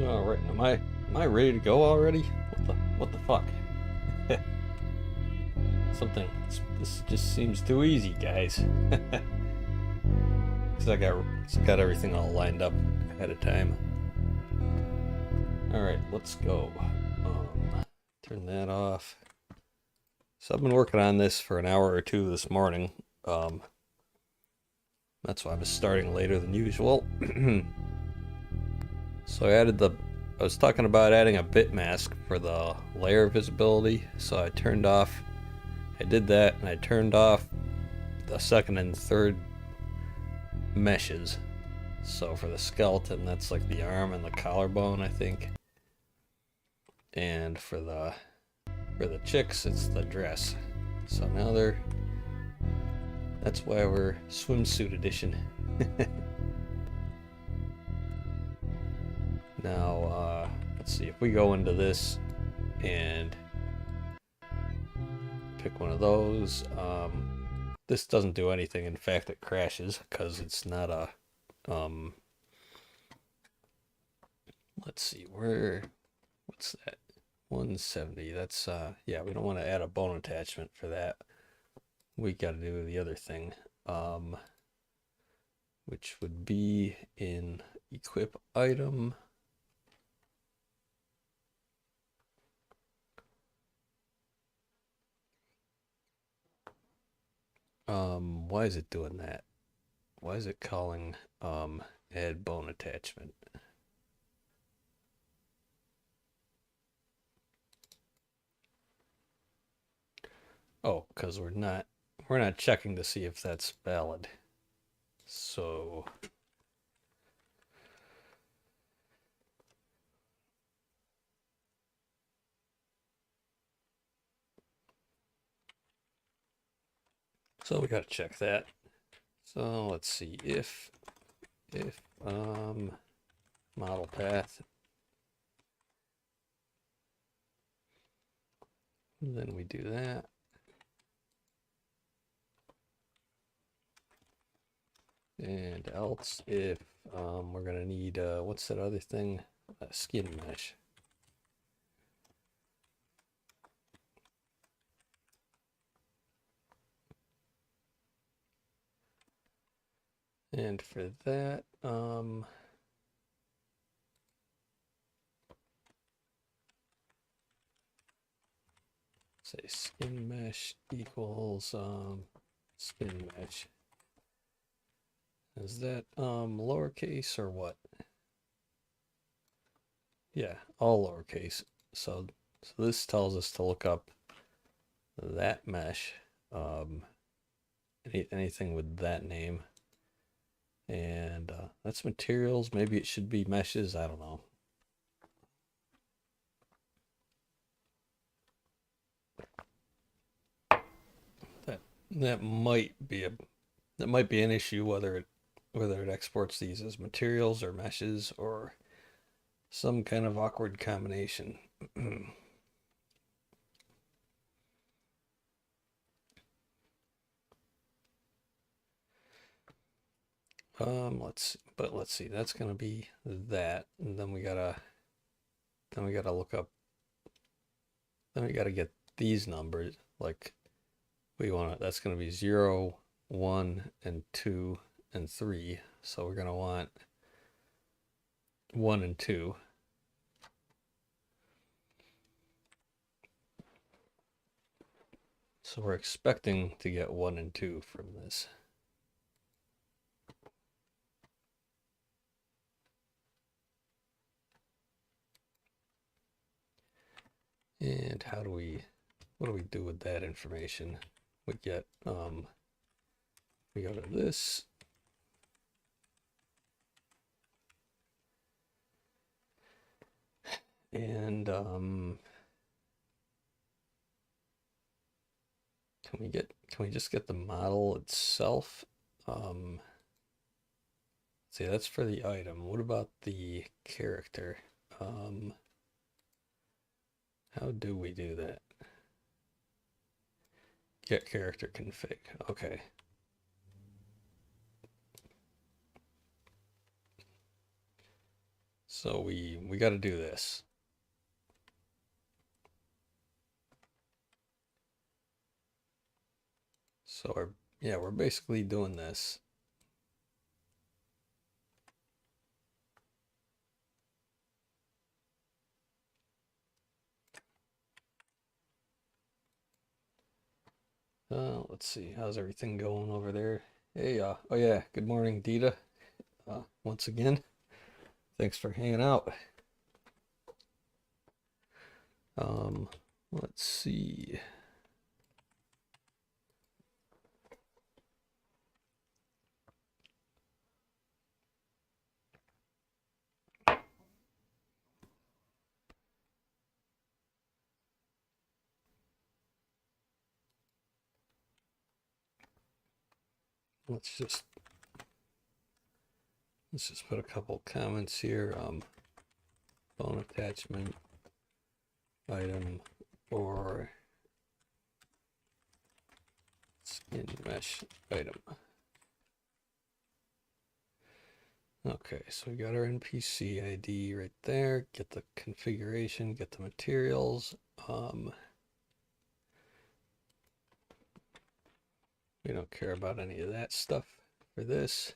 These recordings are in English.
All right, am I ready to go already? What the fuck? This just seems too easy, guys. Cause I got everything all lined up ahead of time. All right, let's go. Turn that off. So I've been working on this for an hour or two this morning. That's why I was starting later than usual. So I was talking about adding a bit mask for the layer visibility. So I did that, and I turned off the second and third meshes. So for the skeleton, that's like the arm and the collarbone, I think. And for the chicks, it's the dress. So now that's why we're swimsuit edition. Now, let's see, if we go into this and pick one of those, this doesn't do anything. In fact, it crashes because it's not a, let's see, what's that? 170. That's, yeah, we don't want to add a bone attachment for that. We got to do the other thing, which would be in equip item. Why is it doing that? Why is it calling add bone attachment? Oh, because we're not checking to see if that's valid. So we got to check that. So let's see, if model path, then we do that. And else if we're gonna need what's that other thing? Skin mesh. And for that, say skin mesh equals skin mesh. Is that lowercase or what? Yeah, all lowercase. So this tells us to look up that mesh, anything with that name. And that's materials. Maybe it should be meshes. I don't know. That might be an issue whether it exports these as materials or meshes or some kind of awkward combination. let's see. That's gonna be that, and then we gotta look up. Then we gotta get these numbers. Like we want it. That's gonna be 0, 1, and 2, and 3. So we're gonna want 1 and 2. So we're expecting to get 1 and 2 from this. And what do we do with that information? We get, we go to this. And, can we just get the model itself? See, that's for the item. What about the character? How do we do that? Get character config. Okay. So we got to do this. So we're basically doing this. Let's see, how's everything going over there? Hey, oh yeah, good morning, Dita. Once again, thanks for hanging out. Let's see. Let's just put a couple comments here. Bone attachment item or skin mesh item. Okay, so we got our NPC ID right there. Get the configuration, get the materials. We don't care about any of that stuff for this.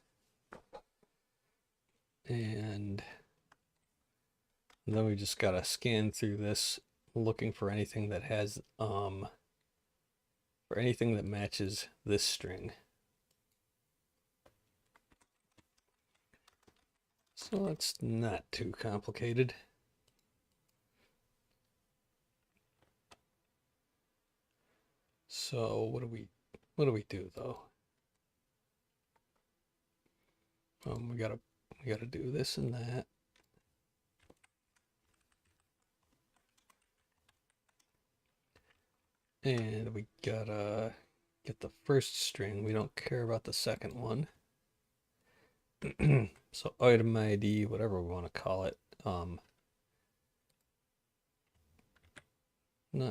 And then we just gotta scan through this, looking for anything that has for anything that matches this string. So it's not too complicated. So what do we do though? We gotta do this and that. And we gotta get the first string. We don't care about the second one. So item ID, whatever we want to call it. Not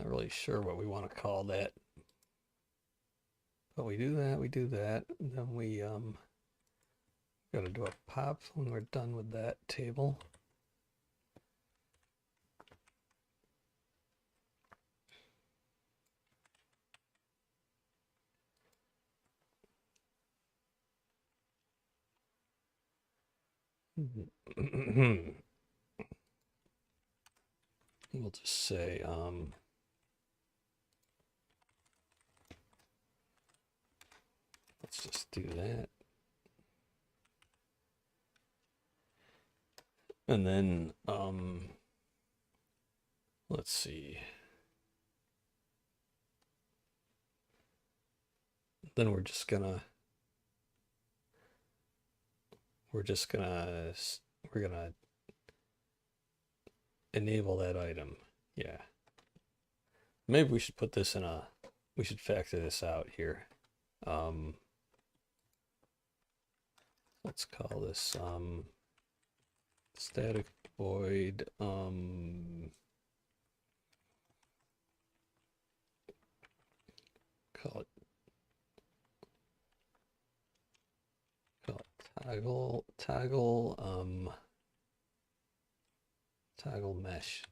really sure what we want to call that. But we do that, and then we gotta do a pop when we're done with that table. We'll just say let's just do that. And then let's see. Then we're gonna enable that item. Yeah. Maybe we should put this in we should factor this out here. Let's call this static void call it toggle mesh.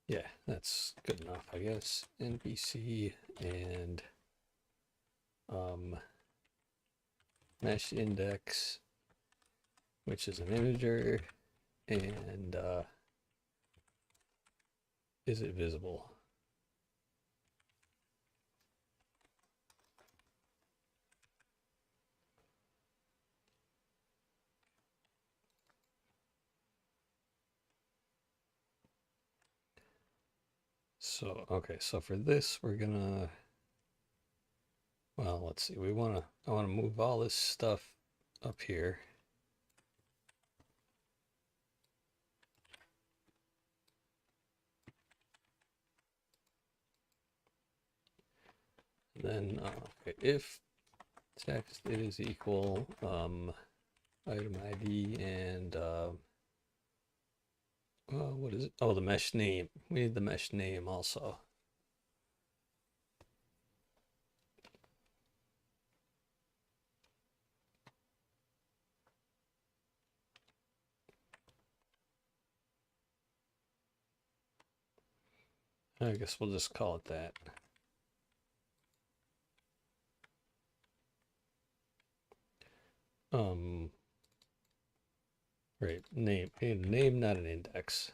Yeah, that's good enough, I guess. NPC and mesh index, which is an integer, and is it visible? So, okay, so for this, we're gonna, well, let's see, I want to move all this stuff up here. Then, okay, if text is equal item ID and what is it? Oh, the mesh name. We need the mesh name also. I guess we'll just call it that. Right, name, not an index.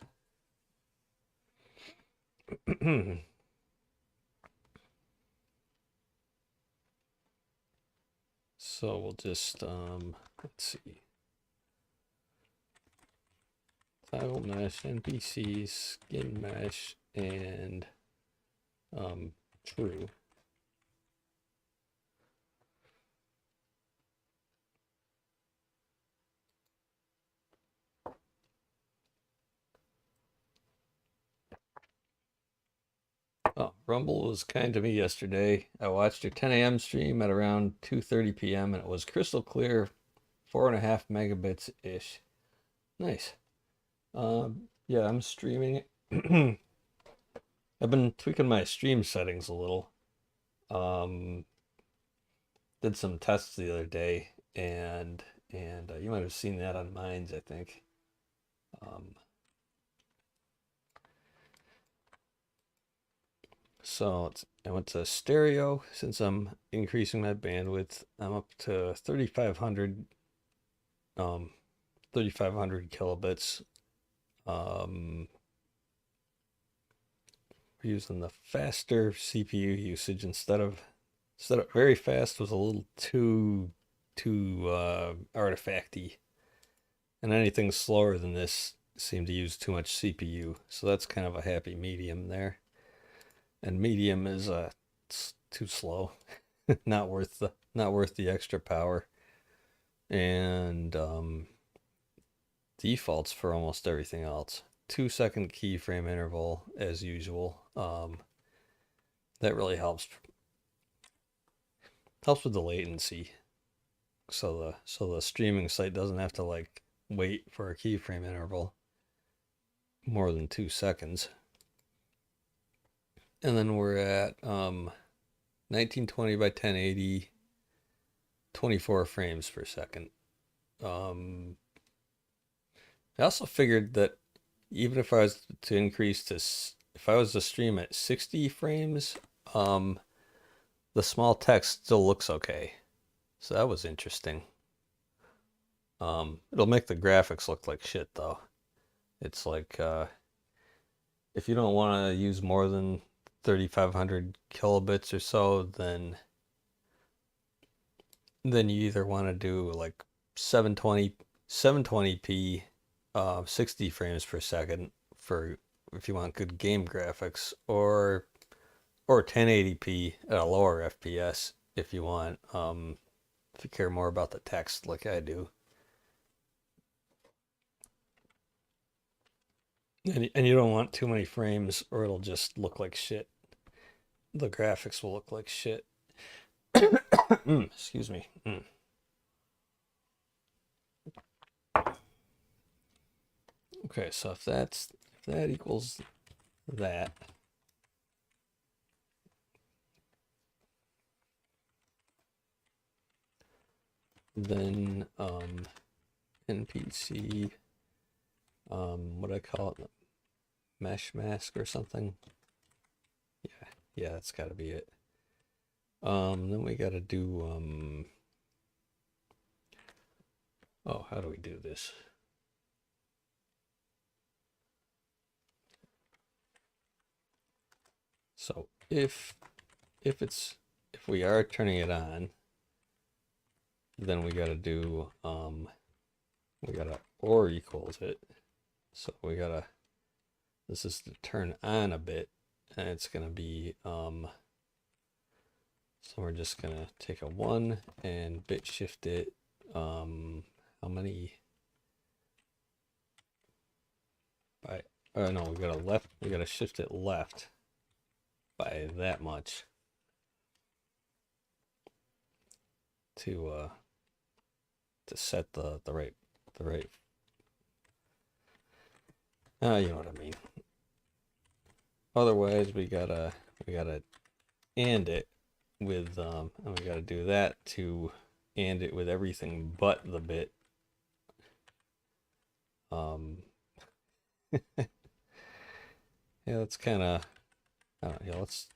So we'll just, let's see. Tile mesh, NPC, skin mesh, and true. Oh, Rumble was kind to me yesterday. I watched your 10 a.m. stream at around 2:30 p.m. and it was crystal clear, 4.5 megabits ish. Nice. Yeah, I'm streaming it. I've been tweaking my stream settings a little. Did some tests the other day, and you might have seen that on Minds, I think. So I went to stereo since I'm increasing my bandwidth. I'm up to 3,500 kilobits. We're using the faster CPU usage instead of very fast was a little too artifacty, and anything slower than this seemed to use too much CPU. So that's kind of a happy medium there. And medium is it's too slow, not worth the extra power. And defaults for almost everything else. 2-second keyframe interval as usual. That really helps with the latency. So the streaming site doesn't have to like wait for a keyframe interval more than 2 seconds. And then we're at 1920 by 1080, 24 frames per second. I also figured that even if I was to increase to, if I was to stream at 60 frames, the small text still looks okay. So that was interesting. It'll make the graphics look like shit though. It's like, if you don't want to use more than 3,500 kilobits or so, then you either want to do like 720p 60 frames per second for if you want good game graphics, or 1080p at a lower FPS if you want, if you care more about the text like I do. And you don't want too many frames or it'll just look like shit. The graphics will look like shit. Excuse me. Okay, so if that equals that, then NPC, what do I call it? Mesh mask or something? Yeah, that's got to be it. Then we got to do oh, how do we do this? So if we are turning it on, then we got to do we got to or equals it. So we got to, this is to turn on a bit, and it's going to be so we're just going to take a 1 and bit shift it how many by, oh no, we got to shift it left by that much to set the right you know what I mean. Otherwise we gotta and it with and we gotta do that to and it with everything but the bit. Yeah, that's kind of Yeah, let's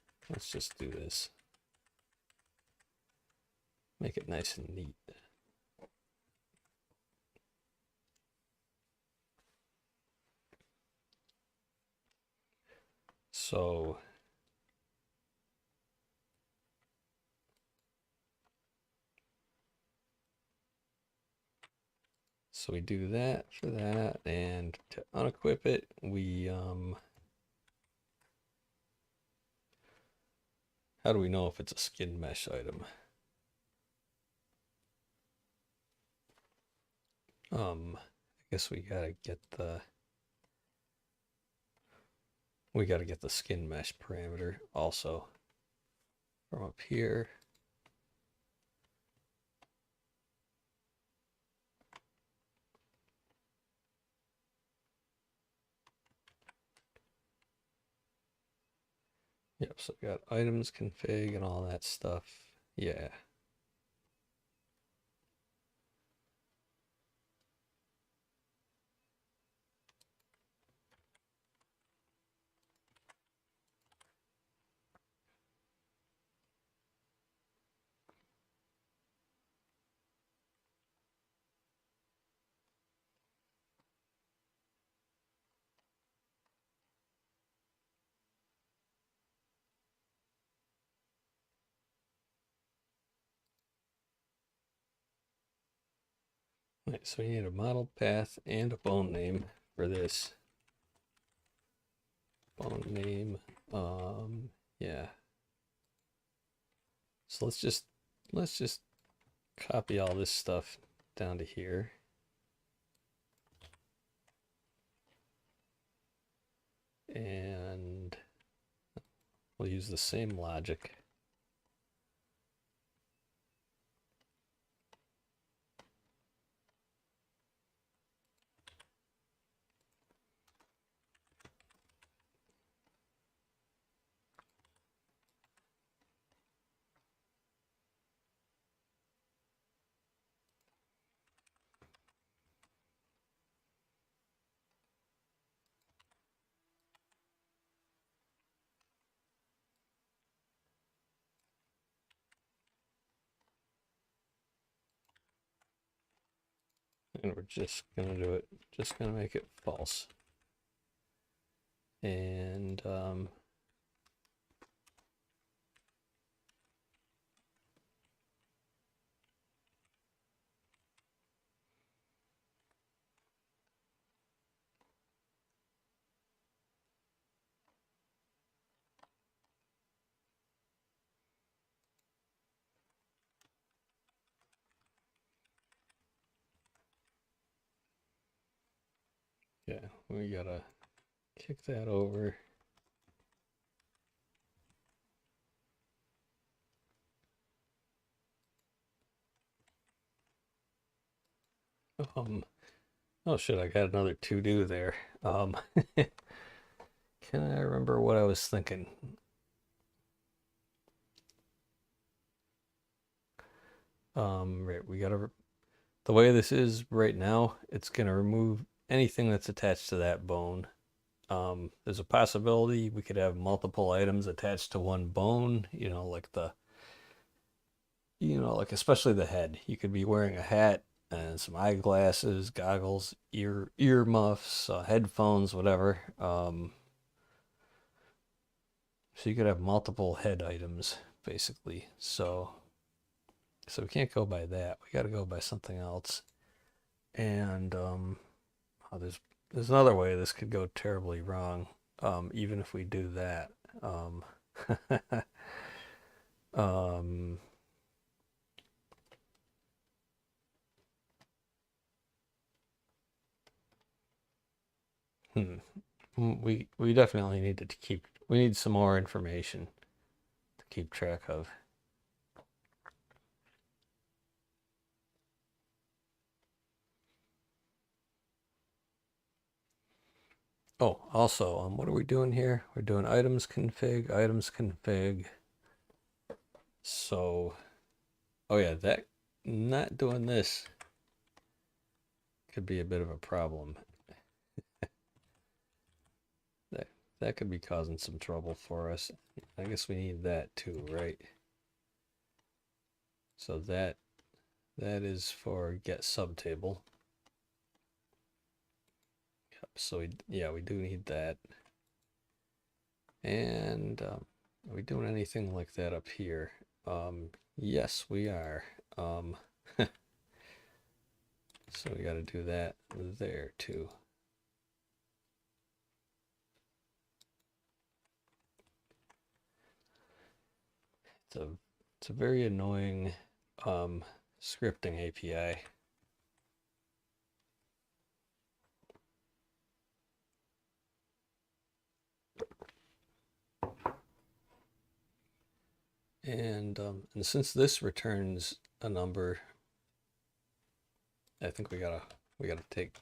just do this. Make it nice and neat. So we do that for that, and to unequip it, we how do we know if it's a skin mesh item? I guess we gotta get the skin mesh parameter also from up here. Yep, so we got items config and all that stuff. Yeah. Right, so we need a model path and a bone name for this. Bone name, yeah. So let's just copy all this stuff down to here. And we'll use the same logic. And we're just gonna do it, just gonna make it false. And yeah, we gotta kick that over. Oh shit, I got another to do there. Can I remember what I was thinking? Right, we gotta, the way this is right now, it's gonna remove anything that's attached to that bone. There's a possibility we could have multiple items attached to one bone, like especially the head. You could be wearing a hat and some eyeglasses, goggles, ear muffs, headphones, whatever. So you could have multiple head items, basically. So we can't go by that. We got to go by something else. And there's another way this could go terribly wrong. Even if we do that. We definitely need we need some more information to keep track of. Oh, also, what are we doing here? We're doing items config. So, oh yeah, that not doing this could be a bit of a problem. that could be causing some trouble for us. I guess we need that too, right? So that is for get subtable. Yep, so we do need that. And are we doing anything like that up here? Yes, we are. So we got to do that there too. It's a very annoying scripting API. And since this returns a number, I think we gotta take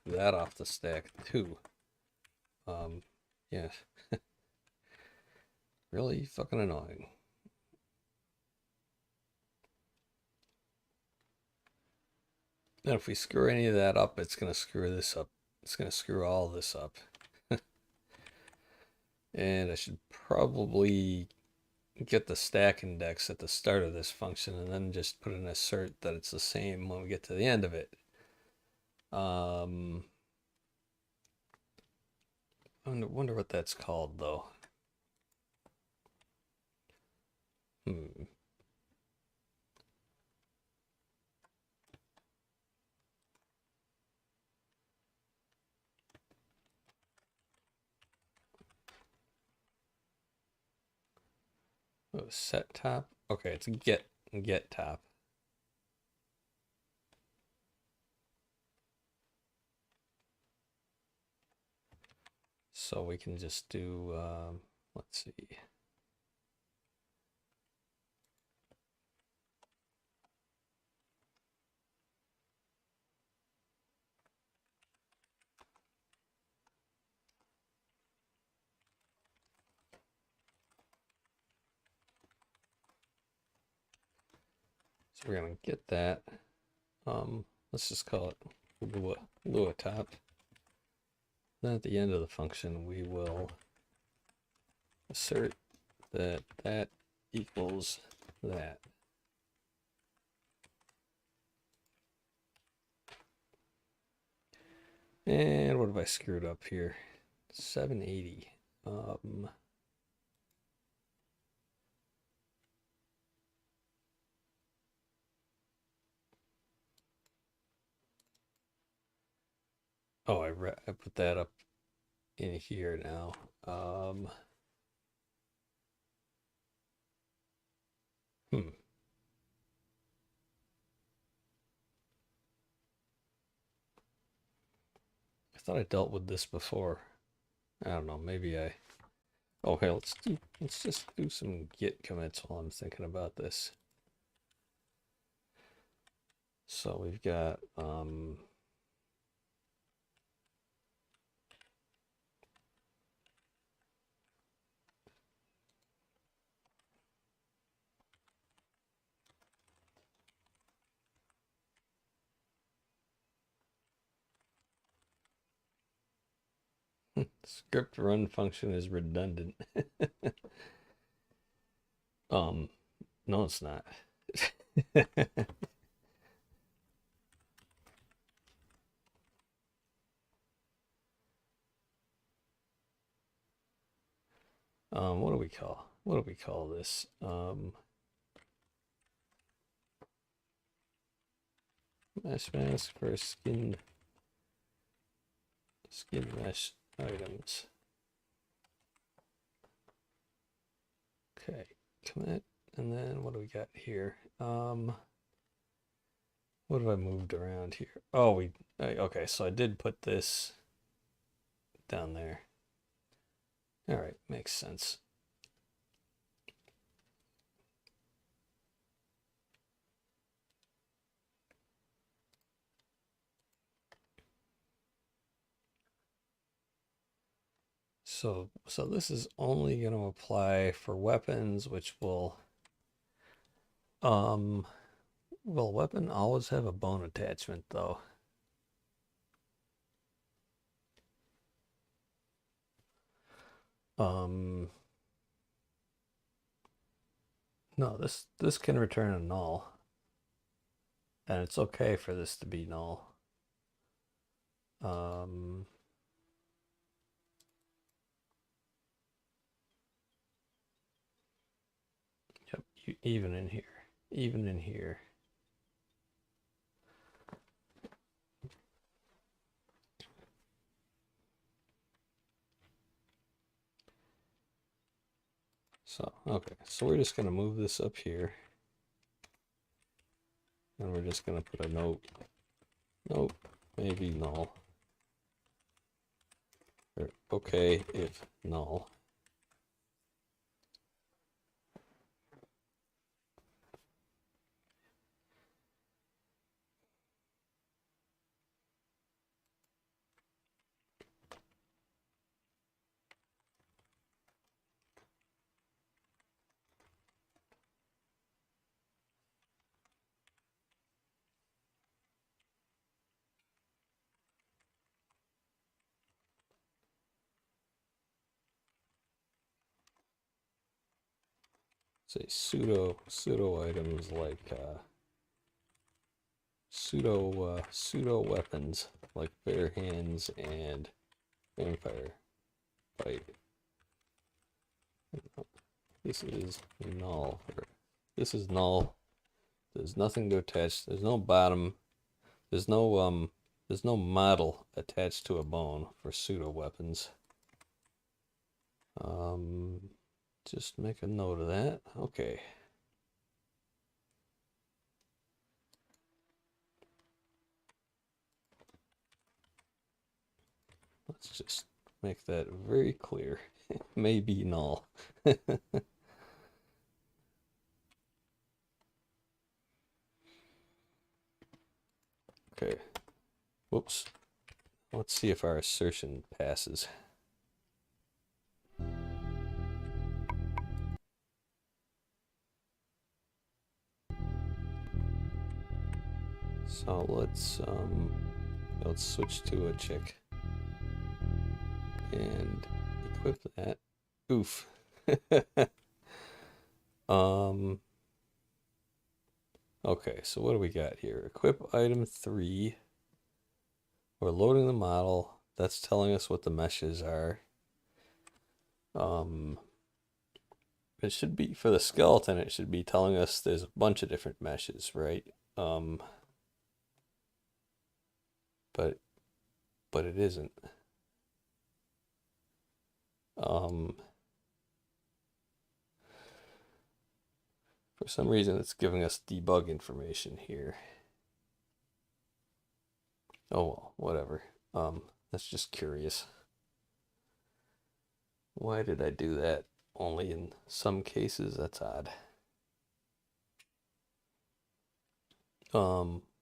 that off the stack too. Yeah, really fucking annoying. And if we screw any of that up, it's gonna screw this up. It's gonna screw all this up. And I should probably get the stack index at the start of this function and then just put an assert that it's the same when we get to the end of it. I wonder what that's called though. Oh, set top. Okay, it's get top. So we can just do, let's see. So we're gonna get that. Let's just call it Lua top. Then at the end of the function, we will assert that that equals that. And what have I screwed up here? 780. Oh, I put that up in here now. I thought I dealt with this before. I don't know, maybe I... Okay, let's just do some git commits while I'm thinking about this. So we've got script run function is redundant. No, it's not. What do we call this? Mesh mask for skin mesh items. Okay, commit, and then what do we got here? What have I moved around here? Oh, okay, so I did put this down there. All right, makes sense. So this is only going to apply for weapons, which will weapon always have a bone attachment though? No, this can return a null, and it's okay for this to be null. Yep, even in here, even in here. So, okay, so we're just gonna move this up here. And we're just gonna put a note. Nope, maybe null. Or okay if null. Say pseudo items like pseudo weapons like bare hands and vampire bite. This is null. This is null. There's nothing to attach. There's no bottom. There's no model attached to a bone for pseudo weapons. Just make a note of that. Okay. Let's just make that very clear. It may be null. Okay. Whoops. Let's see if our assertion passes. So let's switch to a chick and equip that. Oof. Okay, so what do we got here? Equip item 3. We're loading the model. That's telling us what the meshes are. It should be, for the skeleton, it should be telling us there's a bunch of different meshes, right? But it isn't. For some reason, it's giving us debug information here. Oh well, whatever. That's just curious. Why did I do that? Only in some cases, that's odd.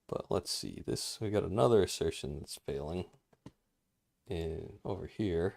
But let's see. We got another assertion that's failing. And over here,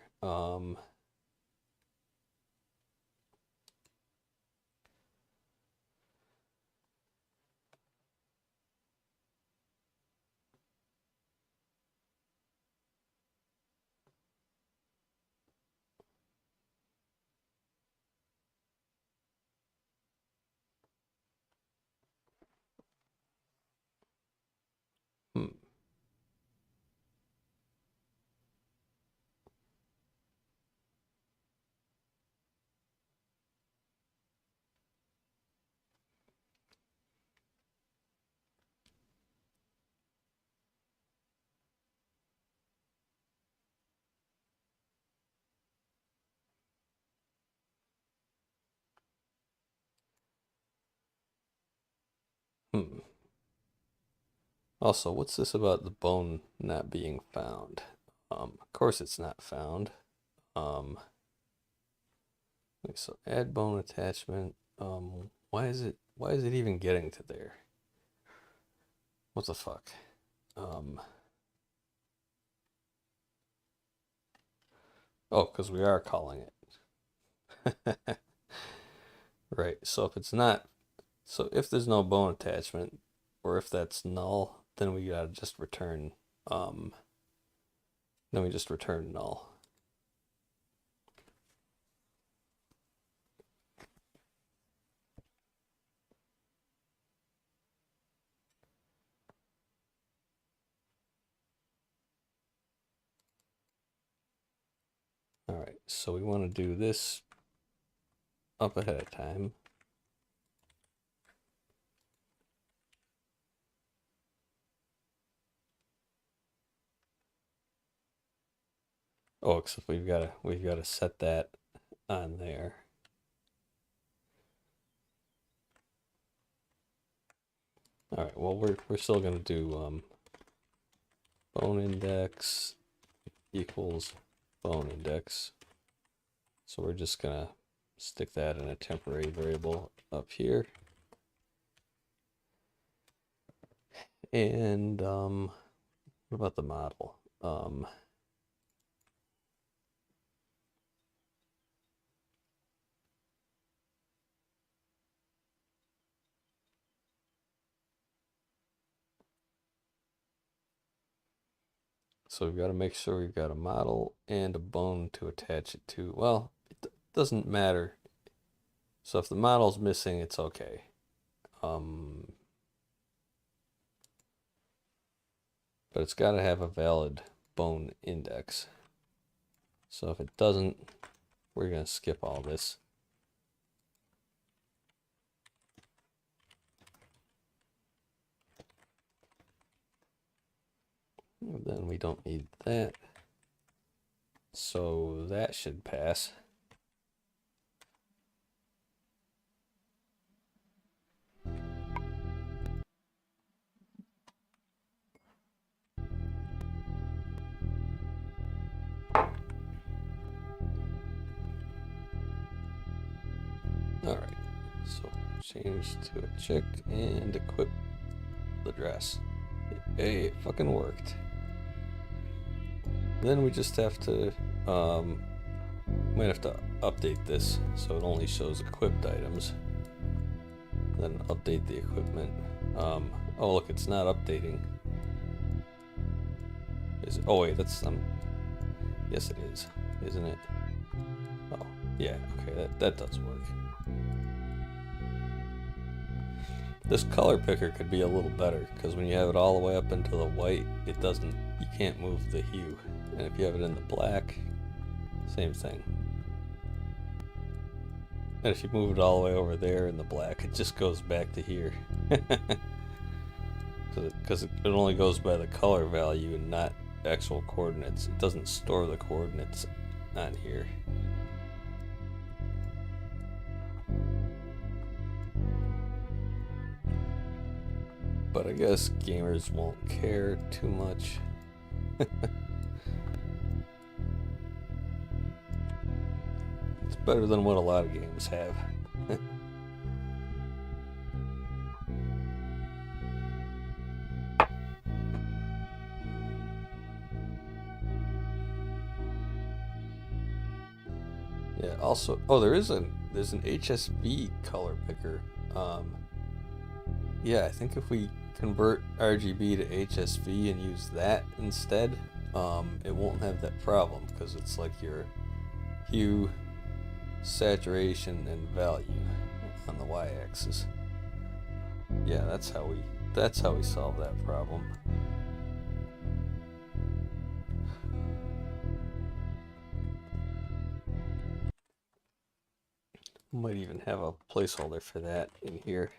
hmm. Hmm. Also, what's this about the bone not being found? Of course it's not found. So add bone attachment. Why is it even getting to there? What the fuck? Oh, because we are calling it. Right. So if there's no bone attachment, or if that's null, then we gotta just return null. so we want to do this up ahead of time. Oh, except we've got to set that on there. All right. Well, we're still gonna do bone index equals bone index. So we're just gonna stick that in a temporary variable up here. And what about the model? So we've got to make sure we've got a model and a bone to attach it to. Well, it doesn't matter. So if the model's missing, it's okay. But it's got to have a valid bone index. So if it doesn't, we're going to skip all this. And then we don't need that. So that should pass. All right, so change to a check and equip the dress. Hey, it fucking worked. Then we just have to, might have to update this so it only shows equipped items. Then update the equipment. Oh look, it's not updating. Is it? Oh wait, that's yes it is, isn't it? Oh yeah, okay, that does work. This color picker could be a little better because when you have it all the way up into the white, it doesn't, you can't move the hue. And if you have it in the black, same thing. And if you move it all the way over there in the black, it just goes back to here. Because it only goes by the color value and not actual coordinates. It doesn't store the coordinates on here. But I guess gamers won't care too much. It's better than what a lot of games have. Yeah, also, oh, there's an HSV color picker. Yeah, I think if we convert RGB to HSV and use that instead, it won't have that problem because it's like your hue, saturation, and value on the y-axis. Yeah, that's how we solve that problem. Might even have a placeholder for that in here.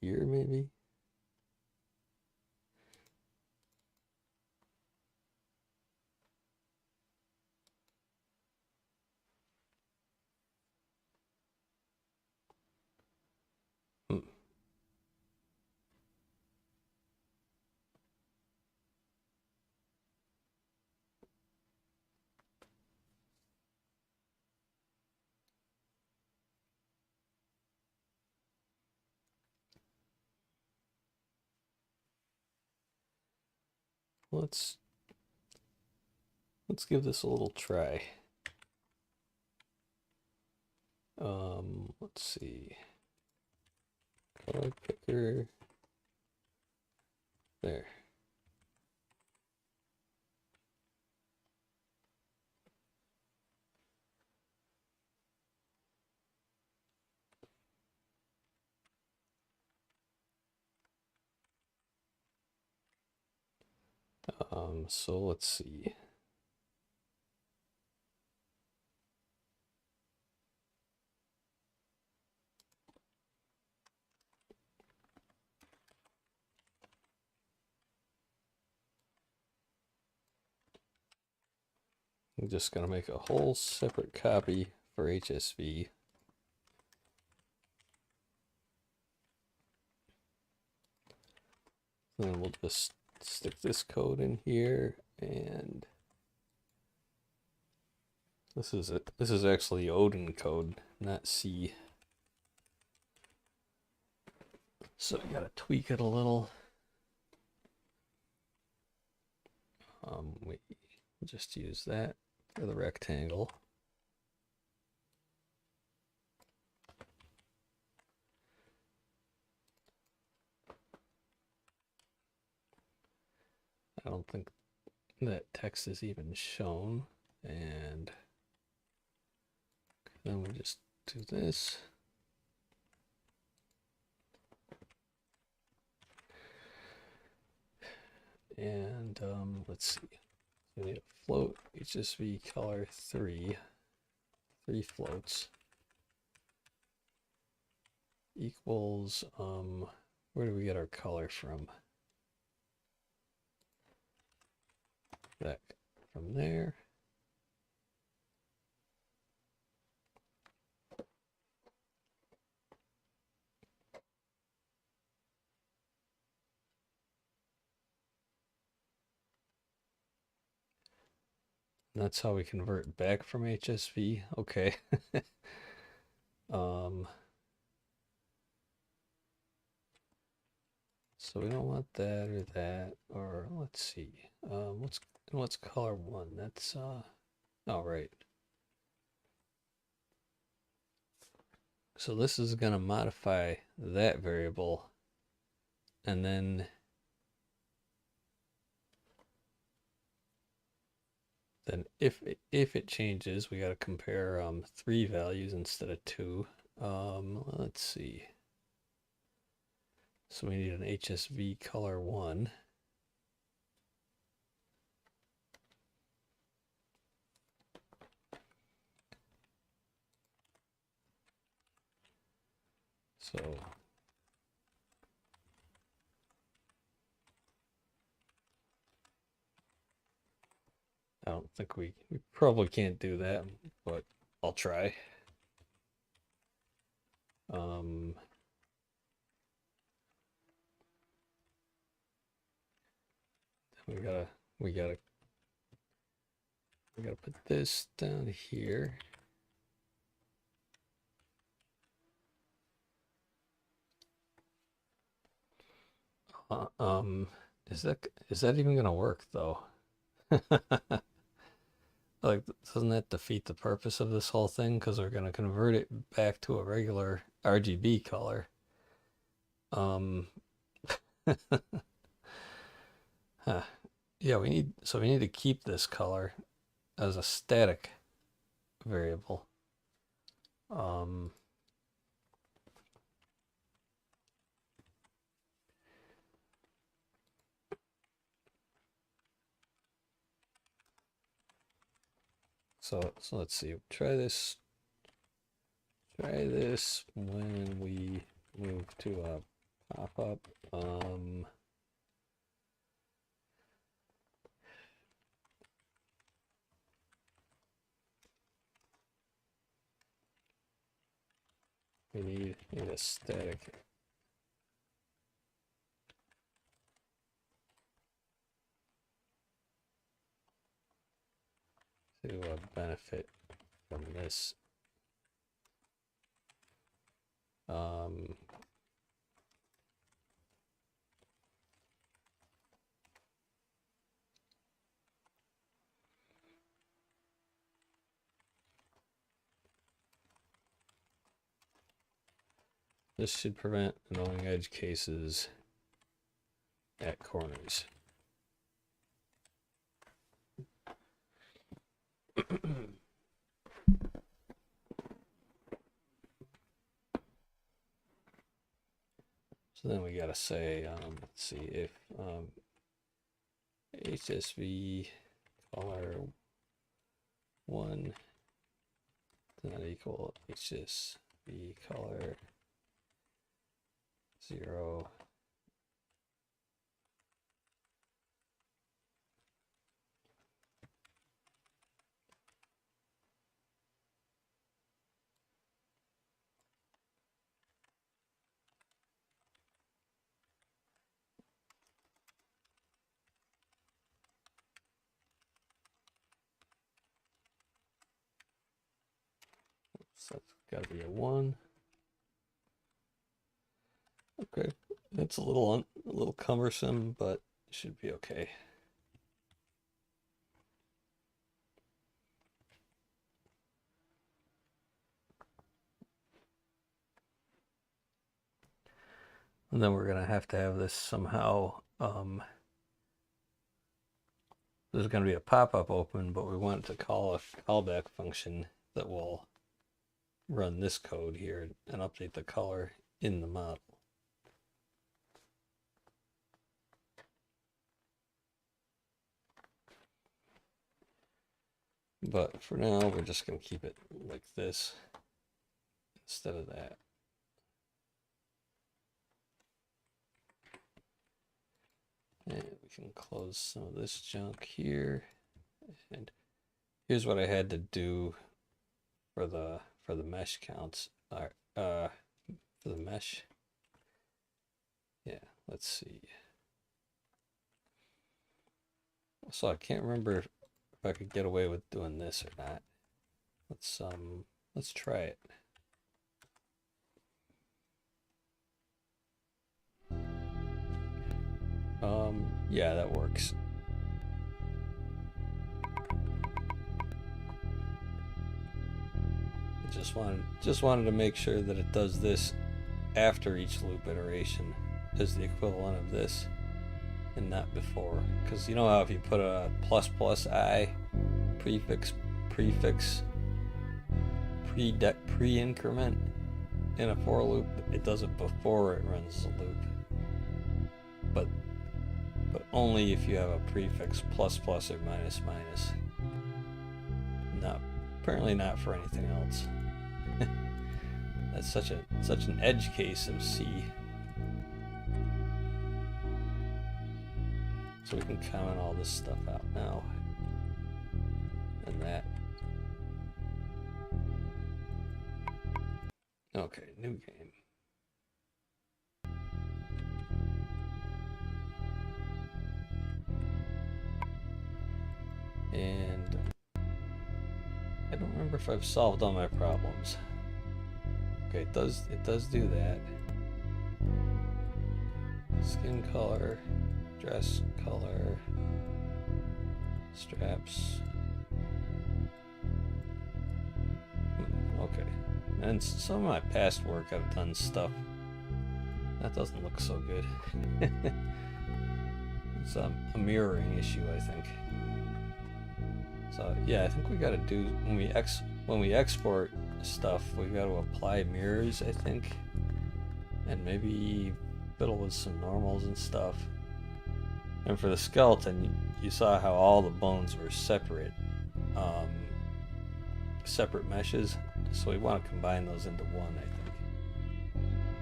Here maybe. Let's give this a little try. Let's see. Color picker. There. So let's see. I'm just going to make a whole separate copy for HSV. Then we'll just stick this code in here, and this is actually Odin code, not C. So I gotta tweak it a little. We just use that for the rectangle. I don't think that text is even shown, and then we just do this. And let's see. We need a float HSV color 3 floats equals where do we get our color from? That from there. That's how we convert back from HSV. Okay. So we don't want that or that, or let's see. What's color 1? That's oh right. So this is gonna modify that variable, and then if it changes, we got to compare 3 values instead of 2. Let's see. So we need an HSV color 1. So I don't think we probably can't do that, but I'll try. We gotta put this down here. Is that even gonna work though? Like, doesn't that defeat the purpose of this whole thing? Because we're gonna convert it back to a regular RGB color. Huh. Yeah, we need to keep this color as a static variable. So let's see. Try this when we move to a pop-up. We need a static. To benefit from this. This should prevent annoying edge cases at corners. So then we gotta say, let's see, HSV color 1 does not equal HSV color 0. So that's got to be a 1. Okay, it's a little cumbersome, but it should be okay. And then we're gonna have to have this somehow. There's gonna be a pop-up open, but we want to call a callback function that will run this code here and update the color in the model. But for now, we're just going to keep it like this instead of that. And we can close some of this junk here. And here's what I had to do for the mesh counts. For the mesh. Yeah, let's see. So I can't remember if I could get away with doing this or not. Let's try it. Yeah, that works. I just wanted to make sure that it does this after each loop iteration is the equivalent of this and not before, because you know how if you put a ++i prefix pre-increment in a for loop, it does it before it runs the loop, but only if you have a prefix plus or minus. Apparently not for anything else. That's such an edge case of C. So we can comment all this stuff out now. And that. Okay, new game. And I don't remember if I've solved all my problems. Okay, it does do that. Skin color, dress color, straps. Okay. And some of my past work I've done stuff that doesn't look so good. It's a mirroring issue, I think. So yeah, I think we got to do when we export stuff, we got to apply mirrors, I think, and maybe fiddle with some normals and stuff. And for the skeleton, you saw how all the bones were separate meshes, so we want to combine those into one. I think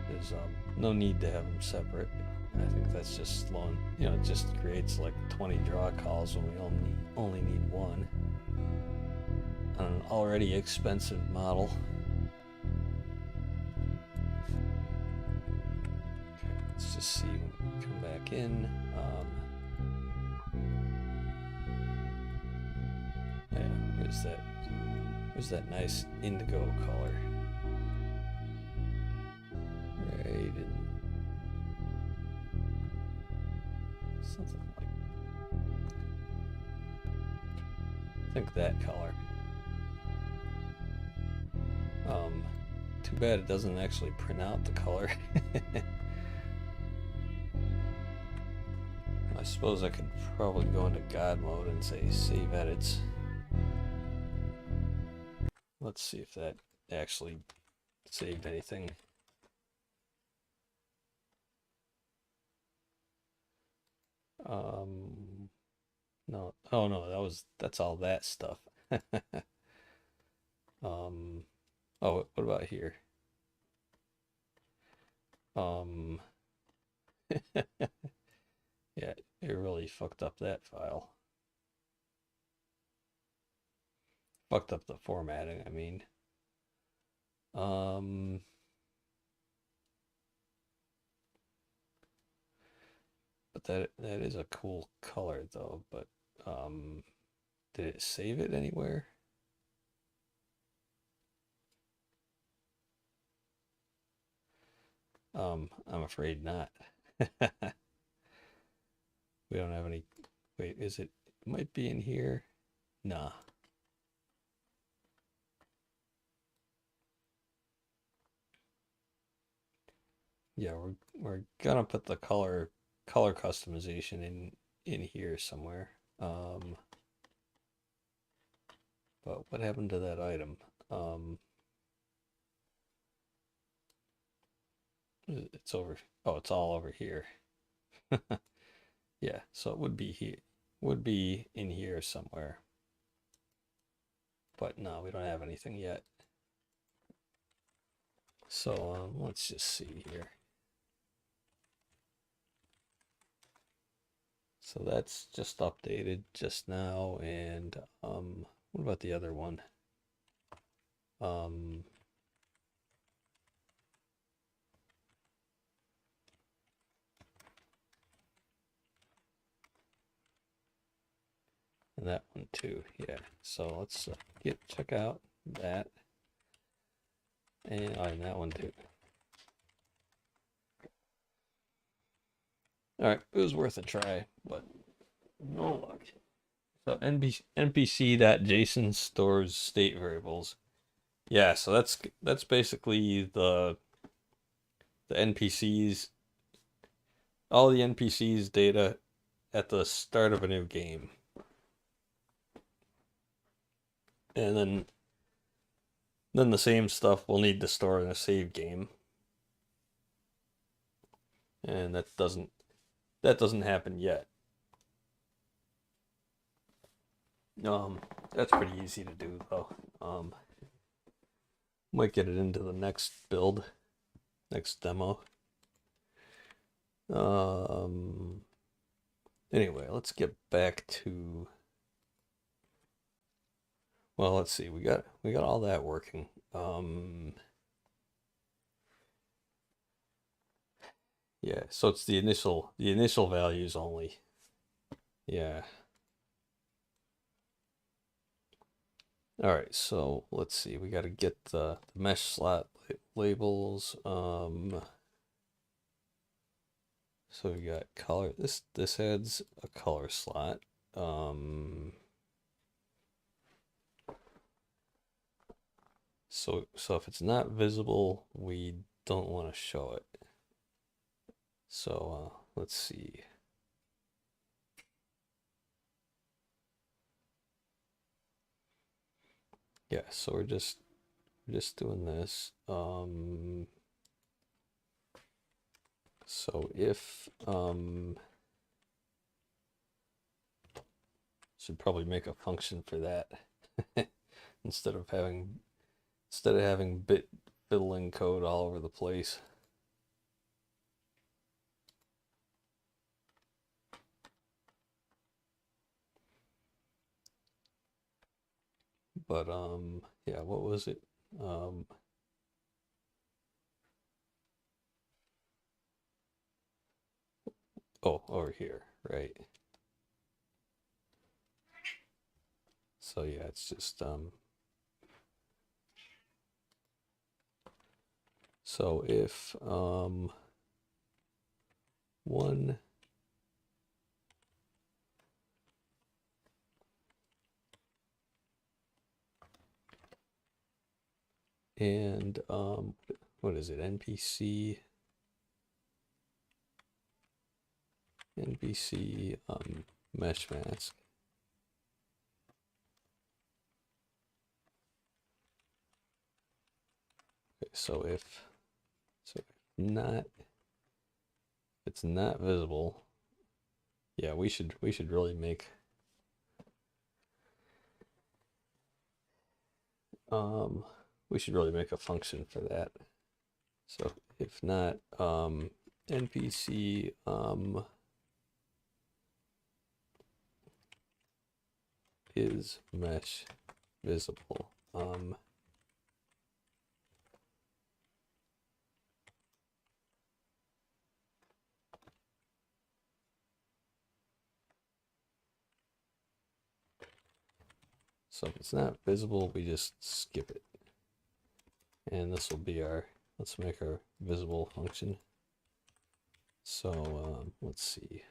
there's no need to have them separate. I think that's just slowing, it just creates like 20 draw calls when we only need one on an already expensive model. Okay, let's just see when we come back in. Yeah, where's that nice indigo color? Right in something like, I think that color. Too bad it doesn't actually print out the color. I suppose I could probably go into God mode and say save edits. Let's see if that actually saved anything. Oh no, that's all that stuff. Oh, what about here? Um, yeah, it really fucked up that file. Fucked up the formatting, I mean. Um, but that is a cool color though, but um, did it save it anywhere? I'm afraid not. We don't have any. Wait, is it? It might be in here. Nah. Yeah, we're gonna put the color customization in here somewhere. But what happened to that item? It's over. Oh, it's all over here. Yeah, so it would be here. Would be in here somewhere. But no, we don't have anything yet. So let's just see here. So that's just updated just now, and what about the other one? Um, and that one too, yeah. So let's check out that, and that one too. All right, it was worth a try, but no luck. So npc.json stores state variables. Yeah, so that's basically the NPCs, all the NPCs data at the start of a new game. And then the same stuff we'll need to store in a save game. And that doesn't happen yet. That's pretty easy to do though. Might get it into the next build, next demo. Anyway, let's get back to, well, let's see. We got all that working. Yeah, so it's the initial values only. Yeah. All right, so let's see. We got to get the mesh slot labels. So we got color. This adds a color slot. So if it's not visible, we don't want to show it. So let's see. Yeah, so we're just doing this. So if should probably make a function for that instead of having bit fiddling code all over the place. But yeah, what was it? Oh, over here, right? So yeah, it's just so if one and what is it? NPC mesh mask. Okay, so if not, it's not visible. Yeah, we should really make We should really make a function for that. So if not, npc is mesh visible. So if it's not visible, we just skip it. And this will be our, let's make our visible function. So let's see.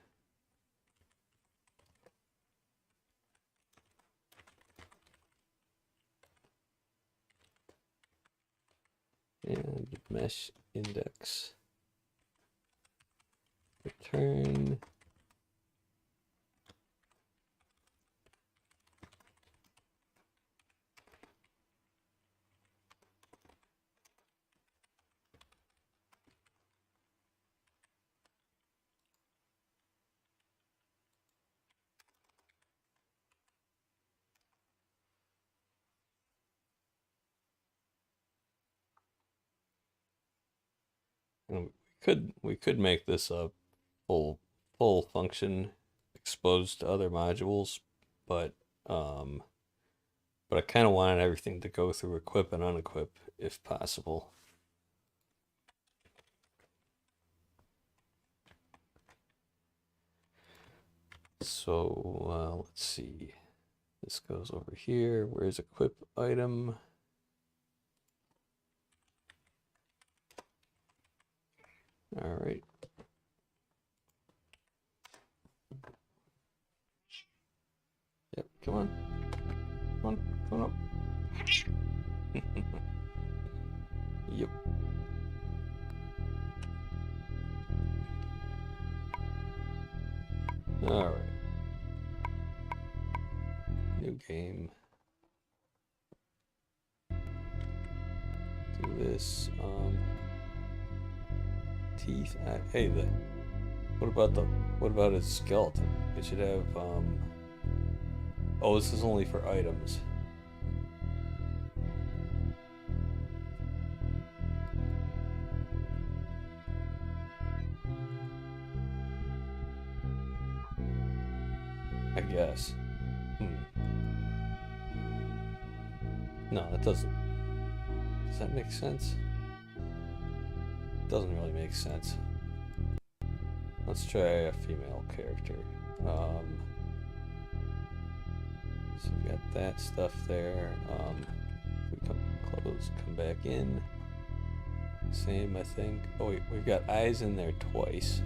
And mesh index return and we could make this a full function exposed to other modules, but I kind of wanted everything to go through equip and unequip if possible. So let's see. This goes over here. Where's equip item? All right. Yep, come on. Come on, come on up. Yep. All right. New game. Do this. Teeth. Hey, what about his skeleton? It should have. Oh, this is only for items. I guess. No, that doesn't. Does that make sense? It doesn't really make sense. Let's try a female character. So we got that stuff there. If we come back in. Same, I think. Oh wait, we've got eyes in there twice.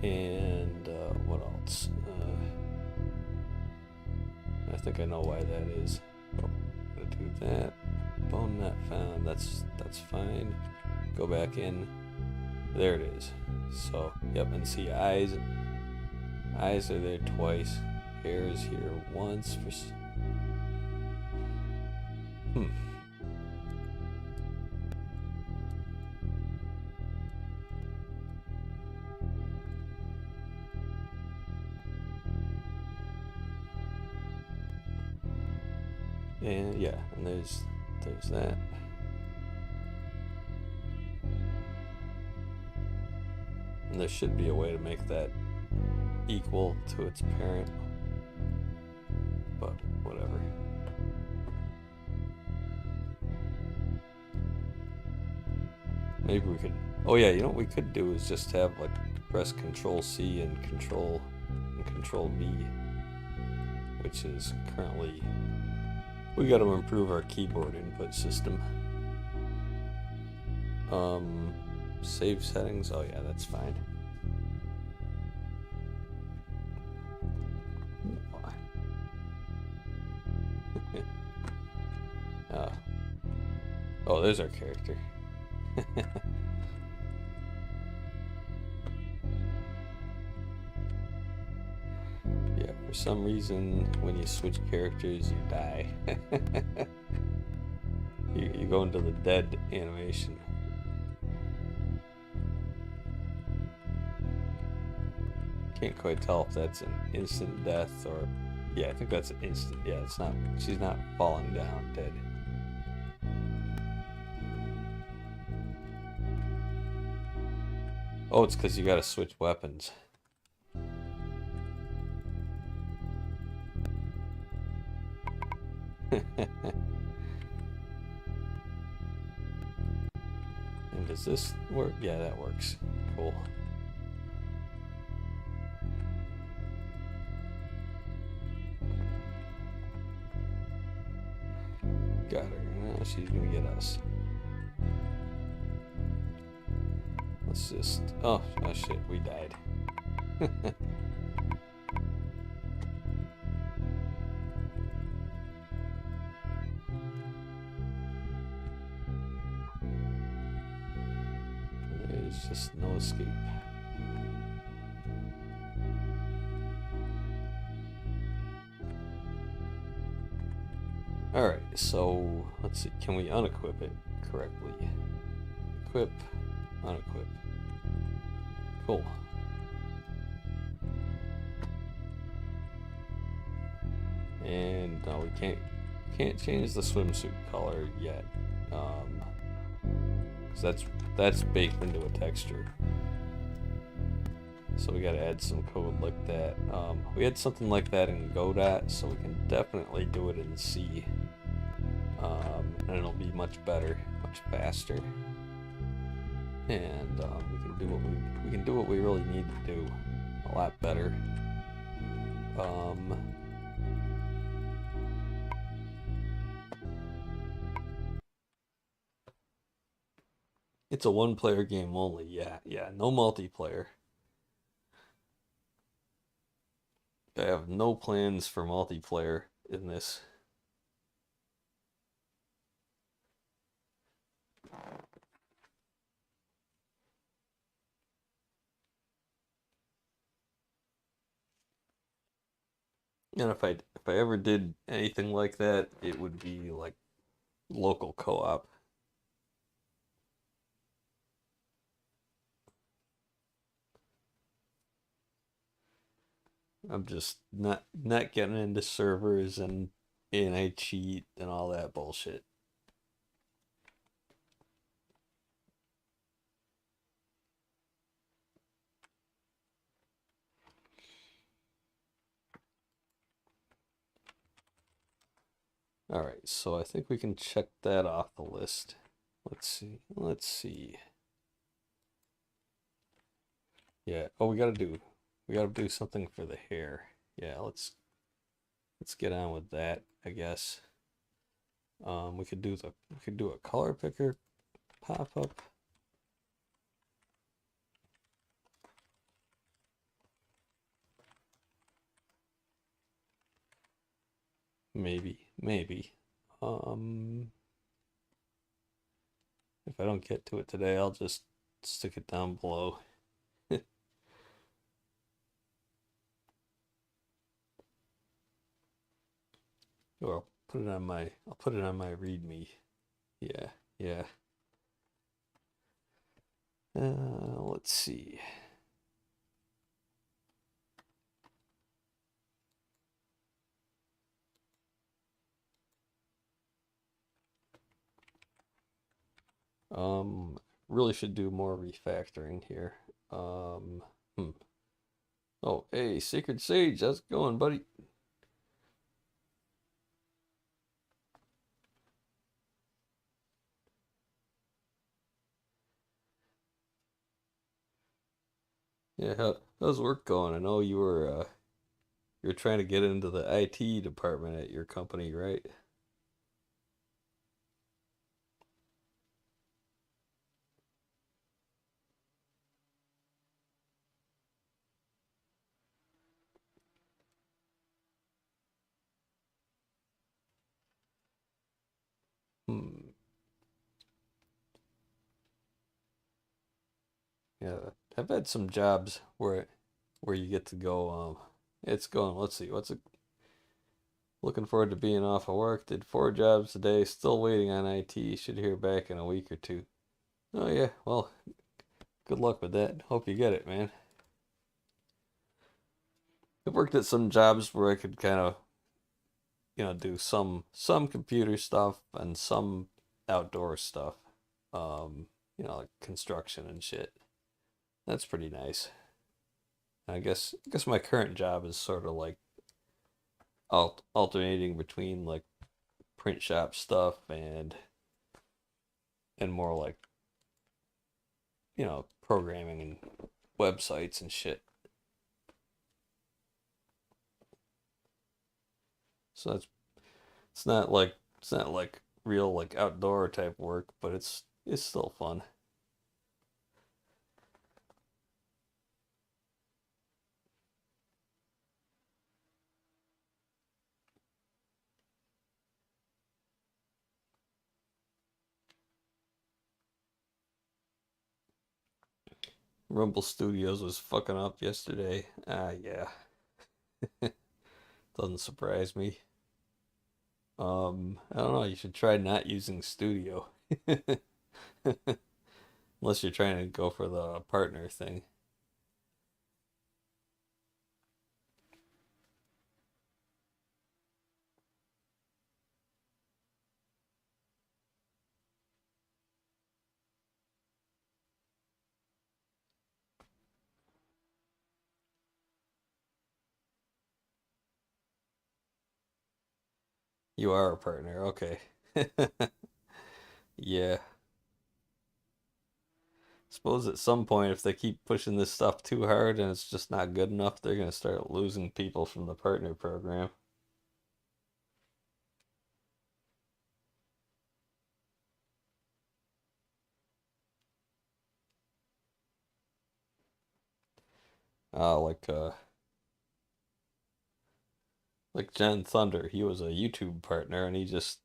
And what else? I think I know why that is. Oh, gonna do that. Bone not found. That's fine. Go back in. There it is. So yep, and see eyes are there twice. Hair is here once for. And yeah, and there's that. And there should be a way to make that equal to its parent, but whatever. Maybe we could. Oh yeah, you know what we could do is just have like press Control C and Control V, which is currently. We got to improve our keyboard input system. Save settings. Oh yeah, that's fine. Oh, there's our character. Yeah, for some reason, when you switch characters, you die. you go into the dead animation. Can't quite tell if that's an instant death or... Yeah, I think that's an instant. Yeah, it's not... She's not falling down dead. Oh, it's because you gotta switch weapons. And does this work? Yeah, that works. Cool. Got her. Now she's gonna get us. Let's just... Oh shit, we died. There's just no escape. Alright, so let's see. Can we unequip it correctly? Equip, unequip. Cool. And no, we can't change the swimsuit color yet. 'Cause that's baked into a texture. So we gotta add some code like that. We had something like that in Godot, so we can definitely do it in C. And it'll be much better, much faster. And we can do what we really need to do a lot better. It's a one-player game only. Yeah, no multiplayer. I have no plans for multiplayer in this. And if I ever did anything like that, it would be like local co-op. I'm just not getting into servers and I cheat and all that bullshit. Alright, so I think we can check that off the list. Let's see. Yeah, oh, we gotta do something for the hair. Yeah, let's get on with that, I guess. We could do a color picker pop-up. Maybe. If I don't get to it today, I'll just stick it down below. Or I'll put it on my README. Yeah. Let's see. Really should do more refactoring here. Oh, hey, Sacred Sage, how's it going, buddy? Yeah, how's work going? I know you were trying to get into the IT department at your company, right? Hmm. Yeah, I've had some jobs where you get to go. It's going. Let's see. Looking forward to being off of work. Did 4 jobs today. Still waiting on IT. Should hear back in a week or two. Oh yeah. Well, good luck with that. Hope you get it, man. I've worked at some jobs where I could kind of, do some computer stuff and some outdoor stuff. Like construction and shit. That's pretty nice. I guess my current job is sort of like alternating between like print shop stuff and more like, programming and websites and shit. So it's not like real like outdoor type work, but it's still fun. Rumble Studios was fucking up yesterday. Yeah. Doesn't surprise me. I don't know, you should try not using Studio. Unless you're trying to go for the partner thing. You are a partner, okay. Yeah. Suppose at some point, if they keep pushing this stuff too hard and it's just not good enough, they're gonna start losing people from the partner program. Like Jen Thunder, he was a YouTube partner and he just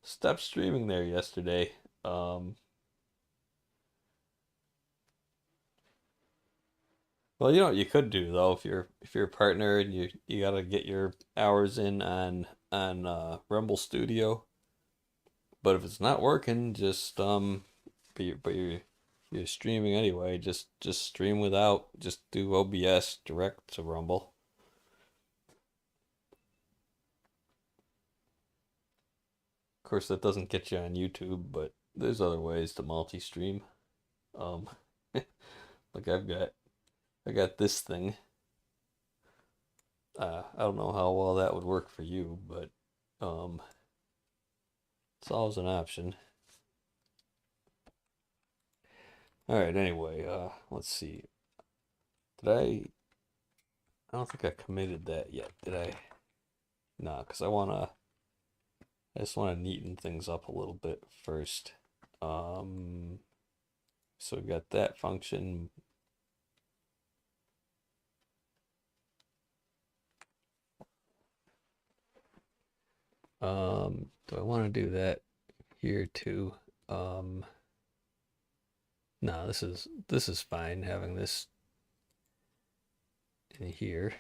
stopped streaming there yesterday. Um, well, you know what you could do though if you're a partner and you gotta get your hours in on Rumble Studio. But if it's not working, just you're streaming anyway. Just stream without. Just do OBS direct to Rumble. Of course, that doesn't get you on YouTube, but there's other ways to multi-stream. Um, like I got this thing. I don't know how well that would work for you, but um, it's always an option. All right. Anyway, let's see. Did I? I don't think I committed that yet. Did I? Nah, because I just want to neaten things up a little bit first. Um, so we've got that function. Do I want to do that here too? Um, no, this is fine having this in here.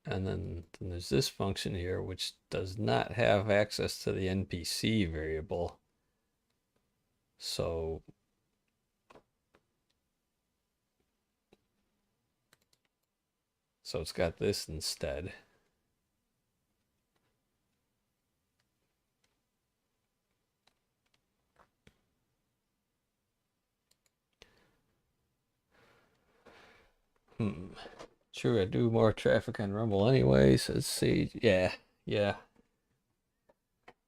And then there's this function here which does not have access to the NPC variable. So it's got this instead. Sure, I do more traffic on Rumble anyways. Let's see. Yeah, yeah.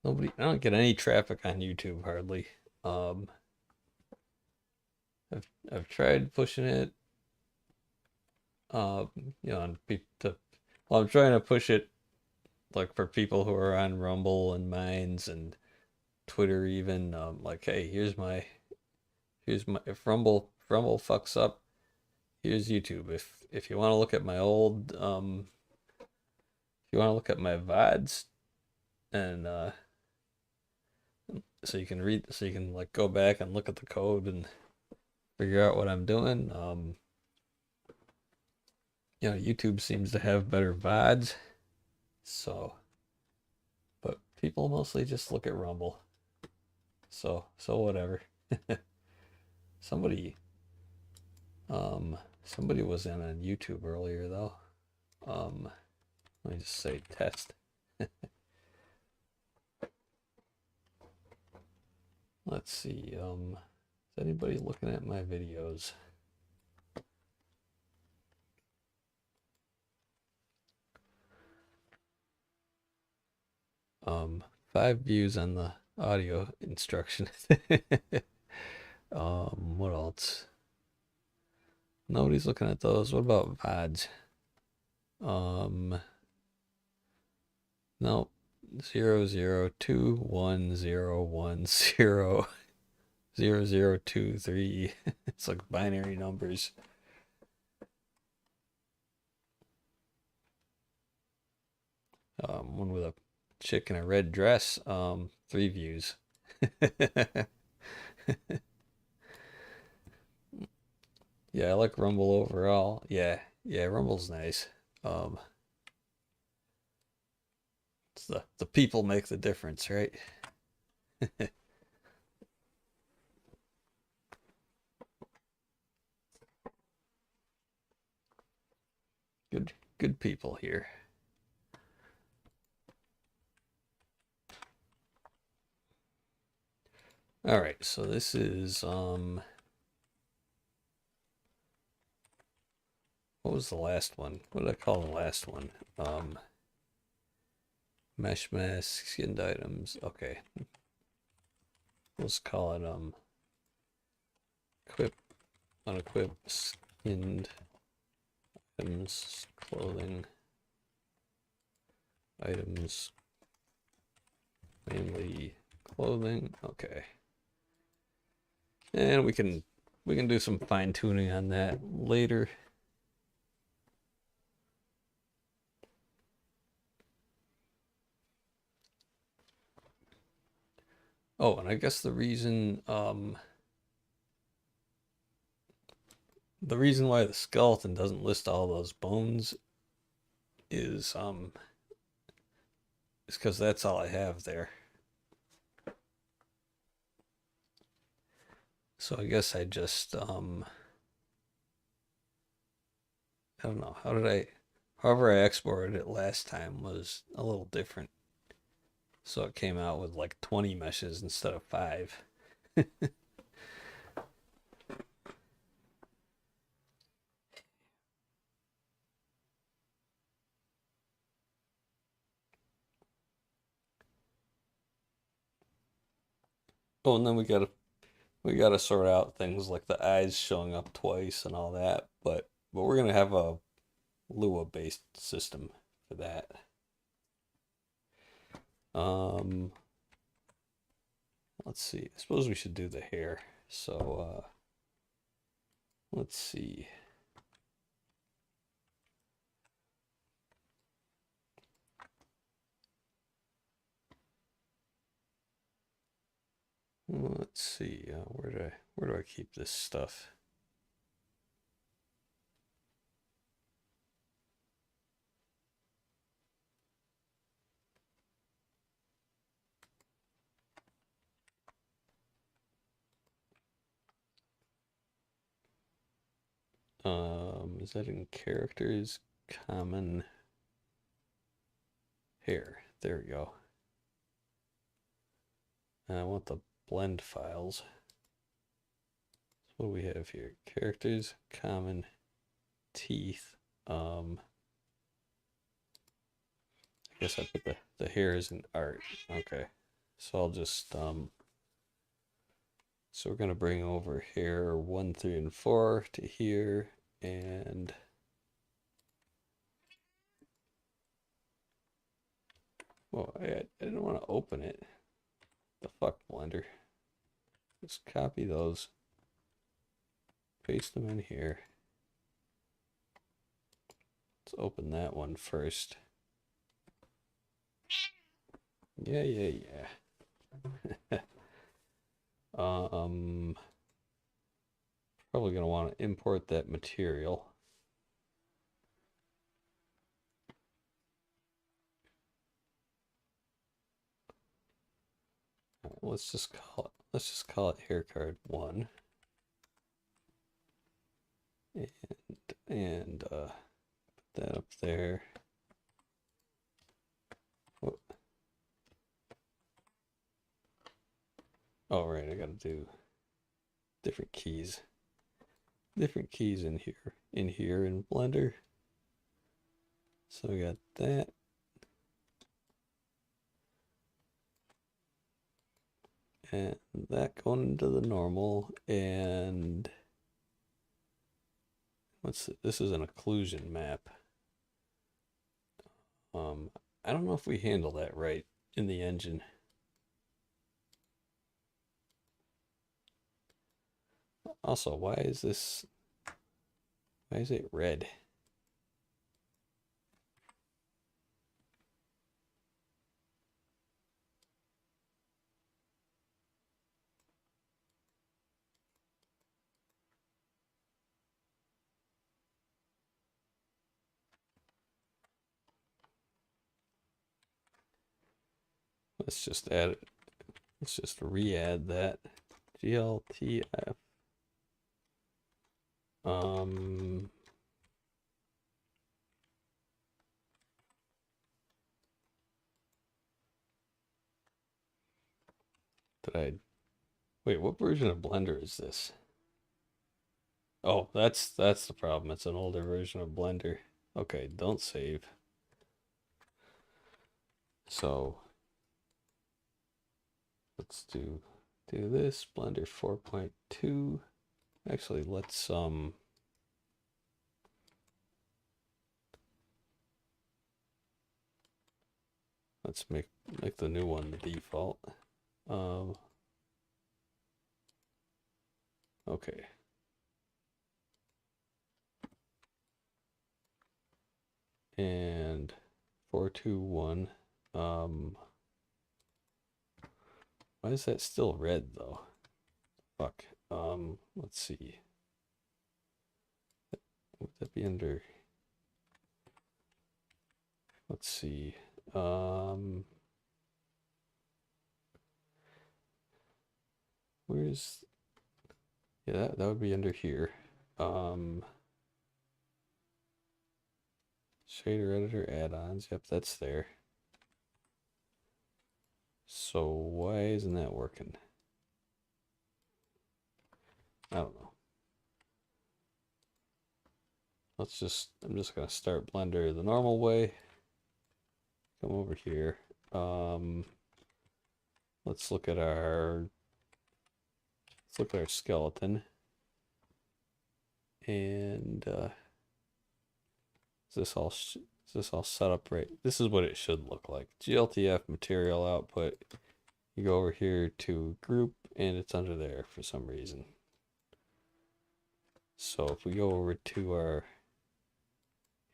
I don't get any traffic on YouTube hardly. Um, I've tried pushing it. On well, I'm trying to push it like for people who are on Rumble and Minds and Twitter even. Like, hey, here's my if Rumble fucks up, here's YouTube. If you want to look at my old if you want to look at my VODs and so you can like go back and look at the code and figure out what I'm doing. YouTube seems to have better VODs, so but people mostly just look at Rumble. So whatever. Somebody Somebody was in on YouTube earlier though. Let me just say test. Let's see. Is anybody looking at my videos? 5 views on the audio instruction. What else? Nobody's looking at those. What about VODs? Nope. 00210100023. It's like binary numbers. One with a chick in a red dress. 3 views. Yeah, I like Rumble overall. Yeah, Rumble's nice. It's the people make the difference, right? Good people here. All right, so this is what was the last one? What did I call the last one? Mesh mask, skinned items. Okay. Let's call it equip, unequip, skinned items, clothing items, mainly clothing. Okay. And we can do some fine tuning on that later. Oh, and I guess the reason why the skeleton doesn't list all those bones is because that's all I have there. So I guess I just I don't know, however I exported it last time was a little different. So it came out with like 20 meshes instead of 5. Oh, and then we gotta sort out things like the eyes showing up twice and all that. But we're gonna have a Lua based system for that. Let's see. I suppose we should do the hair. So let's see. Let's see. Where do I keep this stuff? Is that in characters? Common hair. There we go. And I want the blend files. So what do we have here? Characters, common, teeth. I guess I put the hairs in art. Okay. So I'll just so we're gonna bring over hair 1, 3, and 4 to here, and well, I didn't want to open it. The fuck, Blender. Just copy those, paste them in here. Let's open that one first. Yeah. Probably gonna want to import that material. All right, let's just call it hair card 1. and put that up there. Oh, oh right, I gotta do different keys. Different keys in here in Blender. So we got that. And that going into the normal, and this is an occlusion map. I don't know if we handle that right in the engine. Also, why is it red? Let's just add it. Let's just re-add that. GLTF. Wait, what version of Blender is this? Oh, that's the problem. It's an older version of Blender. Okay, don't save. So let's do this Blender 4.2. Actually, let's make the new one the default. Okay. And 421. Why is that still red though? Fuck. Let's see. Would that be under? Let's see. Where's? Yeah, that would be under here. Shader editor add-ons. Yep, that's there. So why isn't that working? I don't know. I'm just gonna start Blender the normal way. Come over here. Let's look at our skeleton. And is this all set up right? This is what it should look like. GLTF material output. You go over here to group, and it's under there for some reason. So if we go over to our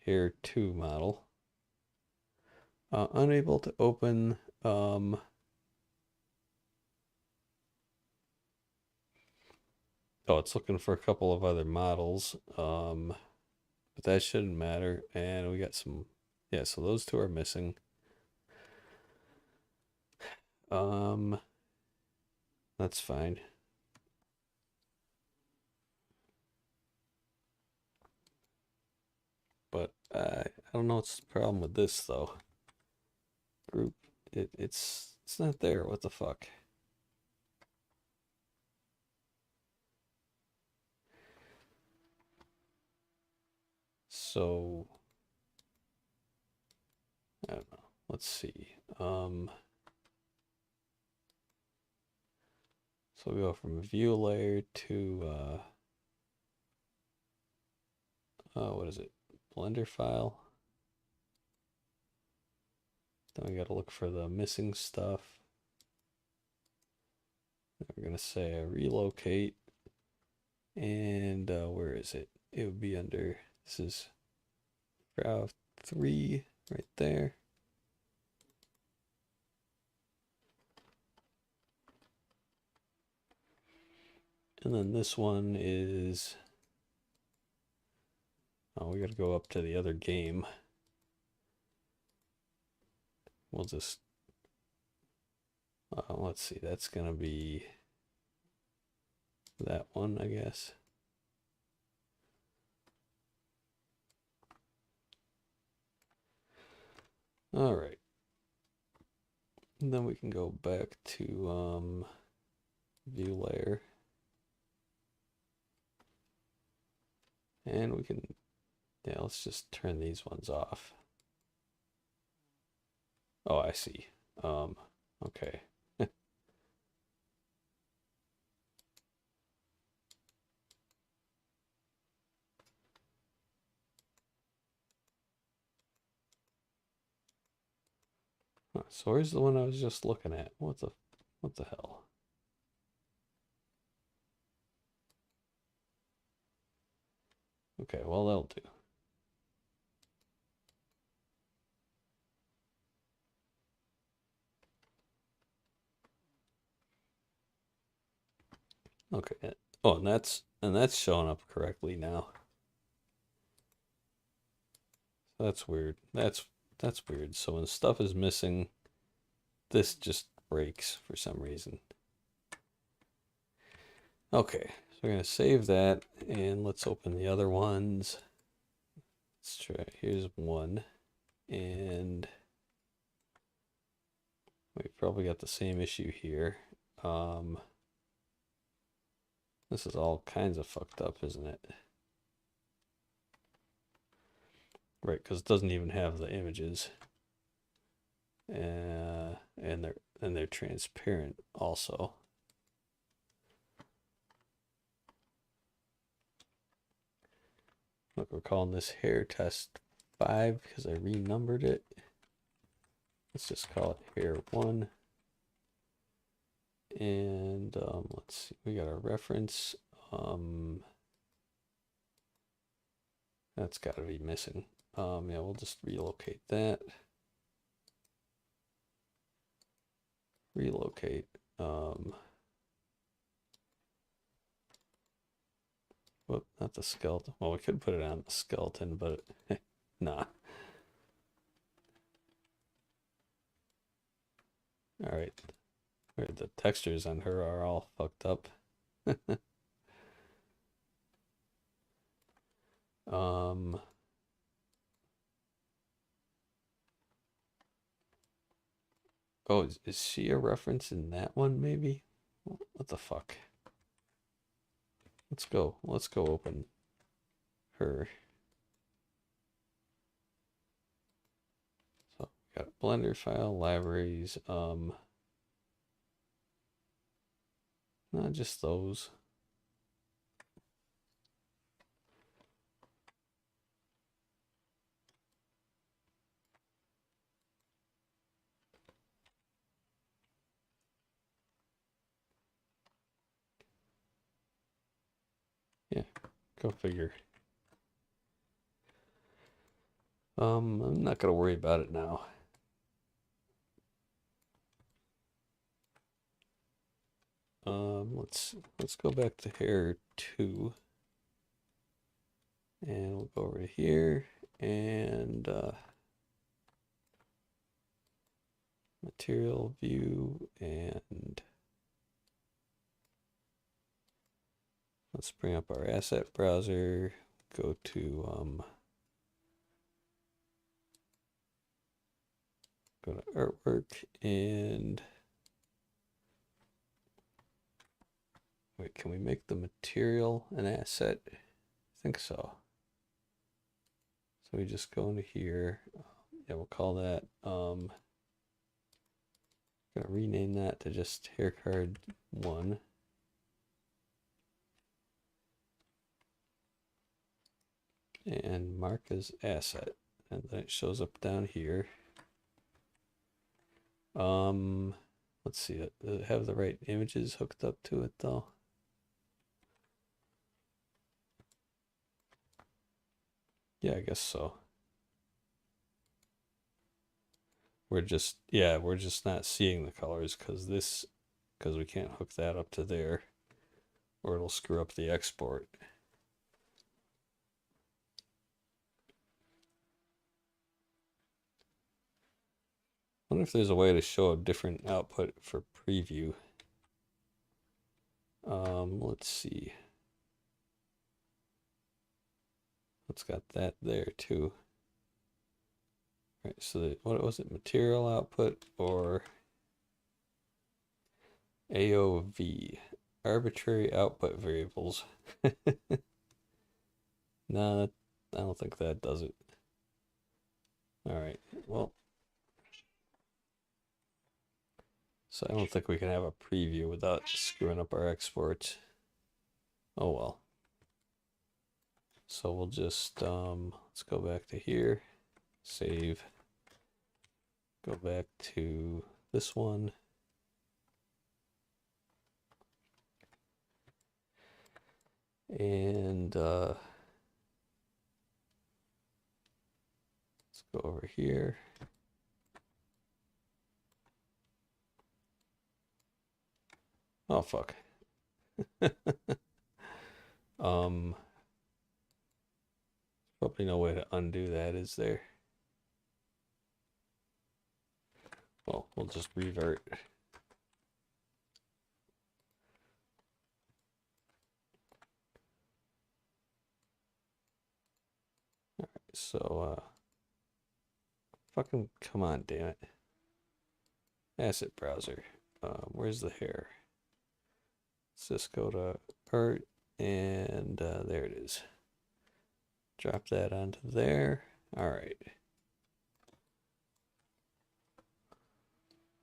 Hair 2 model, unable to open. Oh, it's looking for a couple of other models. But that shouldn't matter. And we got some, yeah, so those two are missing. That's fine. But I don't know what's the problem with this though. Group, it's not there. What the fuck? So I don't know. Let's see. So we go from view layer to what is it? Blender file. Then we got to look for the missing stuff. We're gonna say relocate, and where is it? It would be under. This is Brow 3 right there. And then this one is, oh, we got to go up to the other game. We'll just, let's see, that's going to be that one, I guess. All right. And then we can go back to view layer. And we can, yeah, let's just turn these ones off. Oh, I see. Okay. So where's the one I was just looking at? What the hell? Okay, well that'll do. Okay. Oh, and that's showing up correctly now. That's weird. That's weird. So when stuff is missing, this just breaks for some reason. Okay, so we're gonna save that and let's open the other ones. Let's try. Here's one, and we probably got the same issue here. This is all kinds of fucked up, isn't it? Right, because it doesn't even have the images, and they're transparent also. Look, we're calling this hair test 5 because I renumbered it. Let's just call it hair 1. And let's see, we got our reference. That's got to be missing. Yeah, we'll just relocate that. Relocate. Whoop, not the skeleton. Well, we could put it on the skeleton, but nah. All right. The textures on her are all fucked up. Oh, is she a reference in that one, maybe? What the fuck? Let's go open her. So we got Blender file, libraries, not just those. Yeah, go figure. I'm not gonna worry about it now. Let's go back to hair 2. And we'll go over here and material view, and let's bring up our asset browser, go to artwork, and wait, can we make the material an asset? I think so. So we just go into here. Yeah, we'll call that gonna rename that to just hair card 1. And mark as asset, and then it shows up down here. Let's see, does it have the right images hooked up to it though? Yeah, I guess so. We're just not seeing the colors because we can't hook that up to there, or it'll screw up the export. I wonder if there's a way to show a different output for preview. Let's see. It's got that there too. Right, so what was it? Material output or AOV? Arbitrary output variables. Nah, I don't think that does it. Alright, well. So I don't think we can have a preview without screwing up our exports. Oh well. So we'll just, let's go back to here, save, go back to this one. And let's go over here. Oh, fuck. Probably no way to undo that, is there? Well, we'll just revert. Alright, so, fucking come on, damn it. Asset browser. Where's the hair? Let's just go to art, and there it is. Drop that onto there. All right.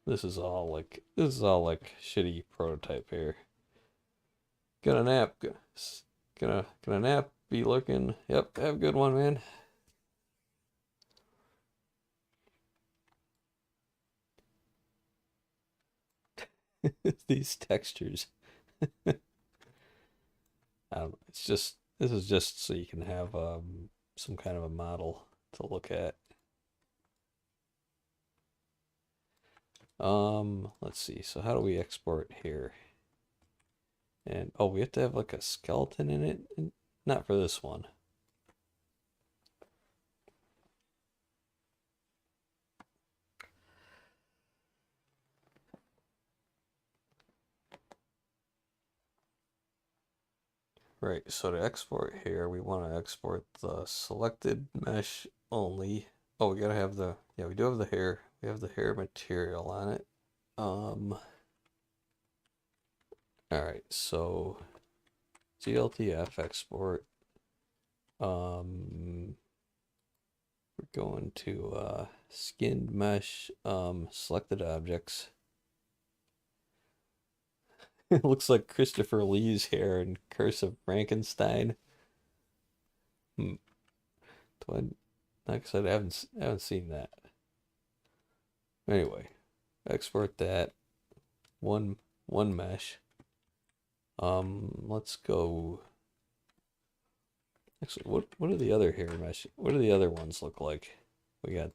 This is all like shitty prototype here. Gonna nap. Gonna nap. Be looking. Yep. Have a good one, man. These textures. It's just, this is just so you can have some kind of a model to look at. Let's see. So how do we export here? And oh, we have to have like a skeleton in it. Not for this one. Right, so to export here, we want to export the selected mesh only. Oh, we gotta have the, yeah, we do have the hair. We have the hair material on it. All right, so GLTF export. We're going to skinned mesh, selected objects. It looks like Christopher Lee's hair in Curse of Frankenstein. Like I said, I haven't seen that. Anyway, export that one mesh. Let's go. Actually, what are the other hair mesh? What do the other ones look like? We got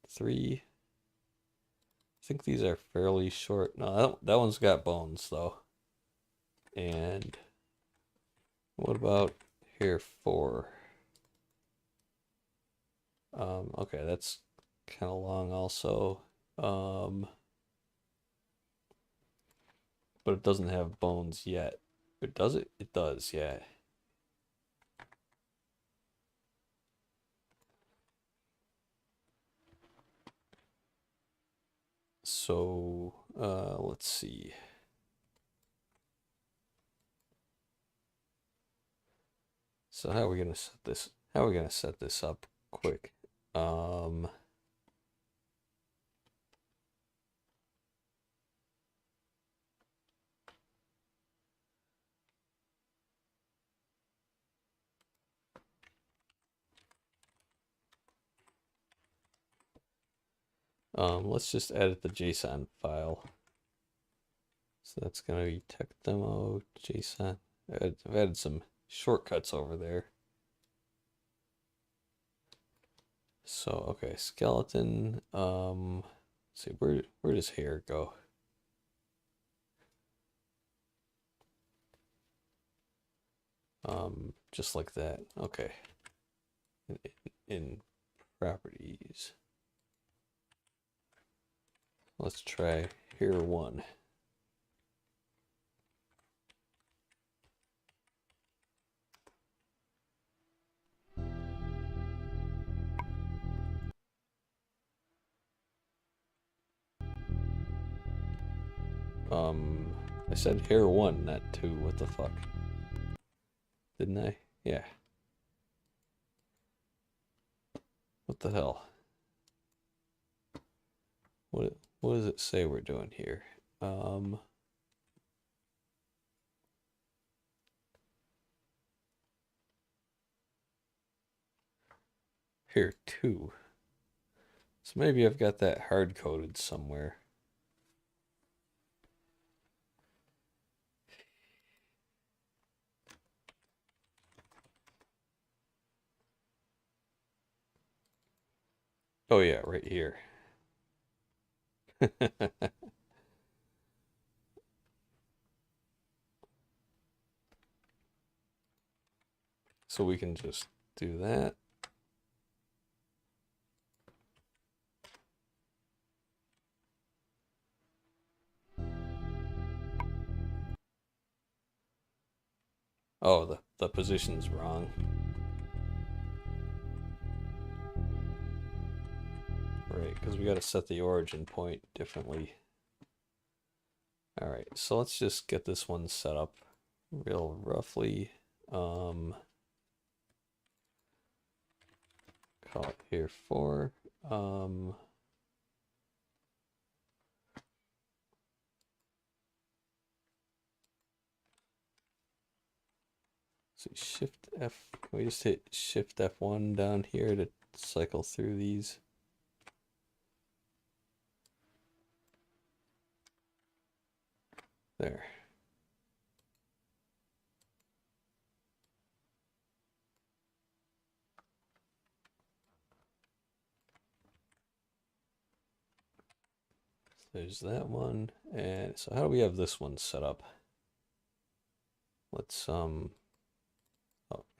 3. I think these are fairly short. No, that one's got bones though. And what about hair 4? Okay, that's kind of long also. But it doesn't have bones yet. But does it? It does, yeah. So, let's see. So how are we gonna set this? How are we gonna set this up quick? Let's just edit the JSON file. So that's gonna be tech demo JSON. I've added some shortcuts over there. So okay, skeleton. Let's see, where does hair go? Just like that. Okay. In properties. Let's try hair 1. I said hair 1, not 2. What the fuck? Didn't I? Yeah. What the hell? What does it say we're doing here? Hair 2. So maybe I've got that hard-coded somewhere. Oh yeah, right here. So we can just do that. Oh, the position's wrong. Right, because we got to set the origin point differently. All right, so let's just get this one set up real roughly. Call it here 4. So Shift F. Can we just hit Shift F1 down here to cycle through these? There. There's that one. And so how do we have this one set up? Let's oh,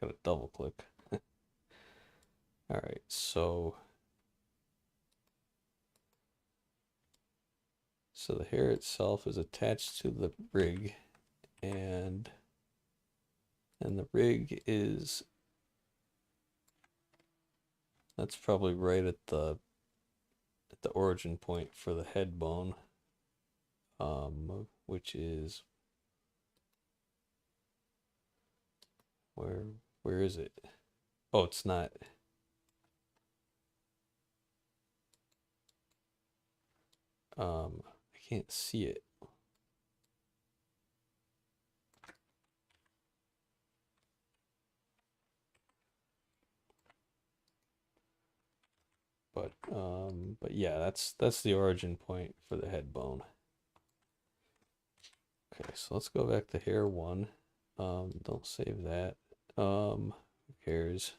gotta double click. All right, so the hair itself is attached to the rig, and the rig is, that's probably right at the origin point for the head bone, which is where is it? Oh, it's not. I can't see it. But yeah, that's the origin point for the head bone. Okay, so let's go back to hair 1. Don't save that. Who cares?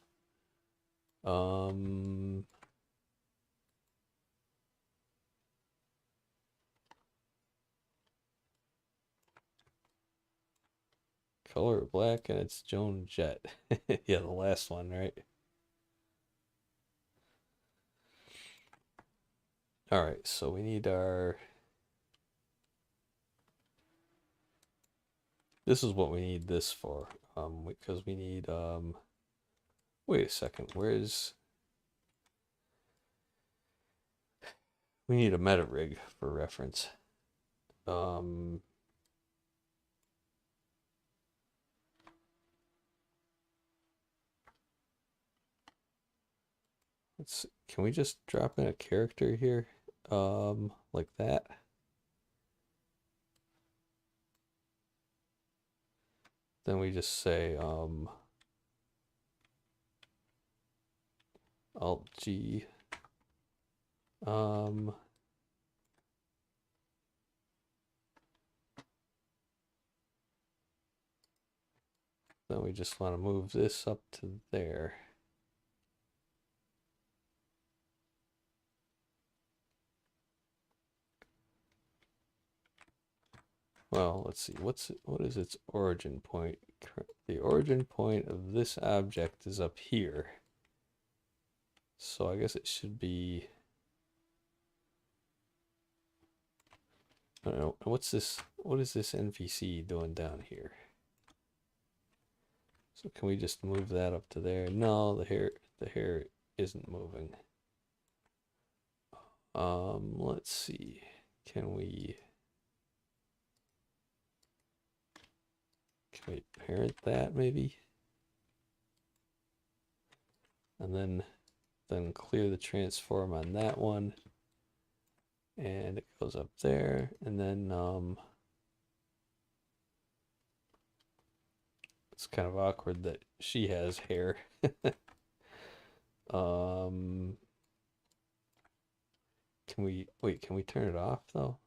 Color black, and it's Joan Jett. Yeah, the last one, right? All right, so we need our, this is what we need this for, because we need, wait a second, where's, we need a meta rig for reference. Can we just drop in a character here? Like that. Then we just say Alt G. Then we just want to move this up to there. Well, let's see. What is its origin point? The origin point of this object is up here. So I guess it should be, I don't know. What's this? What is this NPC doing down here? So can we just move that up to there? No, the hair isn't moving. Let's see. Can we wait, parent that maybe, and then clear the transform on that one, and it goes up there, and then it's kind of awkward that she has hair. Can we wait? Can we turn it off though?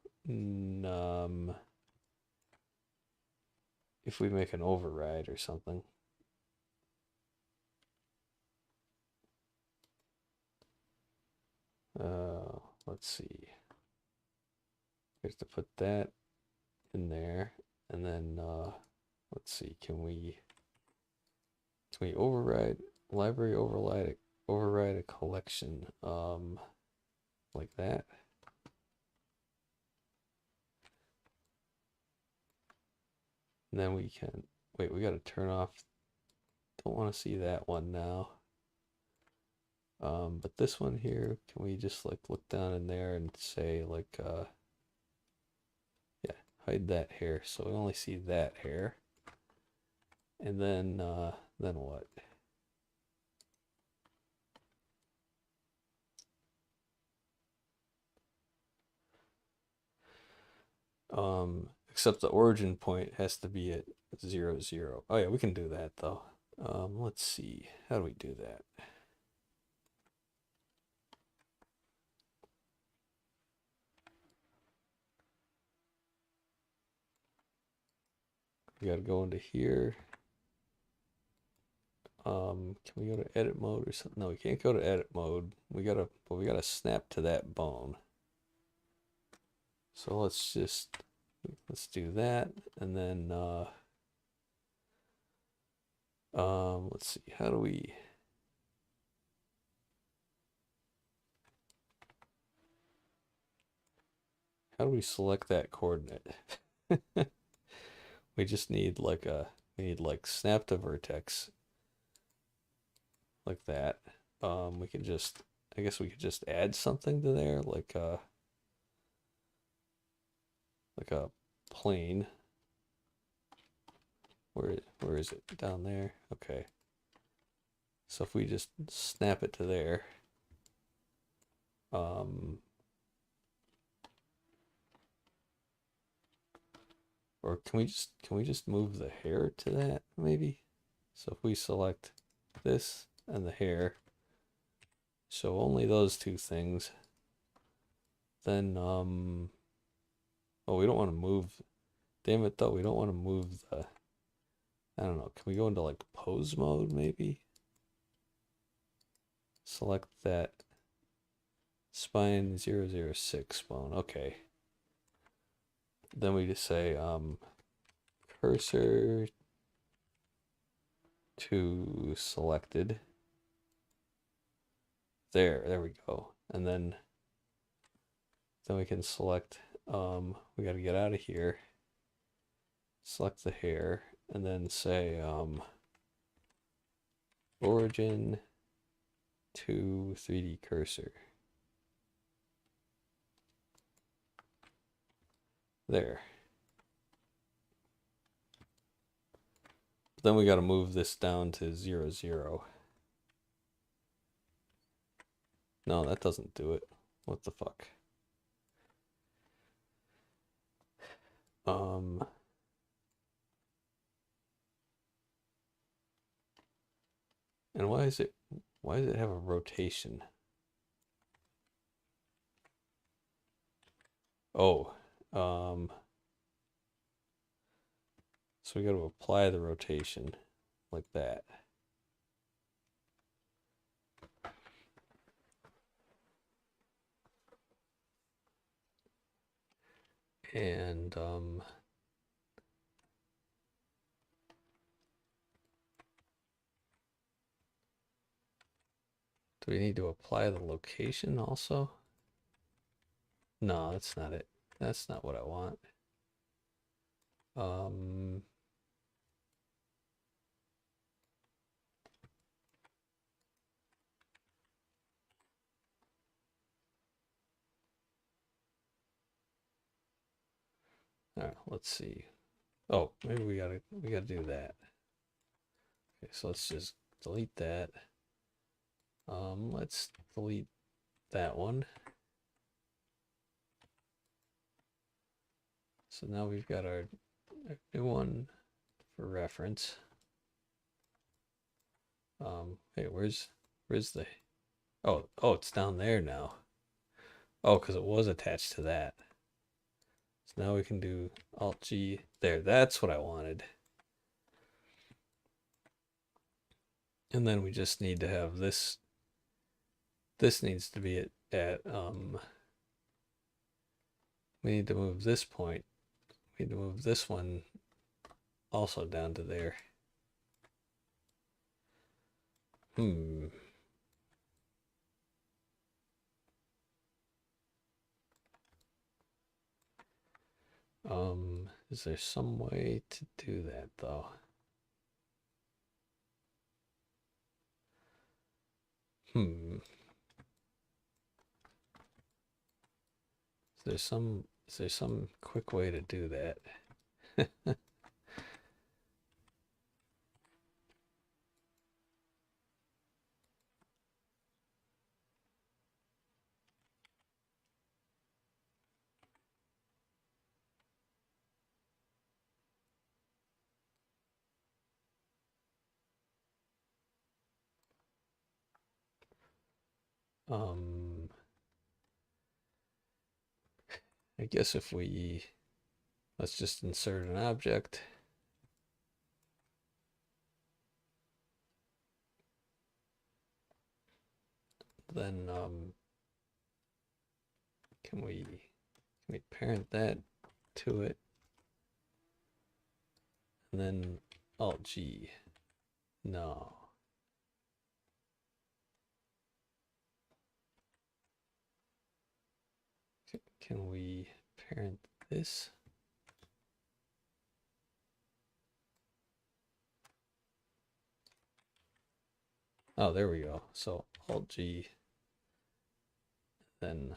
If we make an override or something. Let's see. We have to put that in there, and then let's see. Can we override library override a collection like that? And then we can wait. We got to turn off. Don't want to see that one now. But this one here, can we just like look down in there and say like yeah, hide that hair so we only see that hair. And then what? Except the origin point has to be at 0, 0. Oh yeah, we can do that though. Let's see. How do we do that? We gotta go into here. Can we go to edit mode or something? No, we can't go to edit mode. We gotta snap to that bone. So let's do that, and then let's see, how do we select that coordinate? We just need like snap to vertex like that. We can just, I guess we could just add something to there like a plane. Where is it? Down there. Okay. So if we just snap it to there, or can we just move the hair to that maybe? So if we select this and the hair, so only those two things, then oh, we don't want to move. Damn it though, we don't want to move the, I don't know, can we go into like pose mode maybe? Select that spine 006 bone. Okay. Then we just say cursor to selected. There we go. And then we can select, we got to get out of here. Select the hair and then say origin to 3D cursor. There. But then we got to move this down to 0, 0. No, that doesn't do it. What the fuck? And why does it have a rotation? Oh, so we got to apply the rotation like that. And do we need to apply the location also? No, that's not it. That's not what I want. All right, let's see. Oh, maybe we gotta do that. Okay, so let's just delete that. Let's delete that one. So now we've got our new one for reference. Hey, where's the, oh, it's down there now. Oh, because it was attached to that. So now we can do Alt G there. That's what I wanted. And then we just need to have this. This needs to be at we need to move this point. We need to move this one also down to there. Is there some way to do that though? Is there some quick way to do that? I guess if we, let's just insert an object. Then can we parent that to it? And then Alt G. No. Can we parent this? Oh, there we go. So Alt G, then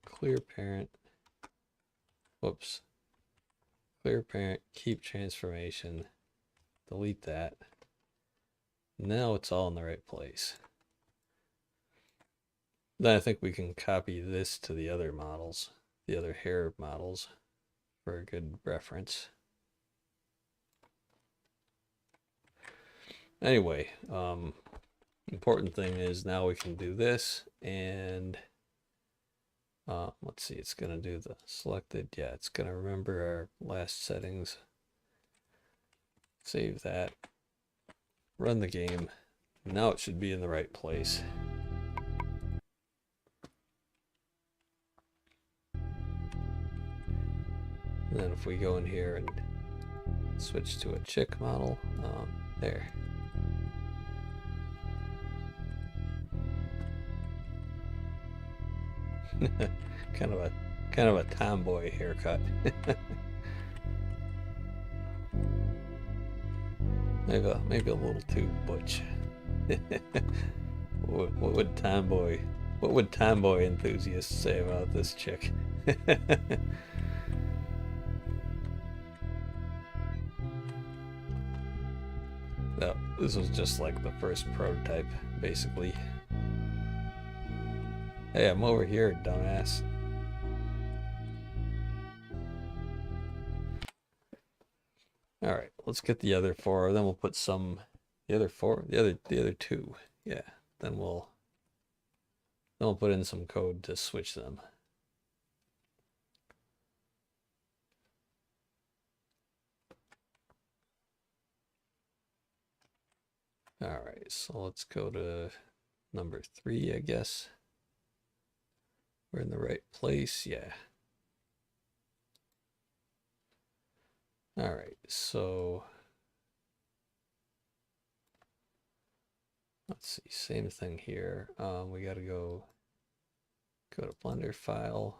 clear parent. Whoops. Clear parent, keep transformation, delete that. Now it's all in the right place. Then I think we can copy this to the other models, the other hair models, for a good reference. Anyway, important thing is now we can do this, and let's see, it's gonna do the selected. Yeah, it's gonna remember our last settings. Save that, run the game. Now it should be in the right place. And then if we go in here and switch to a chick model, there. kind of a tomboy haircut. maybe a little too butch. what would tomboy enthusiasts say about this chick? No, this was just like the first prototype, basically. Hey, I'm over here, dumbass. All right, let's get the other four. Then we'll put the other two. Yeah. Then we'll put in some code to switch them. All right, so let's go to number 3, I guess. We're in the right place, yeah. All right, so let's see, same thing here. We got to go to Blender file,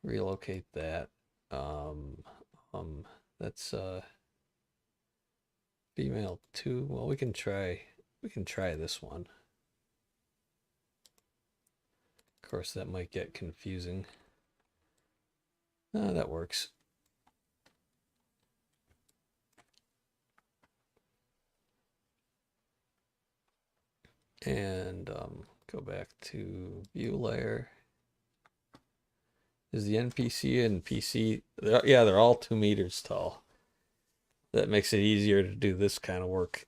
relocate that. That's female 2. Well, we can try this one. course, that might get confusing. That works. And go back to view layer. Is the NPC and PC, yeah, they're all 2 meters tall. That makes it easier to do this kind of work.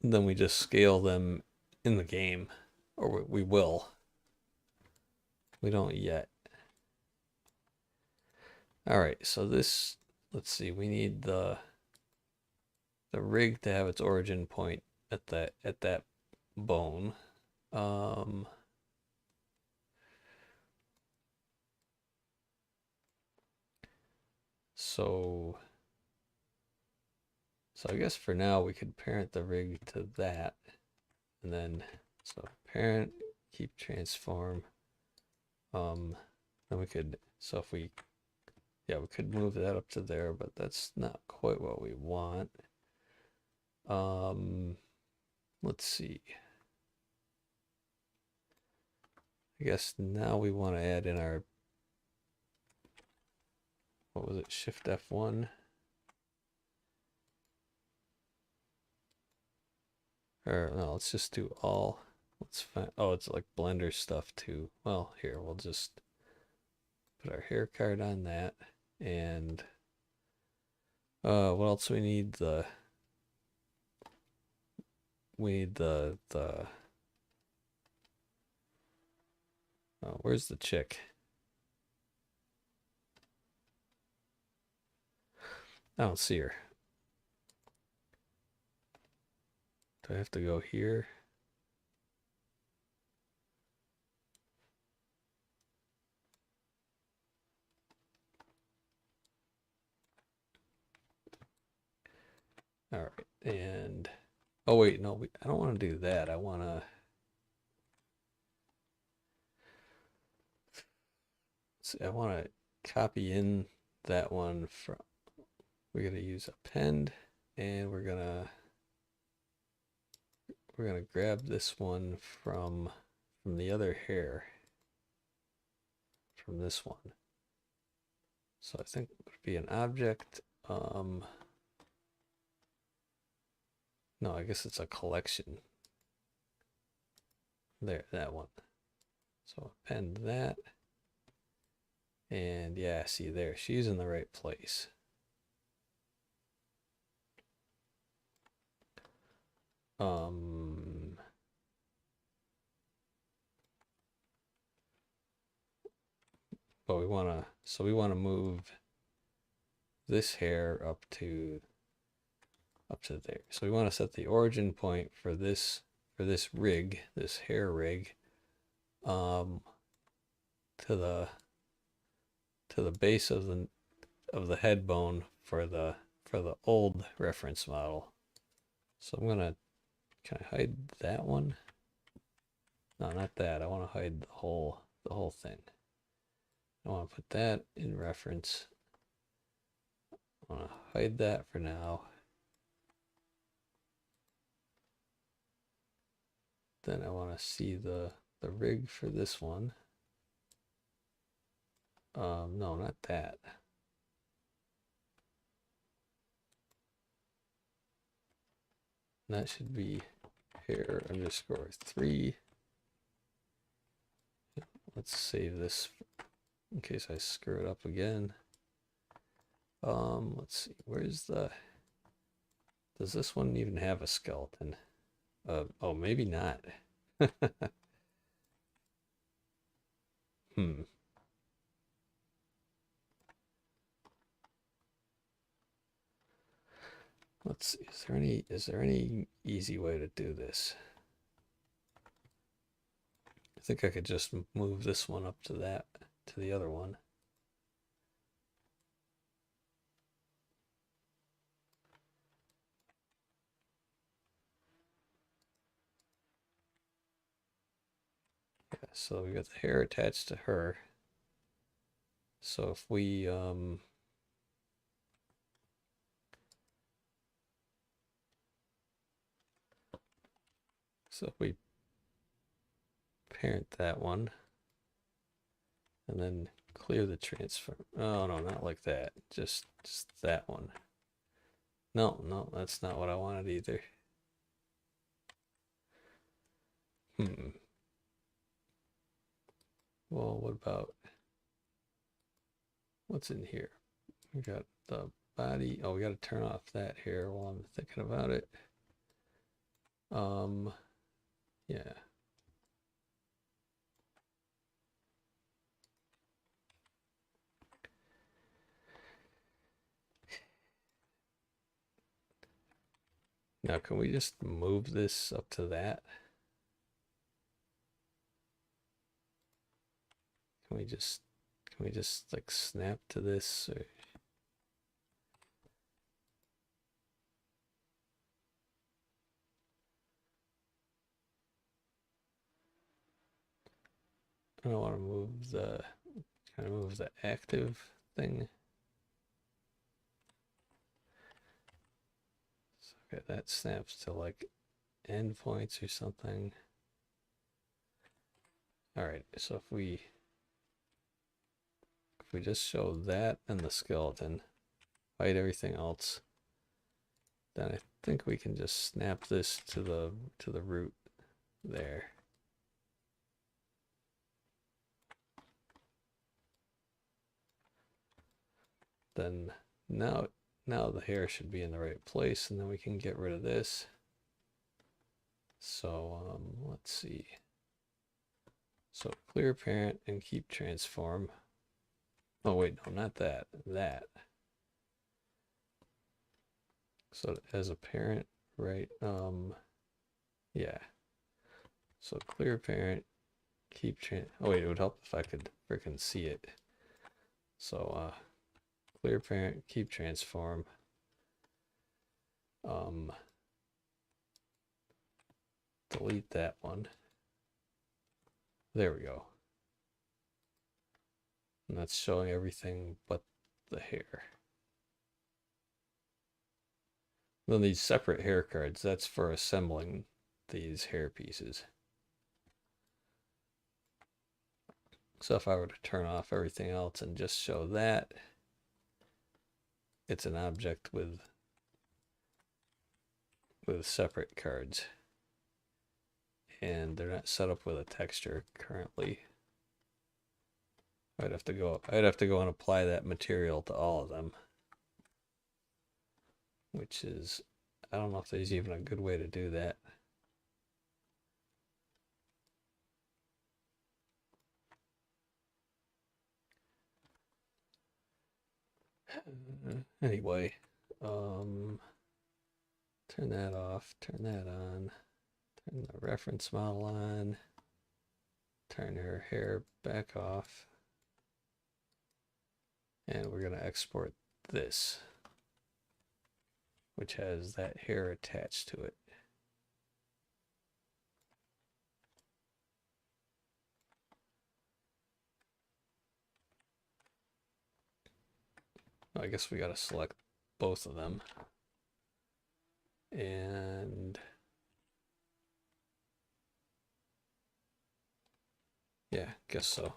Then we just scale them in the game, or we will. We don't yet. All right, so this, let's see, we need the rig to have its origin point at that bone. So I guess for now we could parent the rig to that, and then so parent, keep transform. Then we could, so if we, yeah, we could move that up to there, but that's not quite what we want. Let's see. I guess now we want to add in our, what was it, Shift F1? Or no, let's just do all. Let's find, oh, it's like Blender stuff too. Well, here, we'll just put our hair card on that. And what else we need? We need the where's the chick? I don't see her. Do I have to go here? All right, and oh wait, no, I don't want to do that. I want to copy in that one from. We're gonna use append, and we're gonna grab this one from the other hair, from this one. So I think it would be an object. No, I guess it's a collection. There, that one. So append that. And yeah, see there, she's in the right place. But we want to move this hair up to there. So we want to set the origin point for this rig, this hair rig, to the base of the head bone for the old reference model. So I'm gonna, can I hide that one? No, not that. I want to hide the whole thing. I want to put that in reference. I want to hide that for now. Then I want to see the rig for this one. No, not that. That should be hair underscore 3. Let's save this in case I screw it up again. Let's see, where's the, does this one even have a skeleton? Oh, maybe not. Let's see, is there any easy way to do this? I think I could just move this one up to the other one. Yeah, so we got the hair attached to her. So if we parent that one. And then clear the transfer. Oh, no, not like that. Just that one. No, that's not what I wanted either. Well, what about what's in here? We got the body. Oh, we got to turn off that here while I'm thinking about it. Yeah. Now, can we just move this up to that? Can we just like snap to this? Or... I don't want to move the kind of move the active thing. So, okay, that snaps to like endpoints or something. All right, so if we just show that and the skeleton, hide everything else, then I think we can just snap this to the root there. Then now the hair should be in the right place, and then we can get rid of this. So let's see. So clear parent and keep transform. Oh wait, no, not that. That. So as a parent, right? Yeah. So clear parent, keep oh wait, it would help if I could freaking see it. So clear parent, keep transform. Delete that one. There we go. And that's showing everything but the hair. Then these separate hair cards, that's for assembling these hair pieces. So if I were to turn off everything else and just show that, it's an object with separate cards. And they're not set up with a texture currently. I'd have to go and apply that material to all of them. Which is, I don't know if there's even a good way to do that. Anyway, turn that off, turn that on, turn the reference model on, turn her hair back off, and we're going to export this, which has that hair attached to it. I guess we got to select both of them. And yeah, guess so.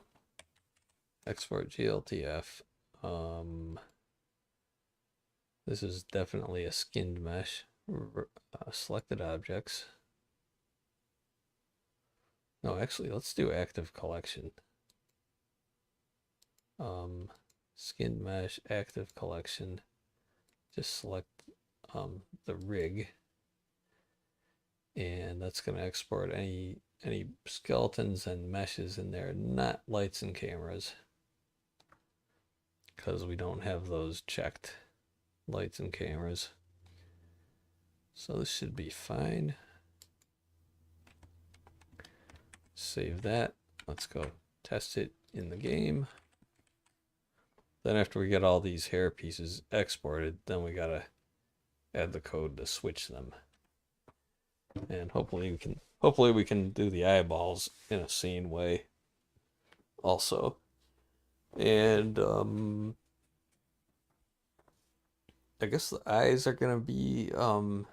Export GLTF. This is definitely a skinned mesh. Selected objects. No, actually, let's do active collection. Skinned mesh, active collection. Just select the rig, and that's going to export any skeletons and meshes in there, not lights and cameras, because we don't have those checked, lights and cameras. So this should be fine. Save that. Let's go test it in the game. Then after we get all these hair pieces exported, then we gotta add the code to switch them. And hopefully we can do the eyeballs in a scene way also. And I guess the eyes are gonna be gonna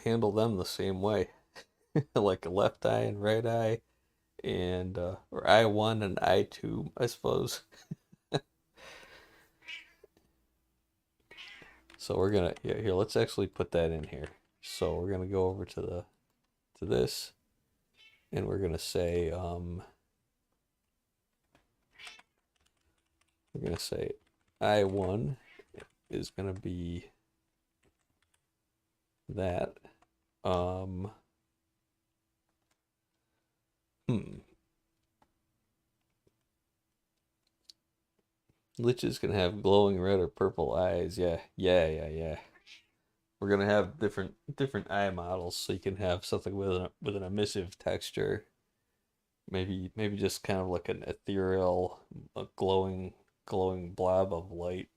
handle them the same way. Like a left eye and right eye, and or I1 and I2, I suppose. So we're gonna, yeah, here, let's actually put that in here. So we're gonna go over to this, and we're gonna say I1 is gonna be that. Liches can have glowing red or purple eyes. Yeah. We're gonna have different eye models, so you can have something with an emissive texture. Maybe just kind of like an ethereal, a glowing blob of light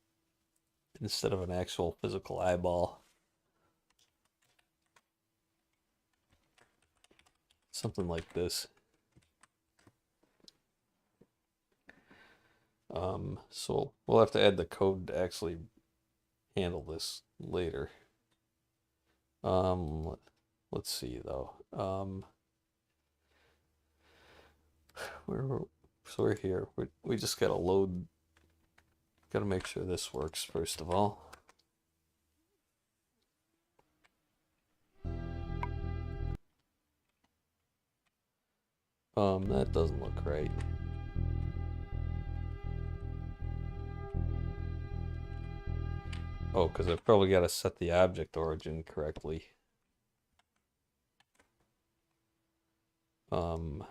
instead of an actual physical eyeball. Something like this. So we'll have to add the code to actually handle this later. Let's see though. So we're here. We just gotta load. Gotta make sure this works first of all. That doesn't look right. Oh, because I've probably got to set the object origin correctly. Oh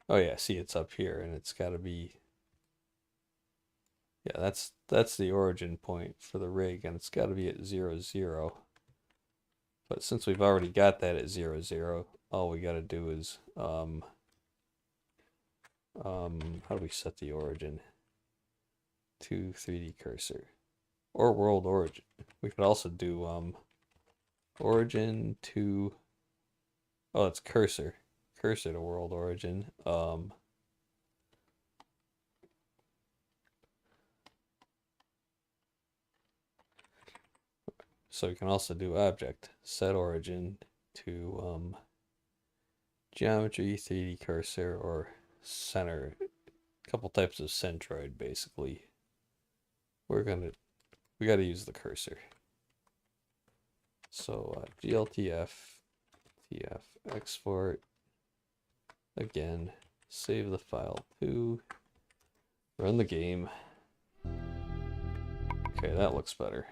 yeah, see, it's up here, and it's got to be. Yeah, that's the origin point for the rig, and it's got to be at 0, 0. But since we've already got that at 0, 0, all we got to do is how do we set the origin? To 3D cursor or world origin. We could also do origin to, oh, it's cursor to world origin. So you can also do object set origin to geometry, 3D cursor, or center. A couple types of centroid basically. We got to use the cursor. So gltf tf export, again, save the file to, run the game. Okay, that looks better.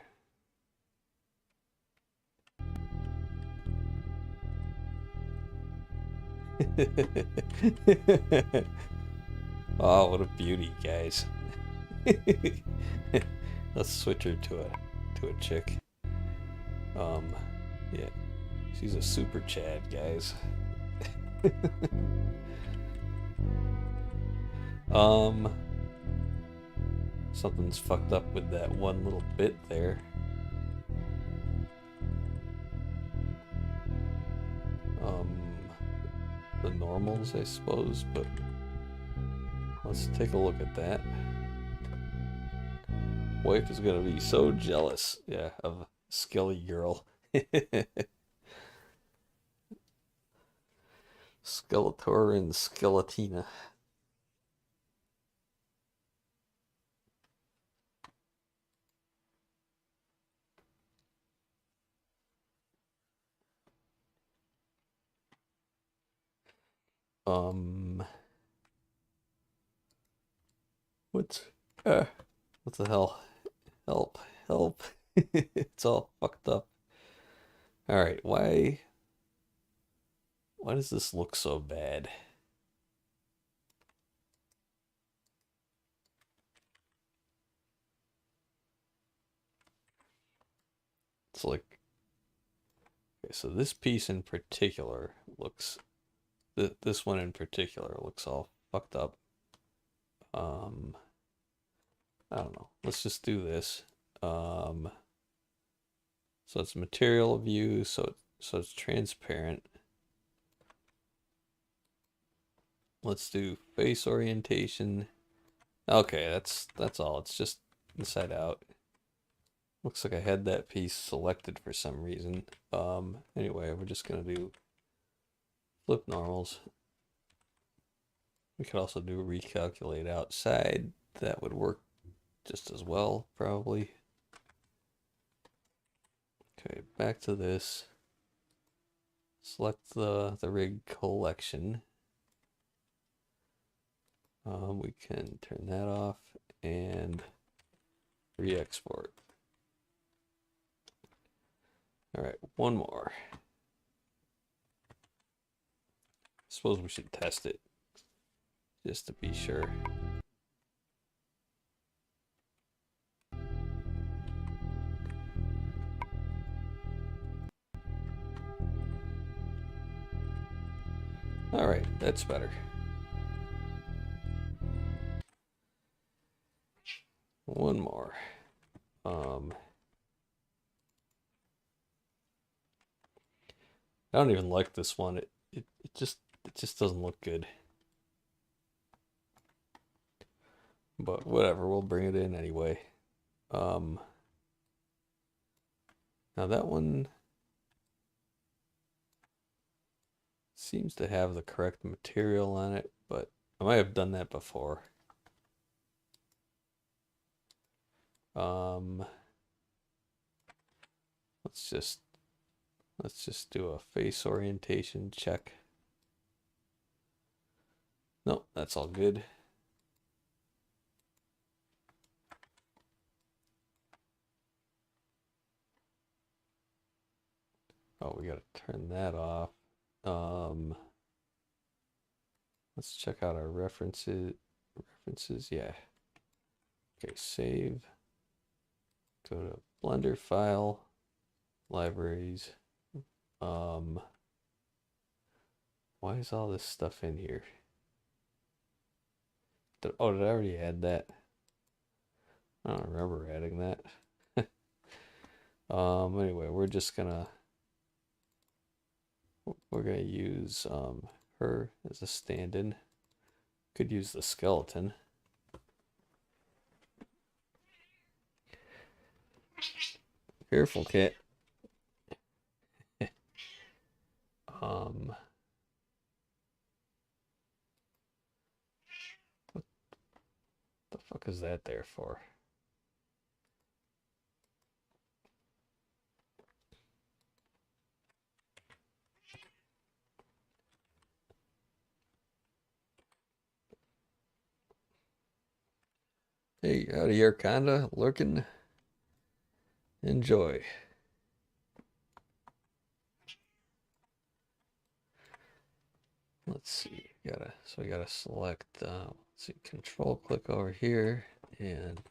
Oh, what a beauty, guys. Let's switch her to a chick. Yeah, she's a super Chad, guys. Something's fucked up with that one little bit there. The normals, I suppose, but let's take a look at that. Wife is gonna be so jealous, yeah, of Skelly Girl. Skeletor and Skeletina. What the hell? Help. It's all fucked up. Alright, why does this look so bad? It's like, okay, so this piece in particular looks, this one in particular looks all fucked up. I don't know. Let's just do this. So it's material view, so it's transparent. Let's do face orientation. Okay, that's all. It's just inside out. Looks like I had that piece selected for some reason. Anyway, we're just gonna do flip normals. We could also do recalculate outside. That would work just as well, probably. Okay, back to this. Select the rig collection. We can turn that off and re-export. All right, one more. Suppose we should test it just to be sure. All right, that's better. One more. I don't even like this one. It just doesn't look good. But whatever, we'll bring it in anyway. Now that one seems to have the correct material on it, but I might have done that before. Let's just do a face orientation check. Nope, that's all good. Oh, we gotta turn that off. Let's check out our references. Yeah. Okay, save. Go to Blender file, libraries. Why is all this stuff in here? Did I already add that? I don't remember adding that. Anyway, we're gonna use her as a stand-in. Could use the skeleton. Careful, cat. What the fuck is that there for? Hey, out of here, kinda lurking. Enjoy. Let's see. We gotta select. Let's see. Control click over here and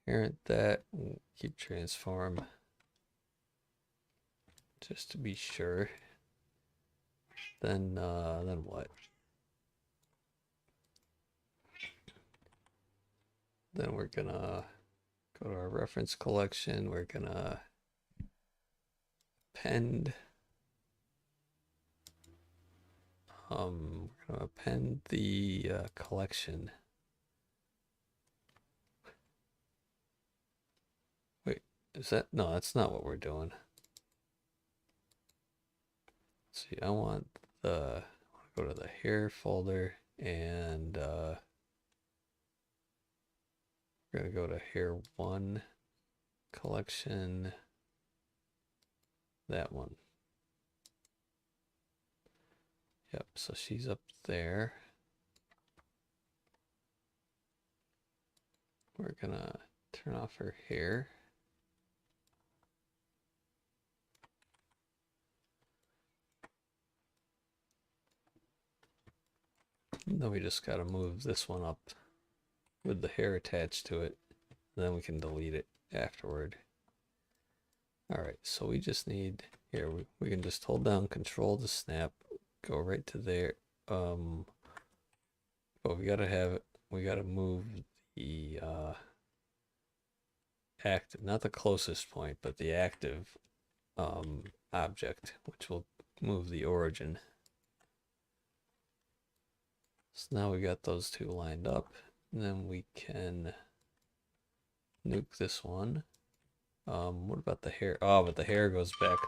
parent that. Keep transform. Just to be sure. Then what? Then we're gonna go to our reference collection. We're gonna append. We're gonna append the collection. Wait, is that? No, that's not what we're doing. Let's see, I want to go to the hair folder and we're gonna go to hair 1 collection, that one. Yep, so she's up there. We're gonna turn off her hair. And then we just gotta move this one up with the hair attached to it. And then we can delete it afterward. All right, so we just need, here, we can just hold down control to snap, go right to there. But we gotta move the active, not the closest point, but the active object, which will move the origin. So now we got those two lined up, and then we can nuke this one. What about the hair? Oh, but the hair goes back.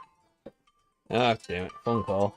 Ah, damn it, phone call.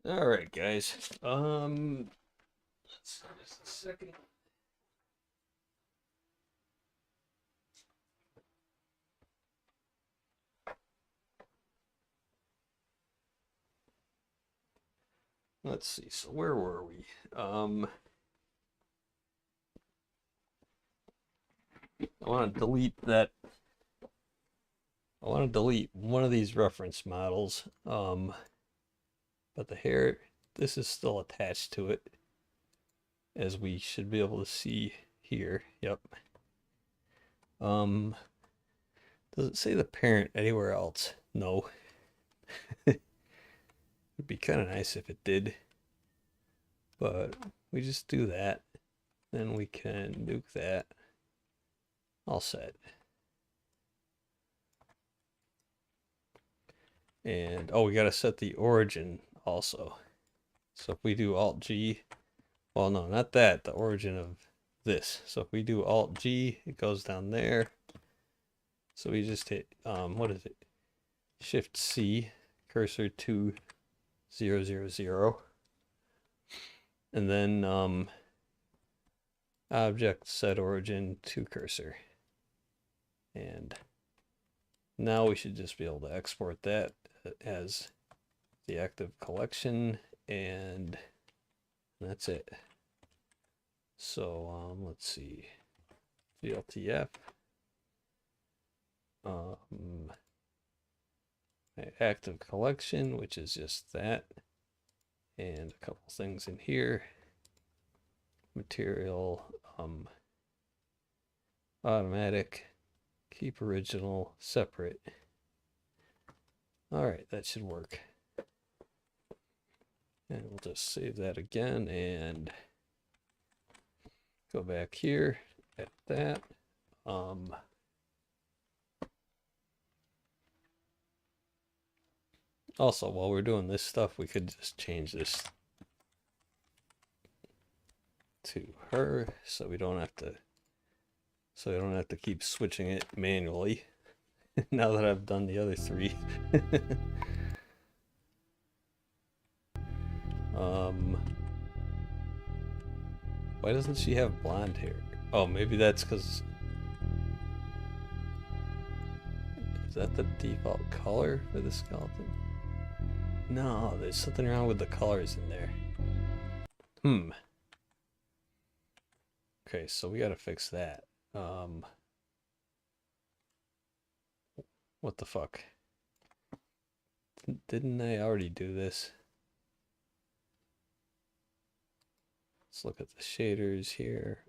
All right, guys. Let's see, just a second. Let's see. So where were we? I want to delete that. I want to delete one of these reference models. But the hair, this is still attached to it, as we should be able to see here. Yep. Does it say the parent anywhere else? No. It'd be kind of nice if it did. But we just do that. Then we can nuke that. All set. And oh, we got to set the origin also. So if we do Alt G, well, no, not that, the origin of this. So if we do Alt G, it goes down there. So we just hit, what is it? Shift C, cursor to 0, 0, 0. And then object set origin to cursor. And now we should just be able to export that as the active collection, and that's it. So let's see, GLTF, active collection, which is just that, and a couple things in here, material, automatic, keep original separate. All right, that should work. And we'll just save that again and go back here at that. Also, while we're doing this stuff, we could just change this to her, so we don't have to keep switching it manually. Now that I've done the other three. Why doesn't she have blonde hair? Oh, maybe that's because... Is that the default color for the skeleton? No, there's something wrong with the colors in there. Okay, so we gotta fix that. What the fuck? Didn't I already do this? Let's look at the shaders here.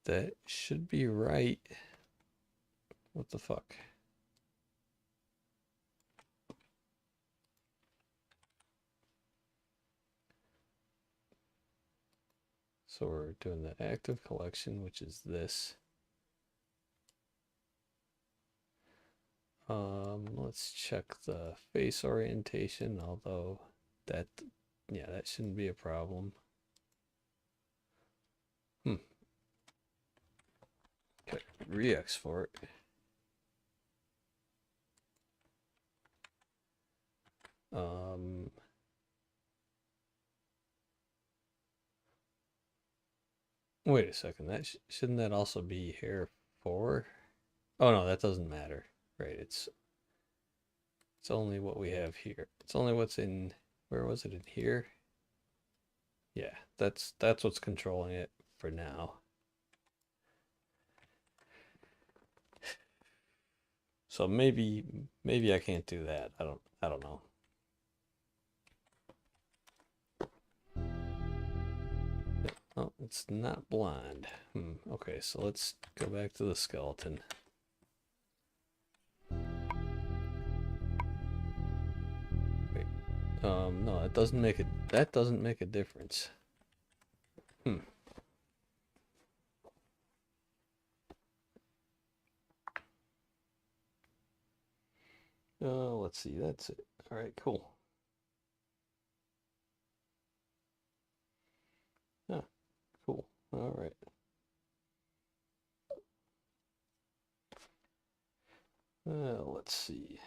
That should be right. What the fuck? So we're doing the active collection, which is this. Let's check the face orientation, although that, yeah, that shouldn't be a problem. Okay, re-export. Wait a second, that shouldn't that also be hair 4? Oh no, that doesn't matter. Right, it's only what we have here. It's only what's in, where was it, in here? Yeah, that's what's controlling it for now. So maybe I can't do that. I don't know. Oh, it's not blind. Okay, so let's go back to the skeleton. Wait. No, that doesn't make a difference. Let's see, that's it. All right, cool. Yeah, cool. All right. Let's see.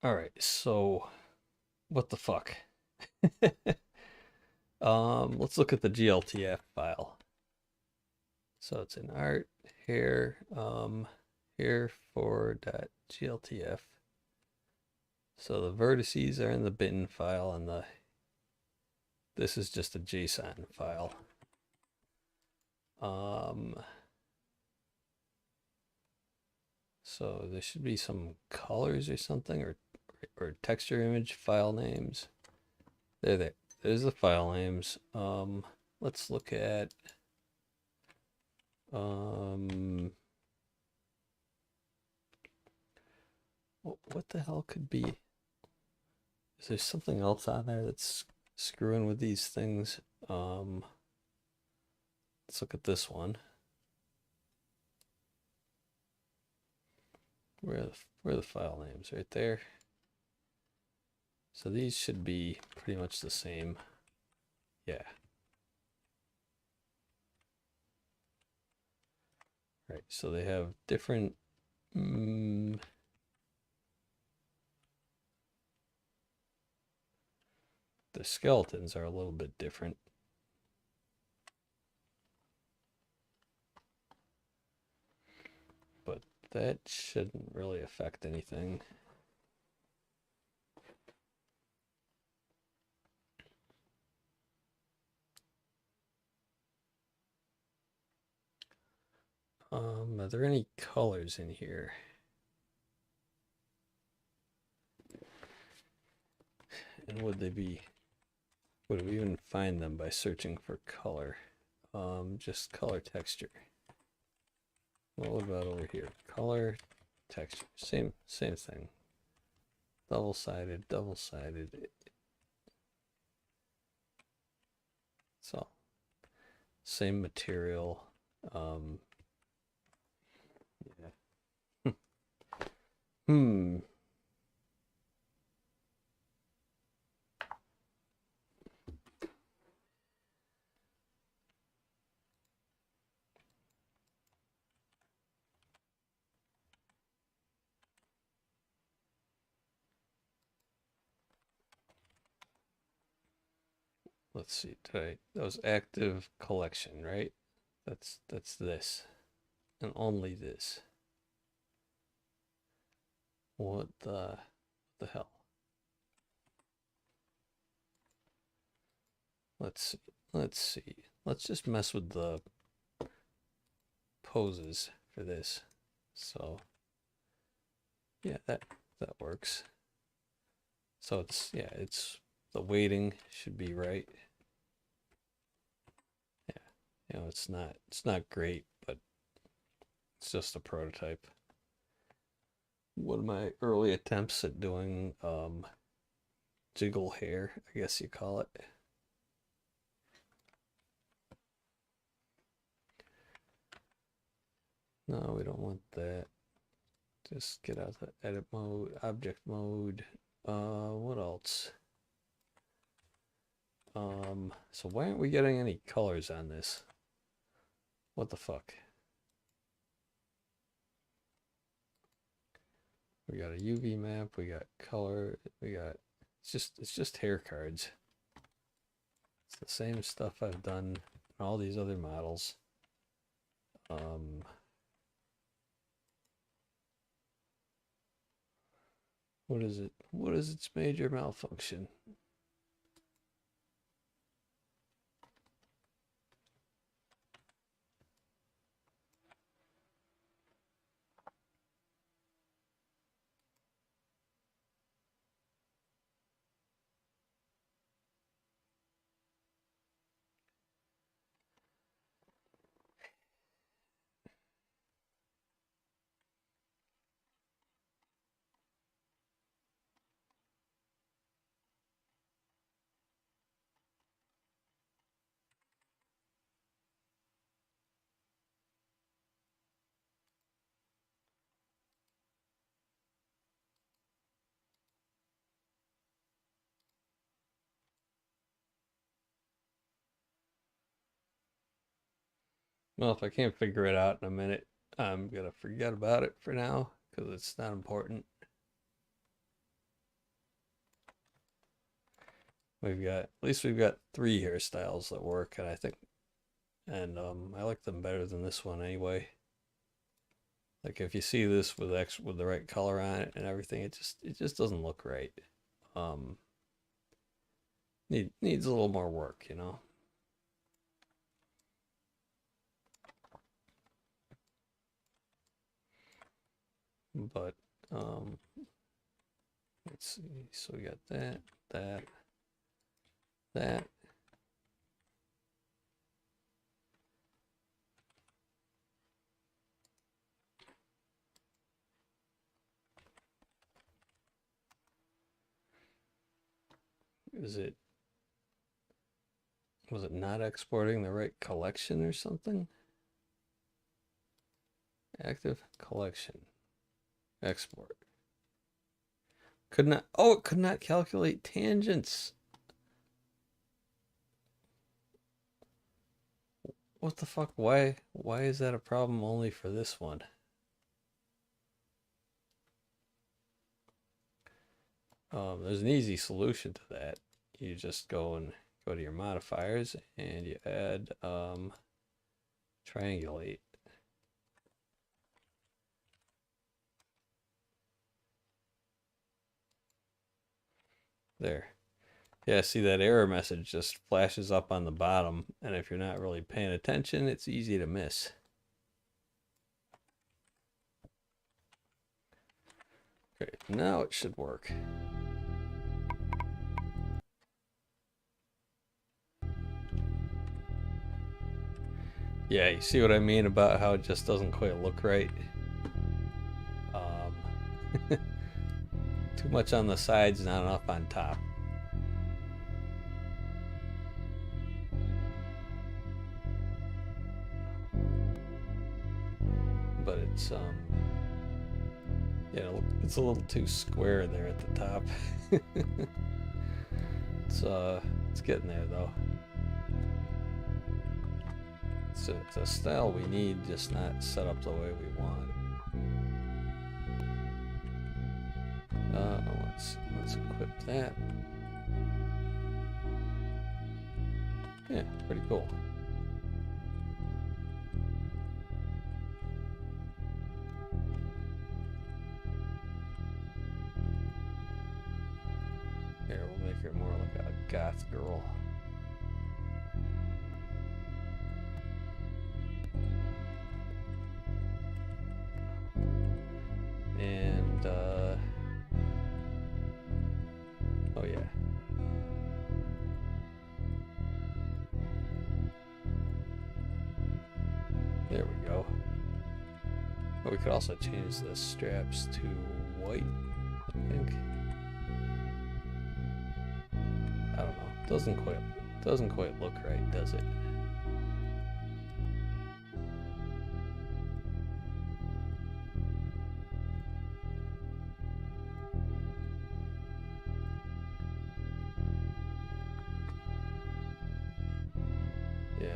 All right, so what the fuck? Let's look at the GLTF file. So it's in art here, here for.gltf. So the vertices are in the bin file, and this is just a JSON file. So there should be some colors or something, or texture image file names. There's the file names. Let's look at what the hell could be? Is there something else on there that's screwing with these things? Let's look at this one. Where are the file names? Right there. So these should be pretty much the same. Yeah. Right, so they have different the skeletons are a little bit different. But that shouldn't really affect anything. Are there any colors in here? And would we even find them by searching for color? Just color texture. Well, what about over here? Color, texture, same thing. Double-sided. So, same material. Yeah. Let's see. That was active collection, right? That's this, and only this. What the hell? Let's see. Let's just mess with the poses for this. So yeah, that works. So it's the weighting should be right. Yeah, it's not great, but it's just a prototype. One of my early attempts at doing jiggle hair, I guess you call it. No, we don't want that. Just get out of the edit mode, object mode. What else? So why aren't we getting any colors on this? What the fuck? We got a UV map, we got color, it's just hair cards. It's the same stuff I've done in all these other models. What is it? What is its major malfunction? Well, if I can't figure it out in a minute, I'm gonna forget about it for now because it's not important. at least we've got 3 hairstyles that work, and I like them better than this one anyway. Like if you see this with the right color on it and everything, it just doesn't look right. Needs a little more work, you know. But let's see. So we got that. Was it not exporting the right collection or something? Active collection. Export. It could not calculate tangents. What the fuck? Why is that a problem only for this one? There's an easy solution to that. You just go to your modifiers and you add triangulate. There. Yeah, see that error message just flashes up on the bottom, and if you're not really paying attention, it's easy to miss. Okay, now it should work. Yeah, you see what I mean about how it just doesn't quite look right? Too much on the sides, not enough on top. But it's yeah, it's a little too square there at the top. It's getting there though. So it's a style we need, just not set up the way we want. Let's equip that. Yeah, pretty cool. Here, we'll make her more like a goth girl. And oh yeah. There we go. But we could also change the straps to white, I think. I don't know. Doesn't quite look right, does it? Yeah,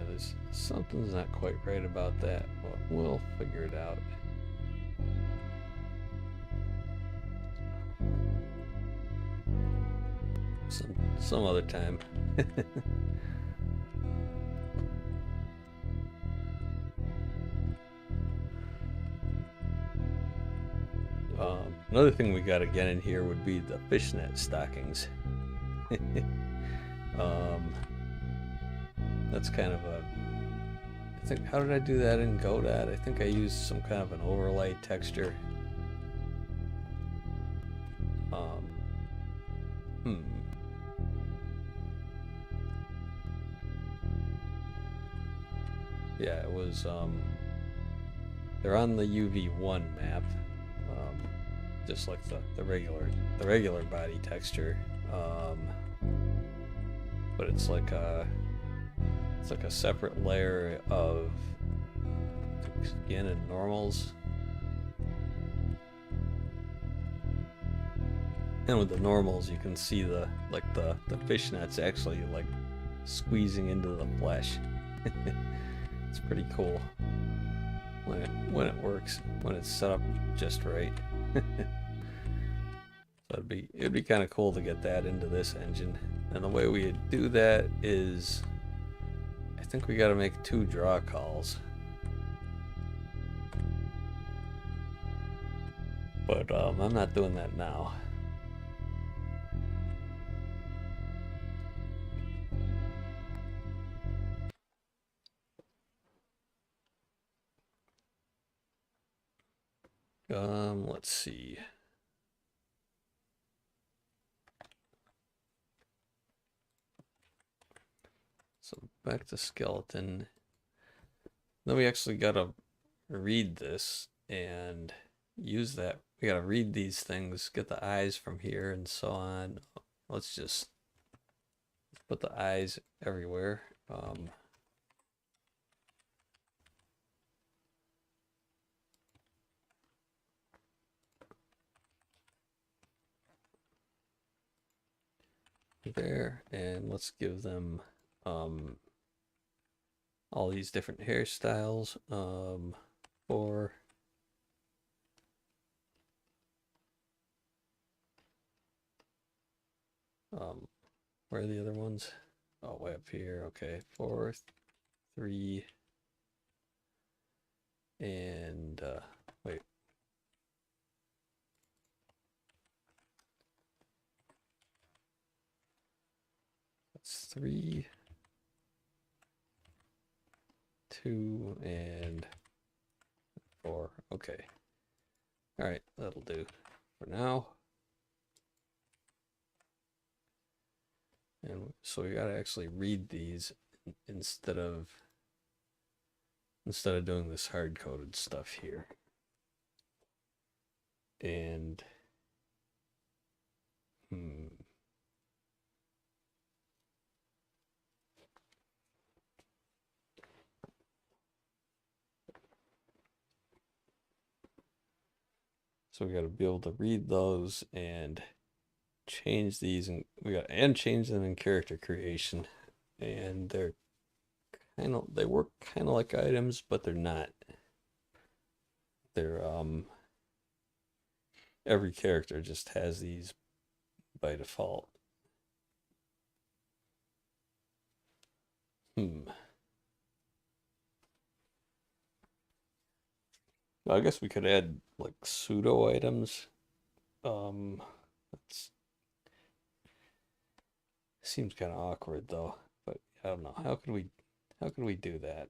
something's not quite right about that, but we'll figure it out. Some other time. Another thing we gotta get in here would be the fishnet stockings. That's kind of I think, how did I do that in Godot? I think I used some kind of an overlay texture. Yeah, it was, they're on the UV1 map, just like the regular body texture, but it's like a separate layer of skin and normals. And with the normals, you can see the fishnets actually like squeezing into the flesh. It's pretty cool when it works, when it's set up just right. So it'd be kind of cool to get that into this engine. And the way we do that is, I think we got to make 2 draw calls. But I'm not doing that now. Let's see. So back to skeleton. Then we actually gotta read this and use that. We gotta read these things, get the eyes from here and so on. Let's just put the eyes everywhere. There, and let's give them all these different hairstyles. For where are the other ones? Oh, way up here. Okay, 4, 3, and wait. That's 3, 2, and 4. Okay. All right, that'll do for now. And so we gotta actually read these instead of doing this hard-coded stuff here. And so we got to be able to read those and change these, and change them in character creation. And they work kind of like items, but they're not. They're every character just has these by default. I guess we could add like pseudo items. That's seems kind of awkward though, but I don't know. How can we do that?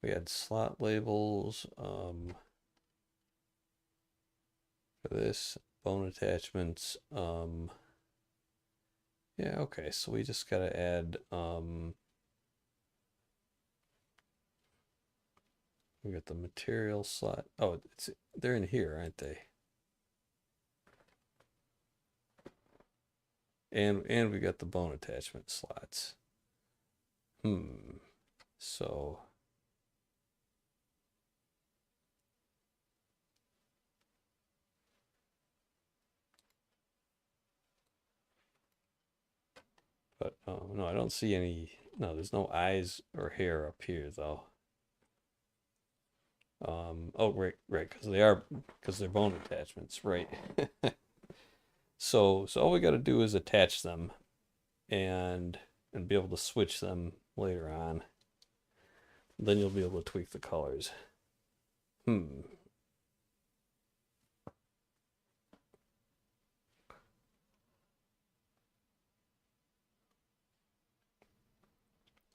We had slot labels for this, bone attachments. Yeah, okay, so we just gotta add we got the material slot. Oh, they're in here, aren't they? And we got the bone attachment slots. So but no, I don't see any. No, there's no eyes or hair up here though. Oh, right, because they're bone attachments, right? So all we got to do is attach them, and be able to switch them later on. Then you'll be able to tweak the colors. And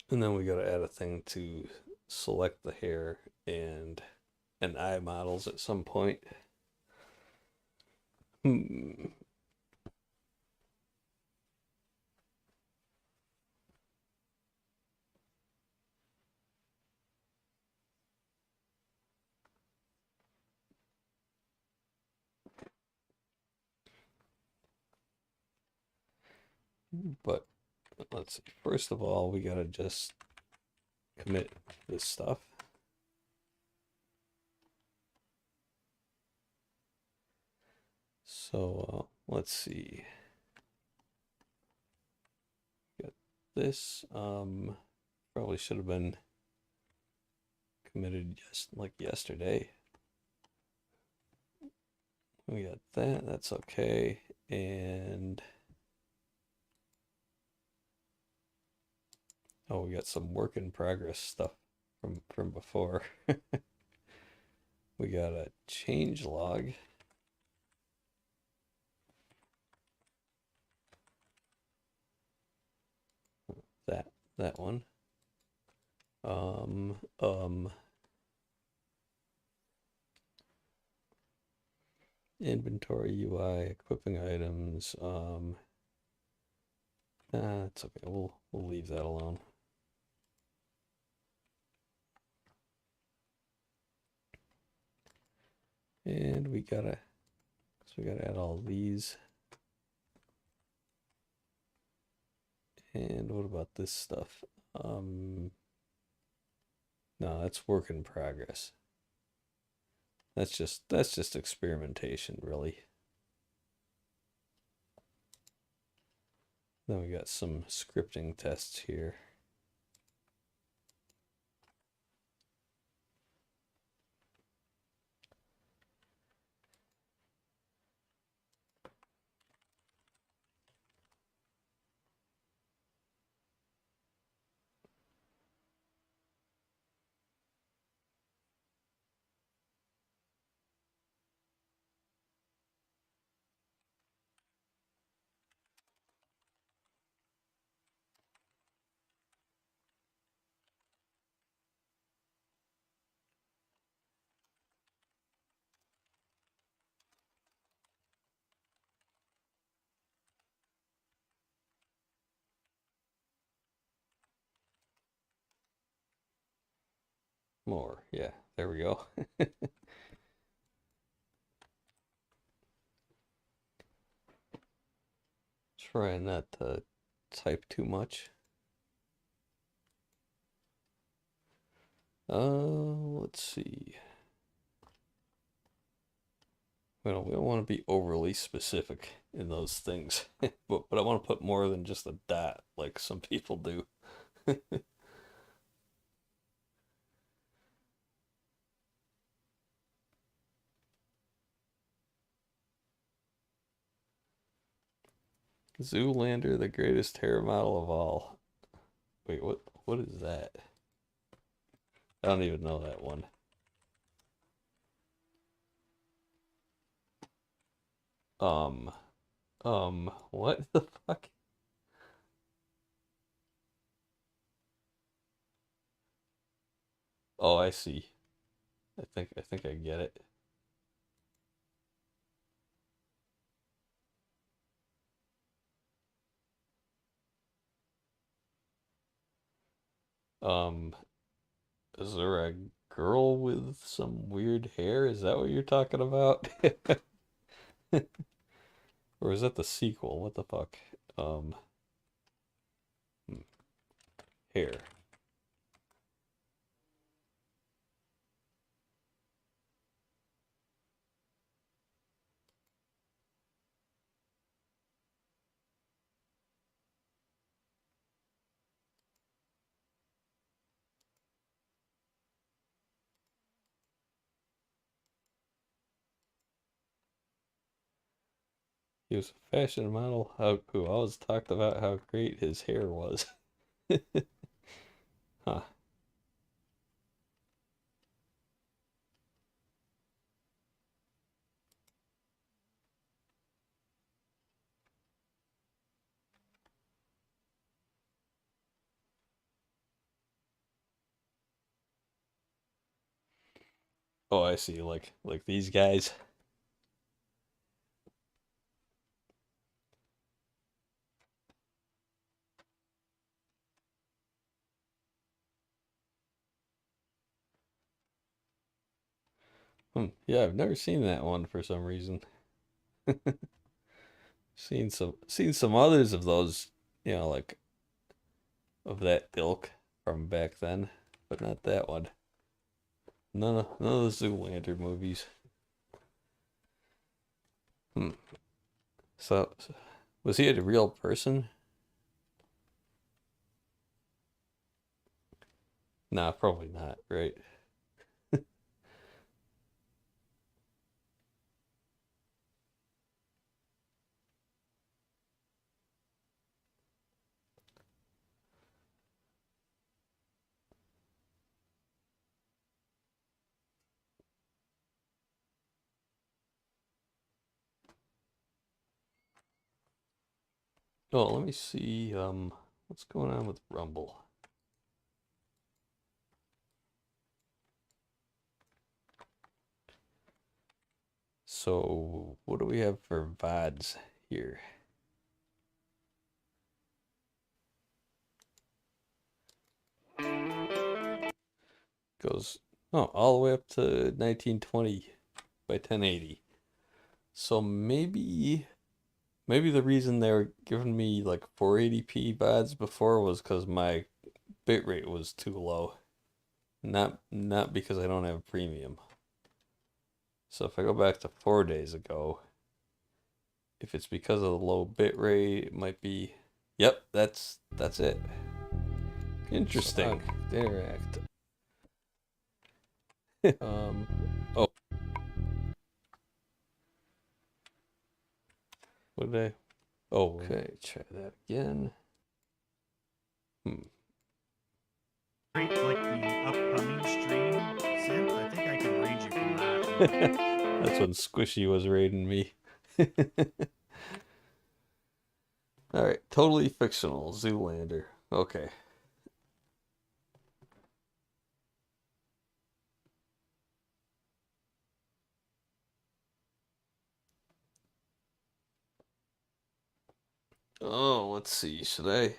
then we got to add a thing to select the hair and eye models at some point. But let's see. First of all, we got to just commit this stuff. So let's see. Got this. Probably should have been committed just like yesterday. We got that. That's okay. And oh, we got some work in progress stuff from before. We got a change log. That one. Inventory UI, equipping items. It's okay. We'll leave that alone. And we gotta add all these. And what about this stuff? No, that's work in progress. That's just experimentation, really. Then we got some scripting tests here. More, yeah, there we go. Try not to type too much. Let's see. Well, we don't want to be overly specific in those things, but I want to put more than just a dot like some people do. Zoolander, the greatest hair model of all. Wait, what is that? I don't even know that one. Um, what the fuck? Oh, I see. I think I get it. Um, is there a girl with some weird hair? Is that what you're talking about? Or is that the sequel? What the fuck? Um, Hair. He was a fashion model who always talked about how great his hair was. Huh. Oh, I see. Like these guys. Yeah, I've never seen that one for some reason. Seen some others of those, like of that ilk from back then, but not that one. None of the Zoolander movies. Hmm. So was he a real person? Nah, probably not, right? Oh, let me see what's going on with Rumble. So what do we have for VODs here? Goes all the way up to 1920 by 1080. So maybe the reason they were giving me like 480p VODs before was because my bitrate was too low. Not because I don't have premium. So if I go back to 4 days ago, if it's because of the low bitrate, it might be. Yep, that's it. Interesting. So, interact. Oh, what did I? Oh, okay. Try that again. Like the upcoming stream, Synth, I think I can read you from that. That's when Squishy was raiding me. All right, totally fictional Zoolander. Okay. Oh, let's see. Should I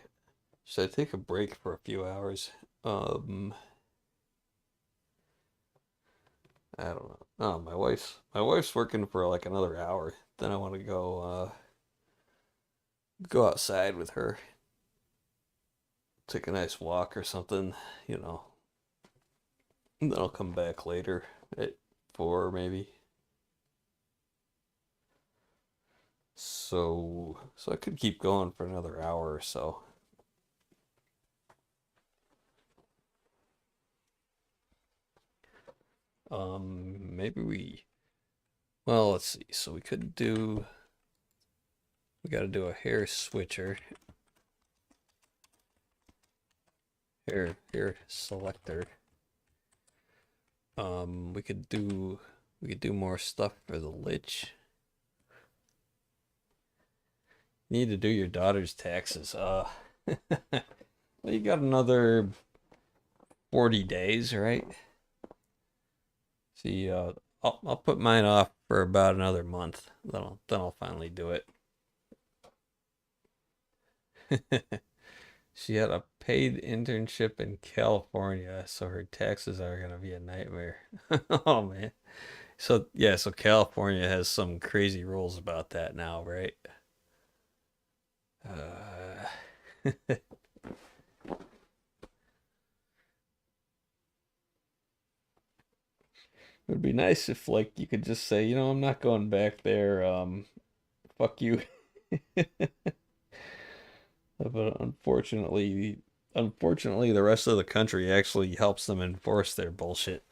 take a break for a few hours? I don't know. Oh, my wife's working for like another hour. Then I want to go outside with her. Take a nice walk or something, you know. And then I'll come back later at 4 maybe. So I could keep going for another hour or so. Maybe well, let's see. So we got to do a hair switcher. Hair selector. We could do more stuff for the lich. You need to do your daughter's taxes. Well, you got another 40 days, right? See, I'll put mine off for about another month. Then I'll finally do it. She had a paid internship in California, so her taxes are gonna be a nightmare. Oh man. So yeah, so California has some crazy rules about that now, right? It would be nice if like you could just say, I'm not going back there. Fuck you. But unfortunately, the rest of the country actually helps them enforce their bullshit.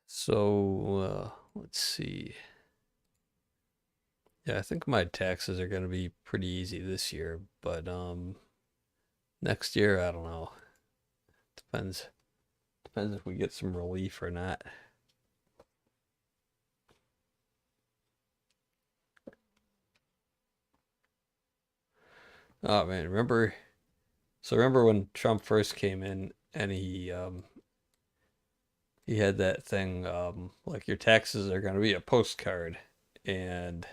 So, let's see. Yeah, I think my taxes are gonna be pretty easy this year, but next year I don't know. Depends if we get some relief or not. Oh man, remember when Trump first came in and he had that thing like your taxes are gonna be a postcard, and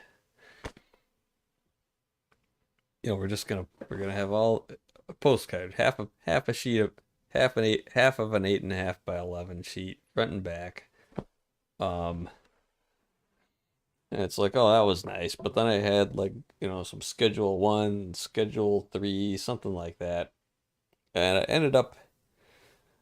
we're gonna have all a postcard, half a sheet of half of an 8.5 by 11 sheet, front and back. Um, and it's like, oh, that was nice, but then I had like some Schedule 1, Schedule 3, something like that, and I ended up.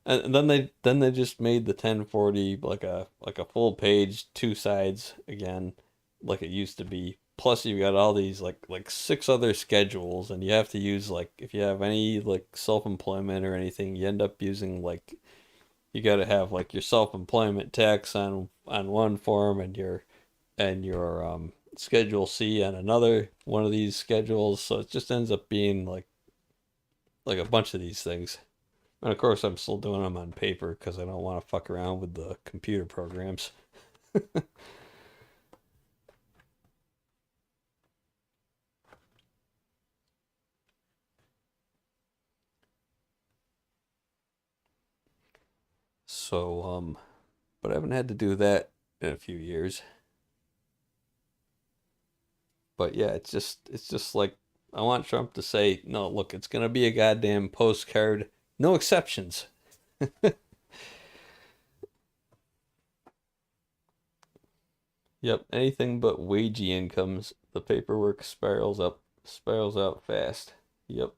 And then they just made the 1040 like a full page, two sides again, like it used to be. Plus you got all these like six other schedules, and you have to use like if you have any like self-employment or anything, you end up using like you got to have like your self-employment tax on one form and your Schedule C on another one of these schedules. So it just ends up being like a bunch of these things. And of course, I'm still doing them on paper because I don't want to fuck around with the computer programs. So, but I haven't had to do that in a few years. But yeah, it's just like I want Trump to say, no, look, it's gonna be a goddamn postcard, no exceptions. Yep, anything but wagey incomes, the paperwork spirals out fast. Yep.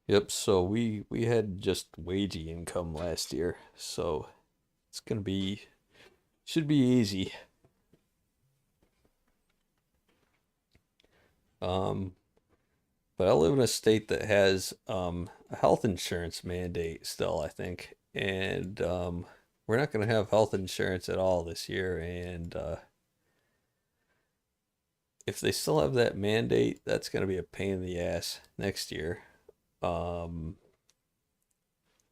Yep, so we had just wagey income last year, so it's gonna be should be easy. Um, but I live in a state that has a health insurance mandate still, I think, and we're not gonna have health insurance at all this year, and if they still have that mandate, that's gonna be a pain in the ass next year. Um,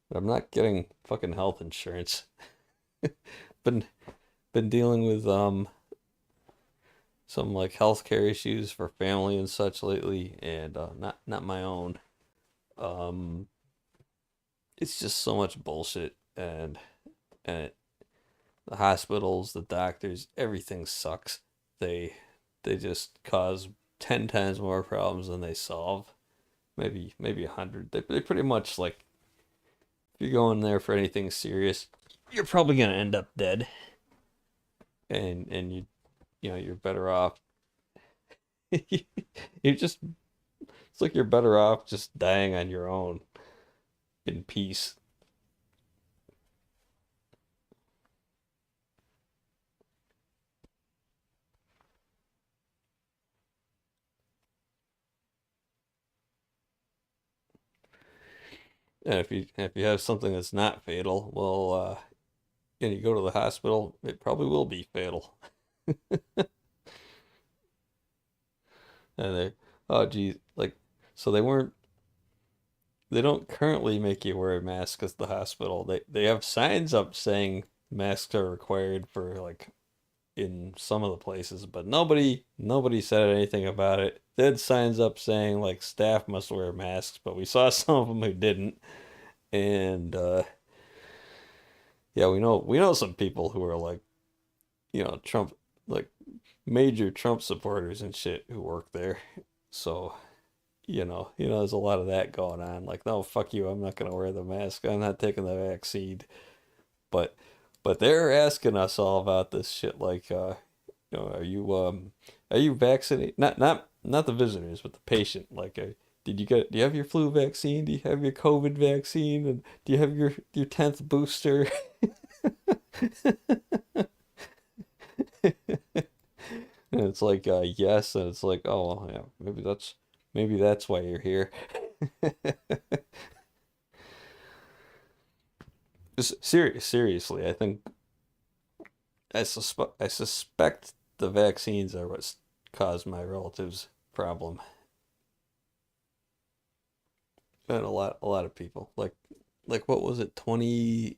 but I'm not getting fucking health insurance. Been been dealing with some like healthcare issues for family and such lately, and not my own. Um, it's just so much bullshit, and the hospitals, the doctors, everything sucks. They they just cause 10 times more problems than they solve. Maybe 100. They pretty much like if you go in there for anything serious, you're probably gonna end up dead, and you're better off. you just It's like you're better off just dying on your own in peace. And if you have something that's not fatal, well, and you go to the hospital, it probably will be fatal. And oh geez, like, so they don't currently make you wear a mask at the hospital. They have signs up saying masks are required for like in some of the places, but nobody said anything about it. They had signs up saying like staff must wear masks, but we saw some of them who didn't. And yeah, we know some people who are like, Trump, like major Trump supporters and shit who work there. So, there's a lot of that going on. Like, no, fuck you, I'm not gonna wear the mask. I'm not taking the vaccine. But but they're asking us all about this shit like are you vaccinated? Not the visitors, but the patient. Like do you have your flu vaccine? Do you have your COVID vaccine? And do you have your 10th booster? And it's like yes, and it's like, oh well, yeah, maybe that's why you're here. Seriously, I suspect the vaccines are what's caused my relatives problem, and a lot of people like what was it, 2022,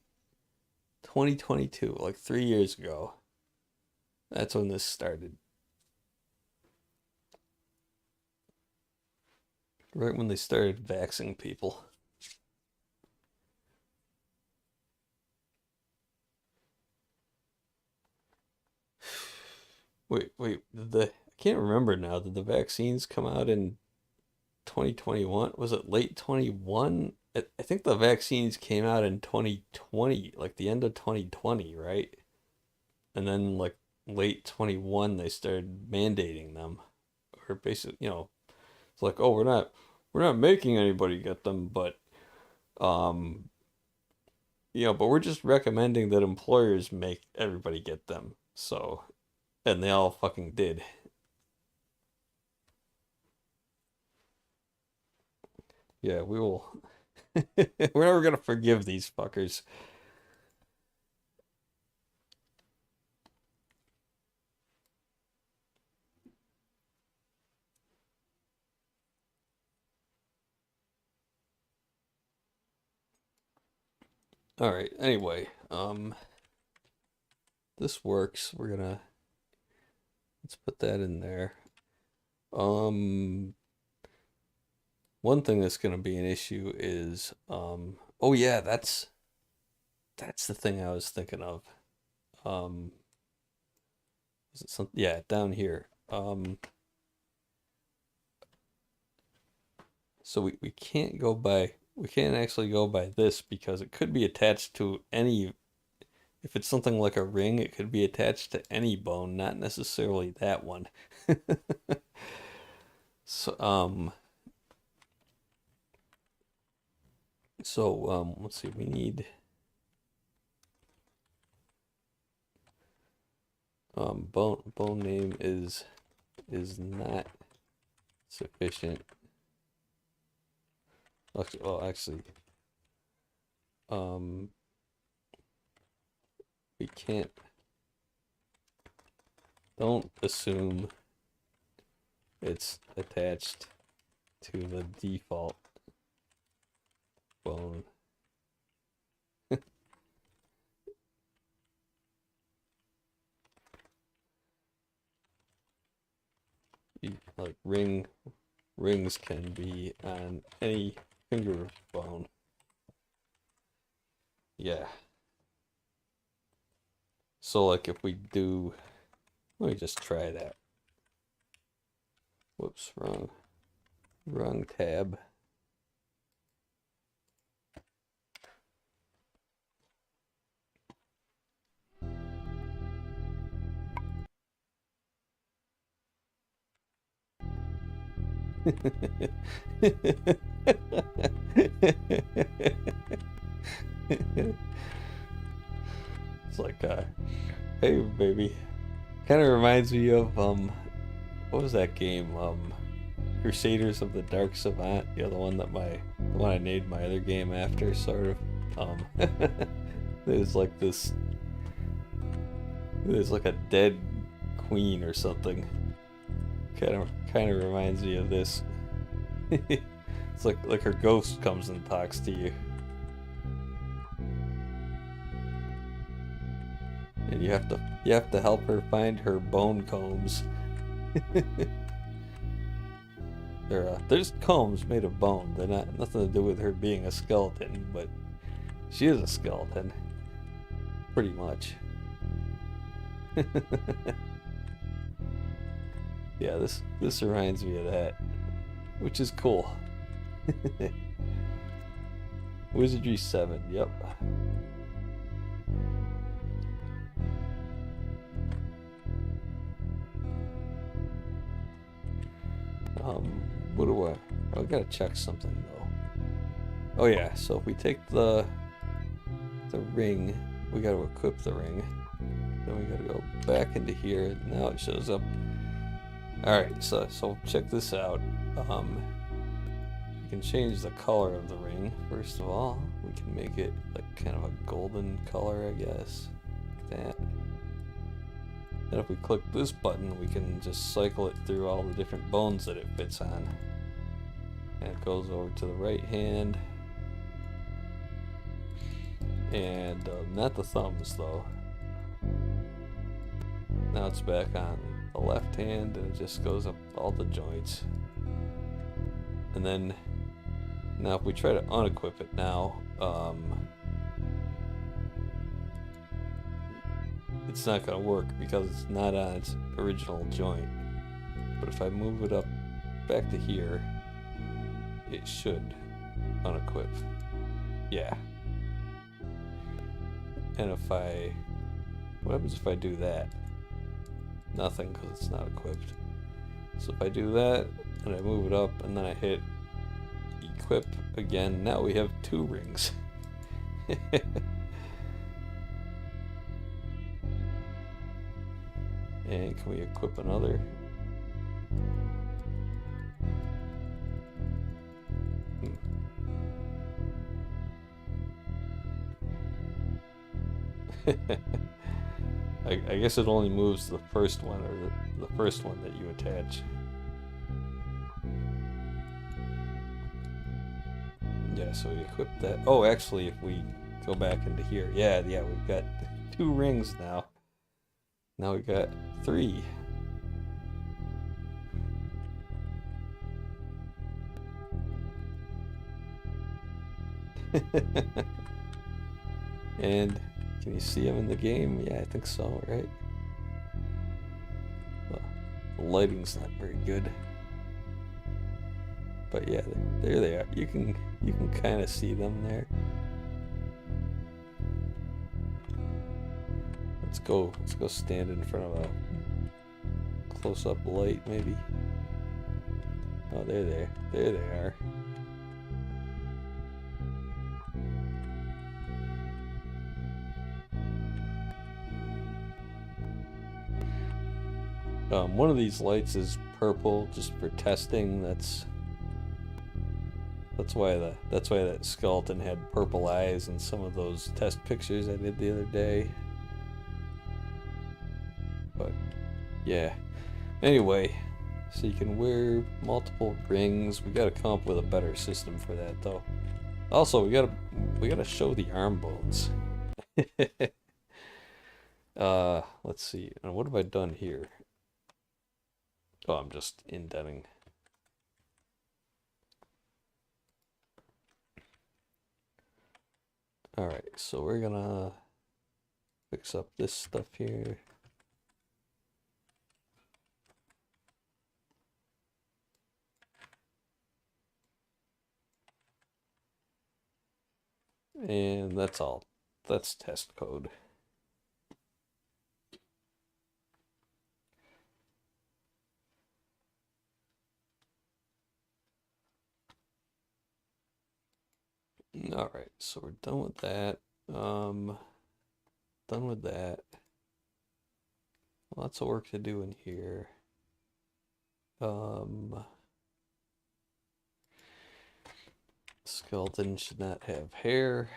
like 3 years ago. That's when this started. Right when they started vaxing people. Wait, I can't remember now. Did the vaccines come out in 2021? Was it late 21? I think the vaccines came out in 2020, like the end of 2020, right? And then like late 21 they started mandating them. Or basically, it's like, "Oh, we're not making anybody get them, but we're just recommending that employers make everybody get them. So, and they all fucking did. Yeah, we will. We're never gonna forgive these fuckers. All right. Anyway, this works. Let's put that in there. One thing that's gonna be an issue is oh yeah, that's the thing I was thinking of. Is it some, yeah, down here. So we can't go by, we can't actually go by this because it could be attached to any, if it's something like a ring, it could be attached to any bone, not necessarily that one. So let's see, we need bone name is not sufficient. Well, actually, we can't, don't assume it's attached to the default bone. Like rings can be on any finger bone. Yeah. So like if we do, let me just try that. Whoops, wrong tab. It's like hey baby, kind of reminds me of what was that game, Crusaders of the Dark Savant, the other one that the one I named my other game after, sort of. There's like a dead queen or something. Kind of reminds me of this. It's like her ghost comes and talks to you, and you have to help her find her bone combs. They're just combs made of bone. They're nothing to do with her being a skeleton, but she is a skeleton, pretty much. Yeah, this reminds me of that, which is cool. Wizardry 7, yep. What do I gotta check something though. Oh yeah, so if we take the ring, we gotta equip the ring. Then we gotta go back into here. Now it shows up. Alright, so check this out. We can change the color of the ring, first of all. We can make it like kind of a golden color, I guess. Like that. And if we click this button, we can just cycle it through all the different bones that it fits on. And it goes over to the right hand. And not the thumbs though. Now it's back on the left hand and it just goes up all the joints. And then now if we try to unequip it now, it's not going to work because it's not on its original joint. But if I move it up back to here, it should unequip. Yeah. And what happens if I do that? Nothing, because it's not equipped. So if I do that, and I move it up, and then I hit equip again, now we have 2 rings. And can we equip another? I guess it only moves the first one, or the first one that you attach. Yeah, so we equip that. Oh, actually, if we go back into here, yeah, we've got 2 rings now. Now we got 3. And can you see them in the game? Yeah, I think so, right? The lighting's not very good. But yeah, there they are. You can kind of see them there. Let's go stand in front of a close-up light, maybe. Oh, there they are. One of these lights is purple just for testing. That's why that skeleton had purple eyes in some of those test pictures I did the other day. But yeah. Anyway, so you can wear multiple rings. We gotta come up with a better system for that though. Also, we gotta show the arm bones. Let's see. What have I done here? Oh, I'm just indenting. Alright, so we're gonna fix up this stuff here. And that's all. That's test code. Alright, so we're done with that. Done with that. Lots of work to do in here. Skeleton should not have hair.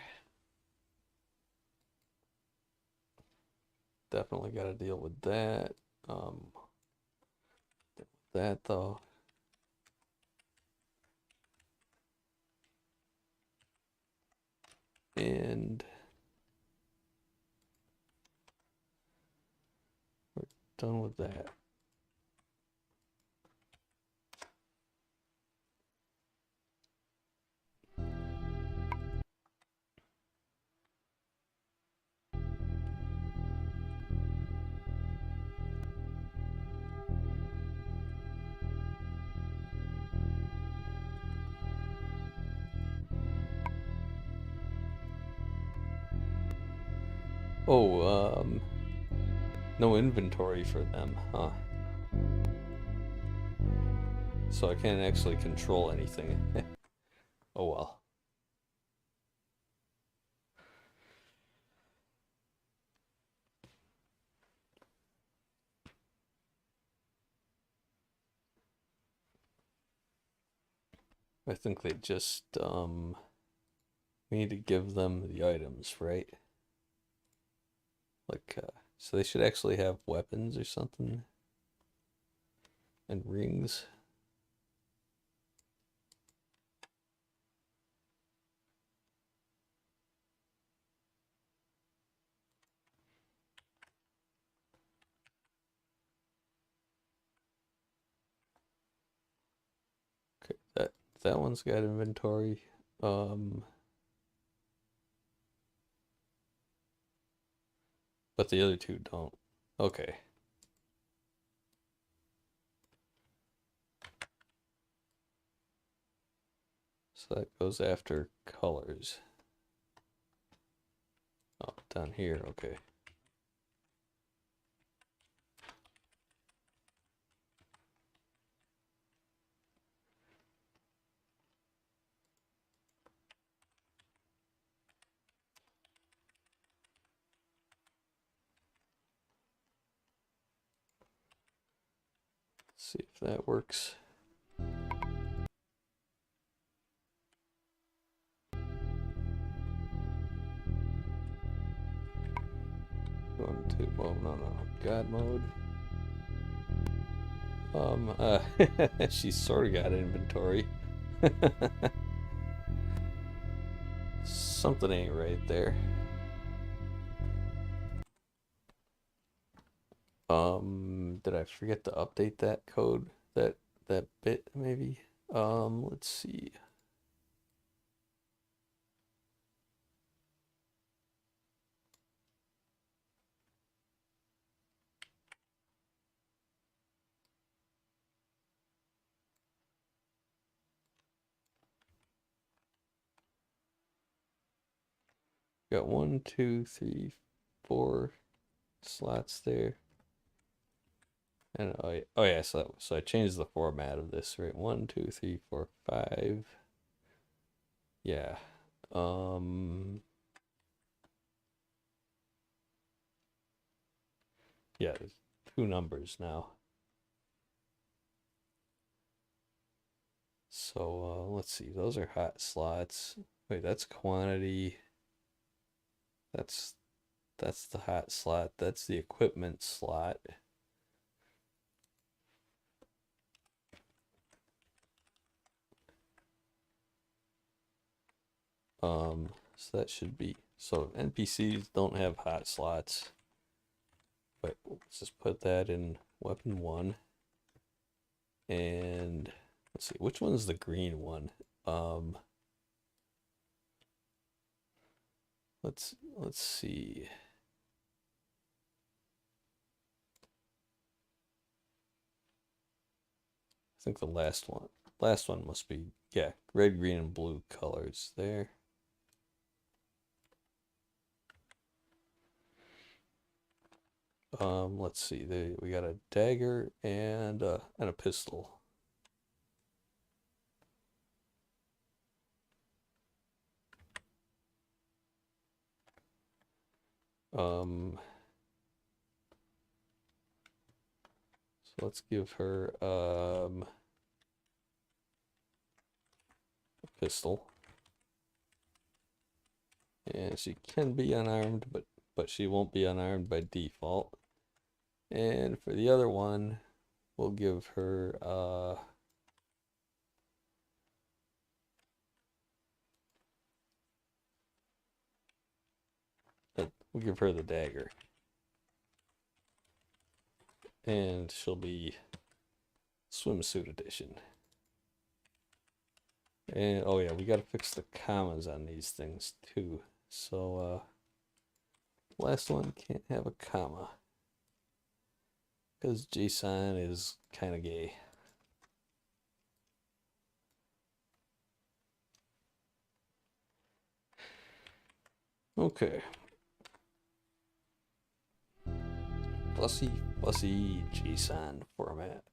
Definitely got to deal with that. That though. And we're done with that. Oh, no inventory for them, huh? So I can't actually control anything. Oh well. I think they just, we need to give them the items, right? Like, so they should actually have weapons or something. And rings. Okay, that one's got inventory. But the other two don't. Okay. So that goes after colors. Oh, down here, okay. see if that works. Going to, well, no, God mode. She's sort of got inventory. Something ain't right there. Did I forget to update that code? That bit maybe? Let's see. Got 1, 2, 3, 4 slots there. And oh yeah, so I changed the format of this, right? 1, 2, 3, 4, 5. Yeah. Yeah, there's 2 numbers now. So let's see, those are hot slots. Wait, that's quantity. That's the hot slot. That's the equipment slot. So that should be, so NPCs don't have hot slots. But let's just put that in weapon 1. And let's see, which one's the green one? Let's see. I think the last one must be, yeah, red, green, and blue colors there. Let's see, we got a dagger and a pistol. So let's give her a pistol. And she can be unarmed, but she won't be unarmed by default. And for the other one, we'll give her we'll give her the dagger. And she'll be swimsuit edition. And oh yeah, we gotta fix the commas on these things too. So last one can't have a comma, because JSON is kind of gay. Okay. Fussy JSON format.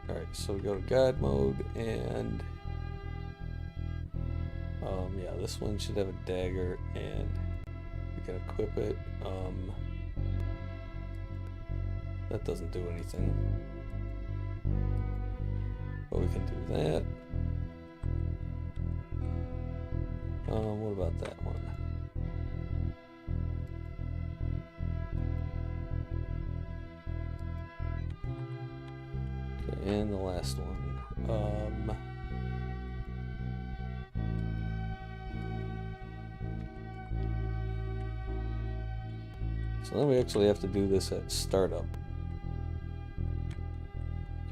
Alright, so we go to God mode, and yeah, this one should have a dagger, and we can equip it. That doesn't do anything, but we can do that. What about that one? Okay, and the last one. So then we actually have to do this at startup.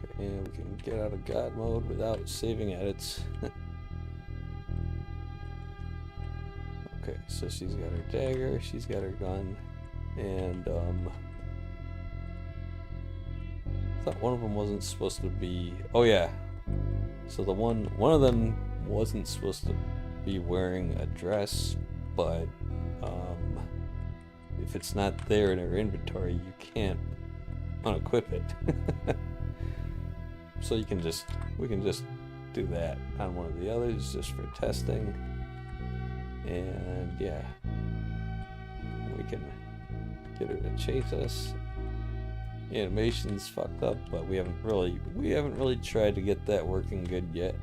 Okay, and we can get out of God mode without saving edits. Okay, so she's got her dagger, she's got her gun, and I thought one of them wasn't supposed to be, oh yeah, so the one of them wasn't supposed to be wearing a dress, but if it's not there in her inventory, you can't unequip it. So we can just do that on one of the others just for testing. And yeah, can get her to chase us. Animation's fucked up, but we haven't really tried to get that working good yet.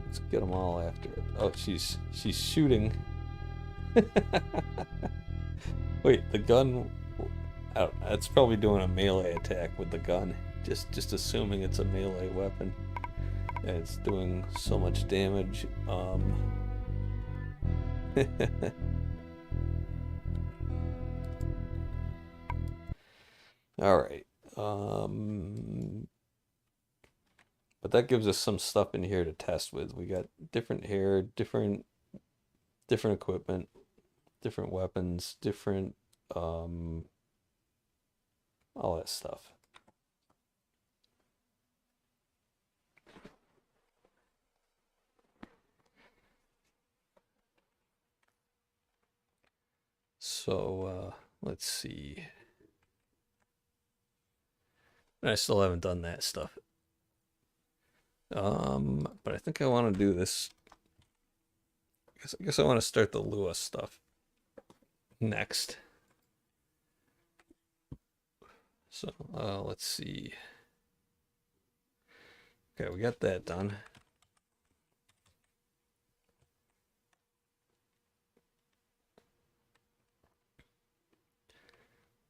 Let's get them all after it. Oh, she's shooting. Wait, the gun. I don't know, it's probably doing a melee attack with the gun. Just assuming it's a melee weapon. And it's doing so much damage. Alright. But that gives us some stuff in here to test with. We got different hair, different equipment, different weapons, different all that stuff. So let's see. I still haven't done that stuff. But I think I want to do this. I guess I want to start the Lua stuff next. So let's see. Okay, we got that done.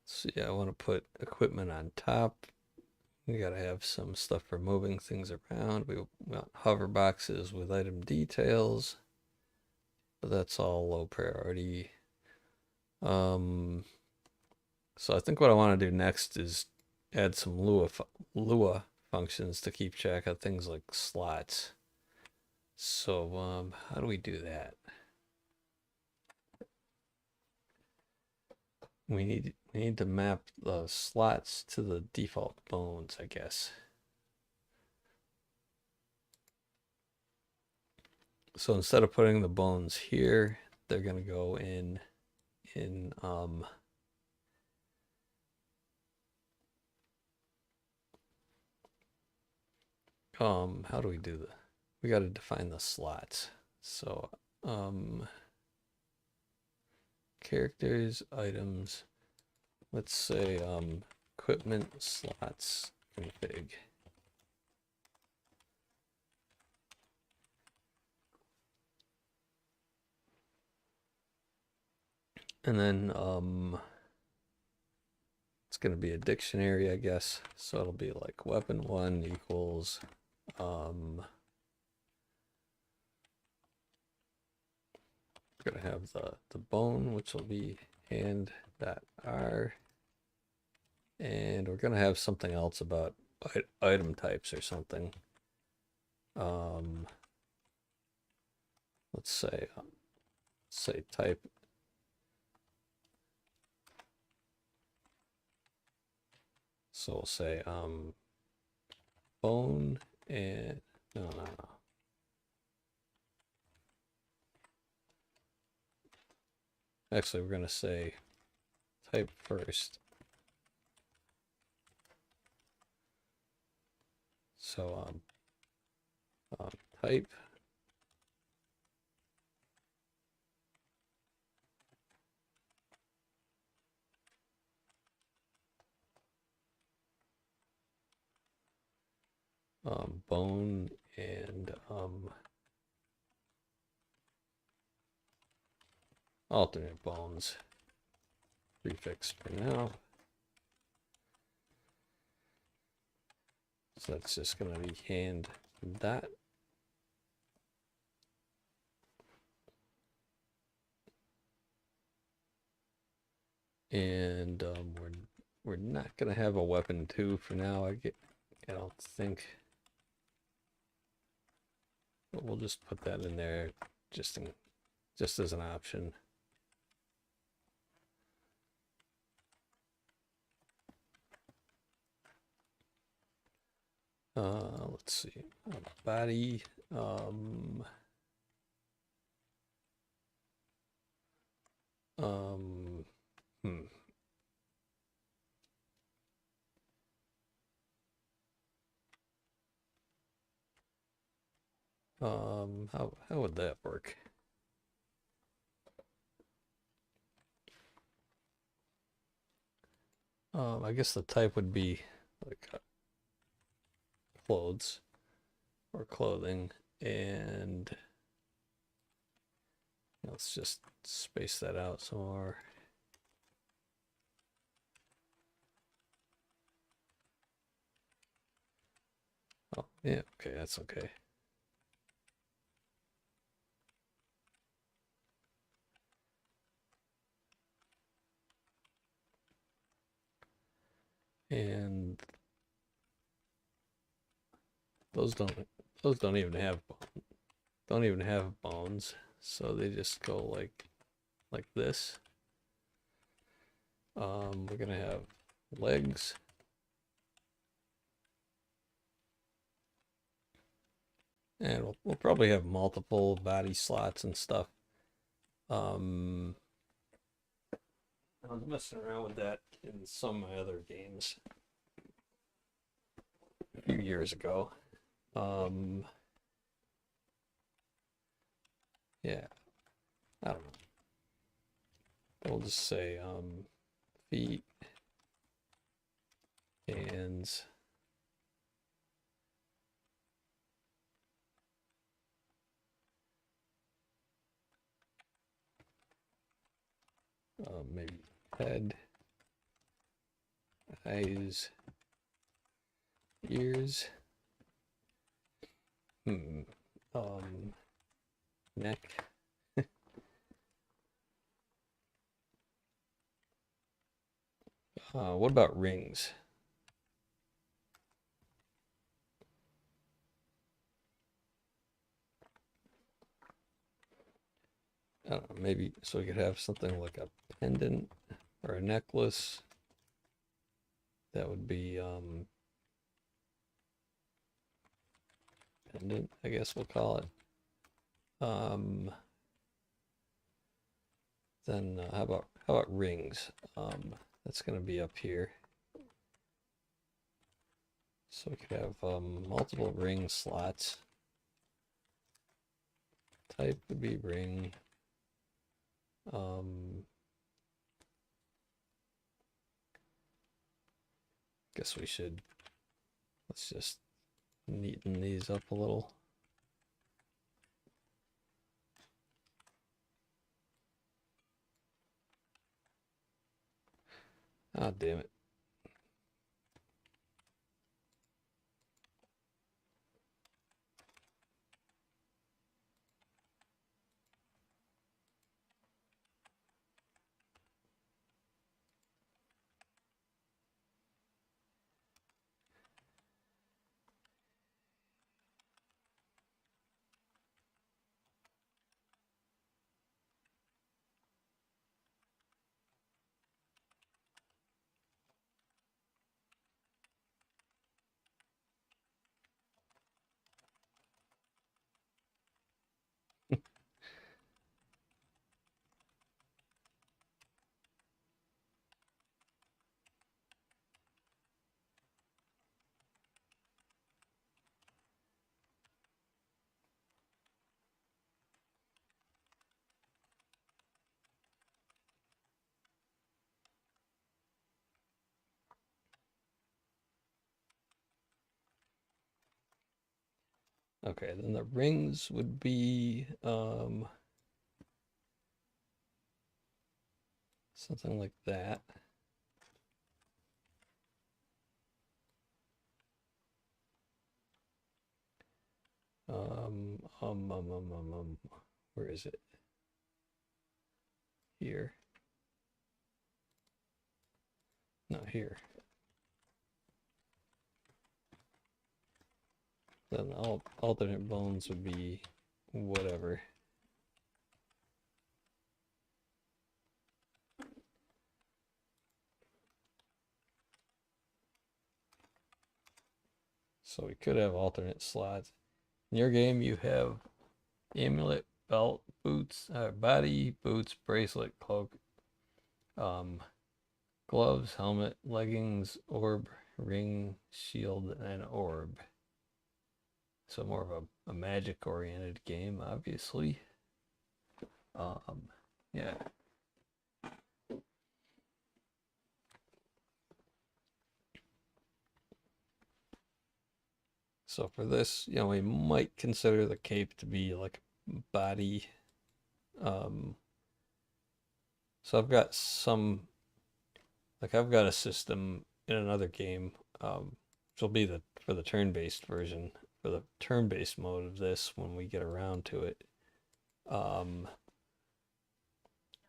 So yeah, I want to put equipment on top. We gotta have some stuff for moving things around. We want hover boxes with item details, but that's all low priority. So I think what I want to do next is add some Lua functions to keep track of things like slots. So how do we do that? We need to map the slots to the default bones, I guess. So instead of putting the bones here, they're gonna go in how do we do that? We got to define the slots. So characters, items, let's say equipment slots config. And then it's going to be a dictionary, I guess. So it'll be like weapon 1 equals we're going to have the bone, which will be hand.r, and we're going to have something else about item types or something. Let's say type. So we'll say bone and no. Actually, we're gonna say type first. So type bone and alternate bones prefix for now. So that's just going to be hand dot. And we're not going to have a weapon 2 for now. I don't think. But we'll just put that in there just as an option. Let's see, body, how would that work? I guess the type would be like clothes or clothing, and let's just space that out some more. Oh, yeah, okay, that's okay. And those don't even have bones, so they just go like this. We're gonna have legs. And we'll probably have multiple body slots and stuff. I was messing around with that in some of my other games a few years ago. Yeah, I don't know. We'll just say feet, hands, maybe head, eyes, ears, neck. What about rings? I don't know, maybe so we could have something like a pendant or a necklace. That would be pendant, I guess we'll call it. Then how about rings? That's gonna be up here. So we could have multiple ring slots. Type would be ring. Guess we should, let's just neaten these up a little. Ah, damn it. Okay, then the rings would be something like that. Where is it? Here. Not here. Then all alternate bones would be whatever. So we could have alternate slots. In your game, you have amulet, belt, boots, body, boots, bracelet, cloak, gloves, helmet, leggings, orb, ring, shield, and orb. So more of a magic-oriented game, obviously. Yeah. So for this, you know, we might consider the cape to be like body. Um, so I've got some, like I've got a system in another game, which will be the for the turn-based version, for the turn-based mode of this when we get around to it. Um,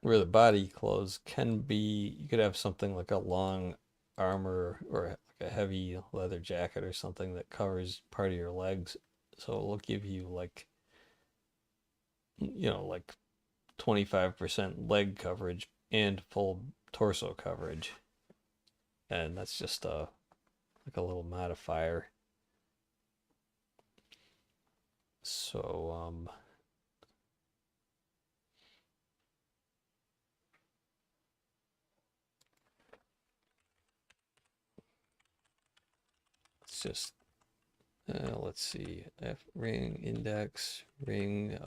where the body clothes can be, you could have something like a long armor or like a heavy leather jacket or something that covers part of your legs. So it'll give you like, you know, like 25% leg coverage and full torso coverage. And that's just like a little modifier. So it's just let's see, F ring index ring.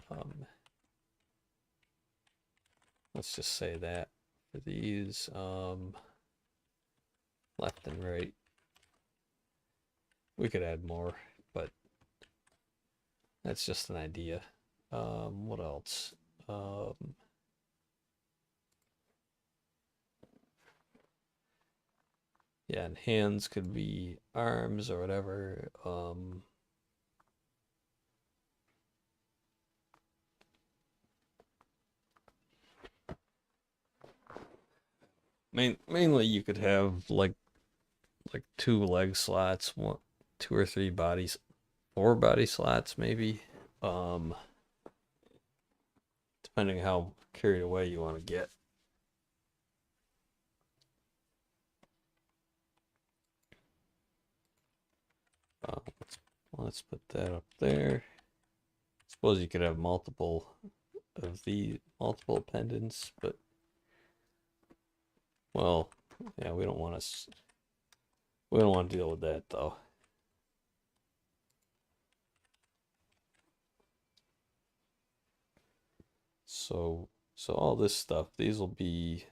Let's just say that for these left and right. We could add more, but that's just an idea. What else? Yeah, and hands could be arms or whatever. Mainly you could have like two leg slots, one, two or three bodies, four body slots maybe. Depending how carried away you want to get. Let's put that up there. Suppose you could have multiple of the multiple pendants, but well, yeah, we don't want to deal with that though. So all this stuff, these will be,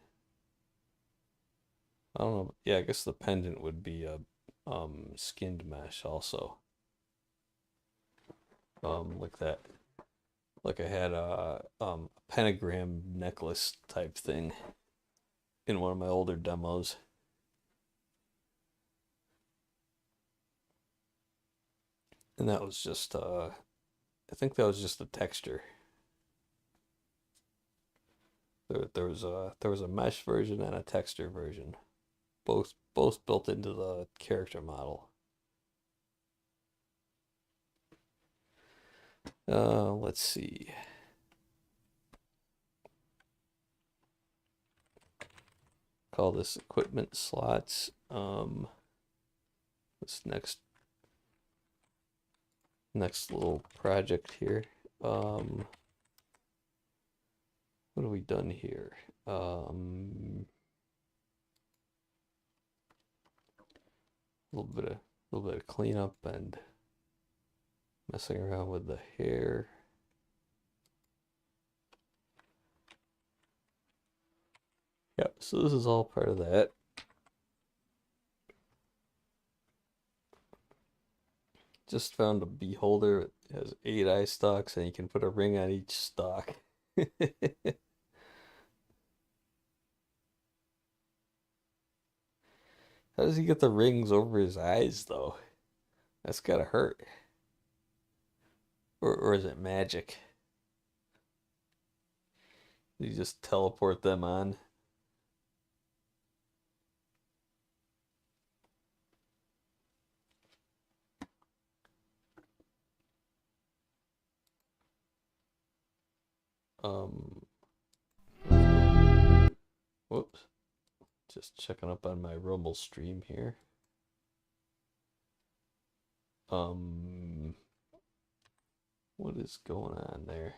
I don't know, yeah, I guess the pendant would be a skinned mesh also. Like that. Like I had a pentagram necklace type thing in one of my older demos. And that was just I think that was just a texture. There was a mesh version and a texture version, both built into the character model. Let's see. Call this equipment slots. This next little project here. What have we done here? A little bit of cleanup and messing around with the hair. Yep, so this is all part of that. Just found a beholder. It has 8 eye stalks and you can put a ring on each stalk. How does he get the rings over his eyes though? That's gotta hurt. Or is it magic? You just teleport them on. Um, whoops. Just checking up on my Rumble stream here. What is going on there?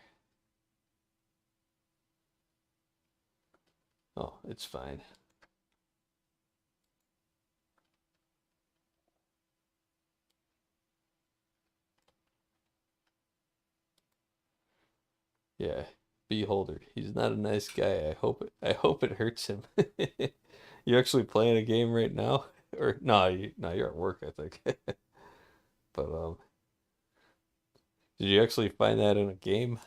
Oh, it's fine. Yeah, Beholder. He's not a nice guy. I hope it hurts him. You actually playing a game right now? Or no, you're at work, I think. But Did you actually find that in a game?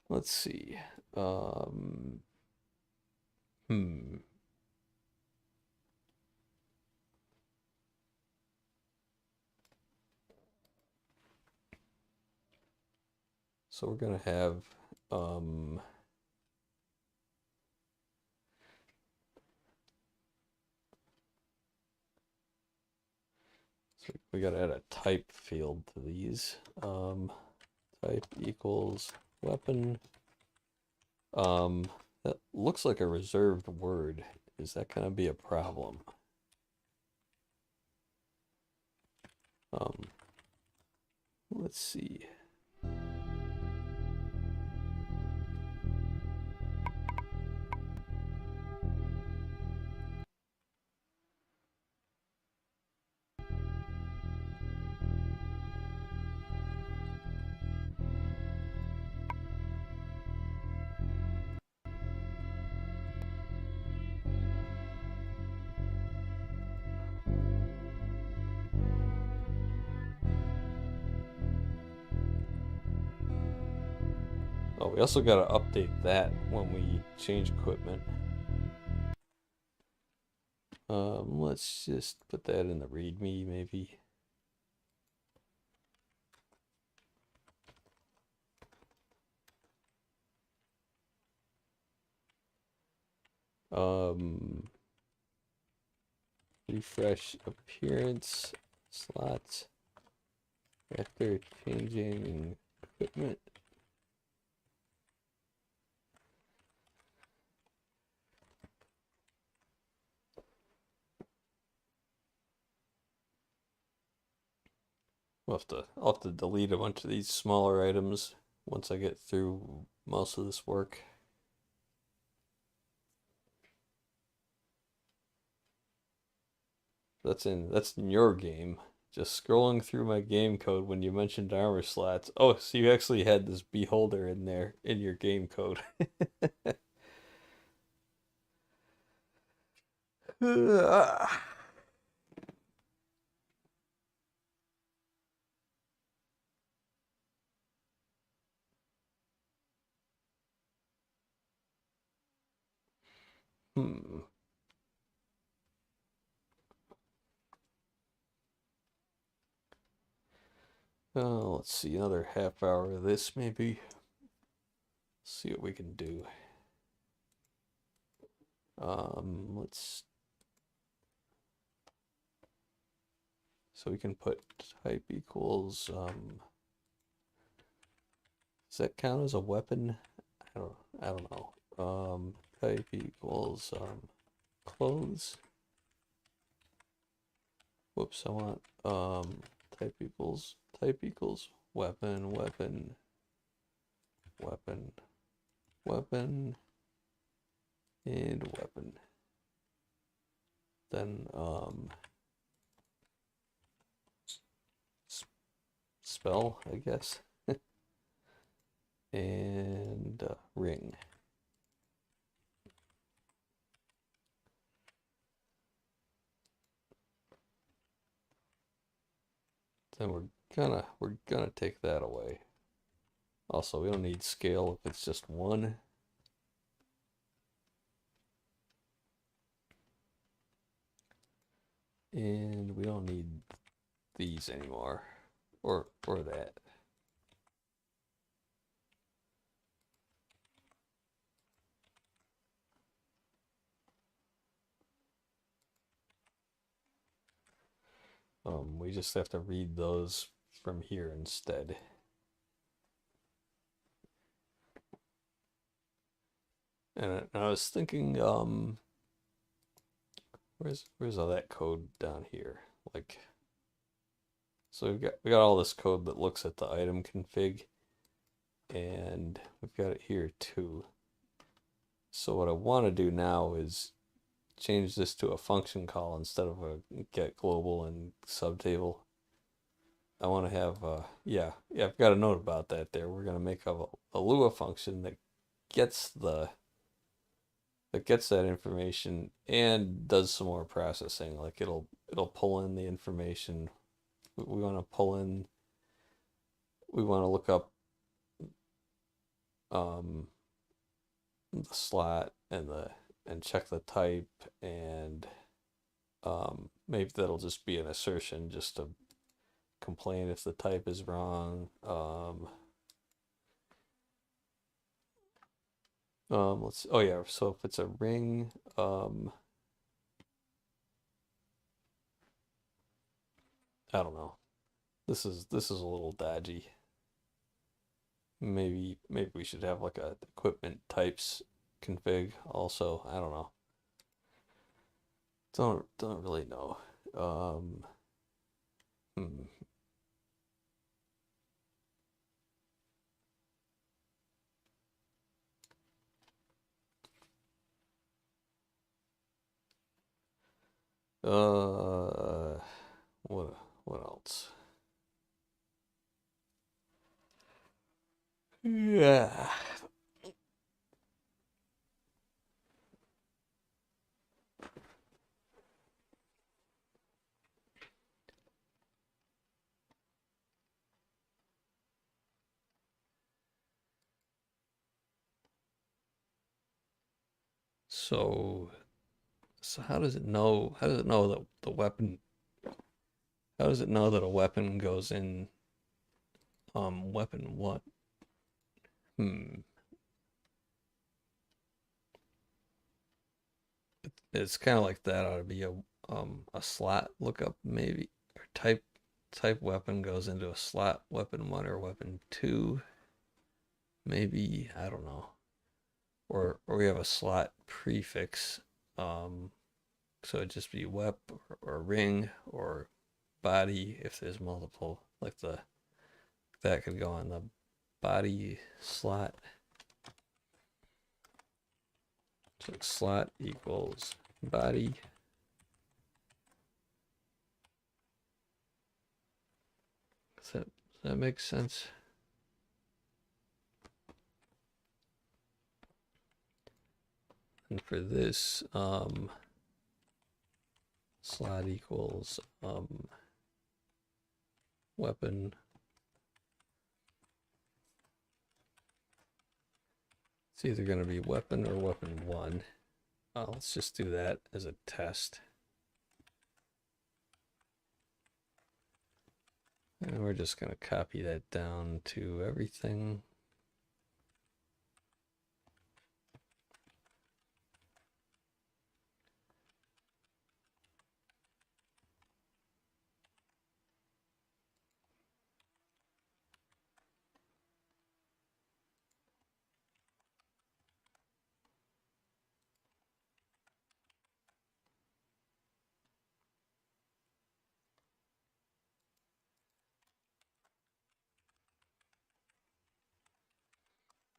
Let's see. Hmm. So we're gonna have so we gotta add a type field to these. Type equals weapon. That looks like a reserved word. Is that gonna be a problem? Let's see. Oh, we also gotta update that when we change equipment. Let's just put that in the README maybe. Refresh appearance slots after changing equipment. I'll have to delete a bunch of these smaller items once I get through most of this work. That's in your game. Just scrolling through my game code when you mentioned armor slots. Oh, so you actually had this beholder in there in your game code. Hmm. Let's see, another half hour of this maybe. See what we can do. Let's. So we can put type equals. Does that count as a weapon? I don't know. Type equals clothes. Whoops, I want type equals weapon, weapon, weapon, weapon, and weapon. Then spell, I guess. And ring. Then we're gonna take that away. Also, we don't need scale if it's just one. And we don't need these anymore. Or that. We just have to read those from here instead. And I was thinking, where's all that code down here? Like, so we got all this code that looks at the item config, and we've got it here too. So what I want to do now is change this to a function call instead of a get global and subtable. I want to have, yeah, I've got a note about that there. We're going to make a Lua function that gets the that gets that information and does some more processing. Like it'll pull in the information. We want to pull in. We want to look up um, the slot and check the type, and maybe that'll just be an assertion just to complain if the type is wrong. Oh yeah, so if it's a ring, I don't know. This is a little dodgy. Maybe we should have like a equipment types config also. I don't know. Don't really know. Um, hmm. Uh, what else? Yeah. So so how does it know? How does it know that the weapon? How does it know that a weapon goes in weapon what? Hmm. It's kind of like that ought to be a slot lookup maybe, or type weapon goes into a slot weapon 1 or weapon 2 maybe, I don't know. Or we have a slot prefix, um so it'd just be wep or ring or body if there's multiple, like the that could go on the body slot. So slot equals body. Does that make sense? And for this, slot equals weapon. It's either going to be weapon or weapon 1. Let's just do that as a test. And we're just going to copy that down to everything.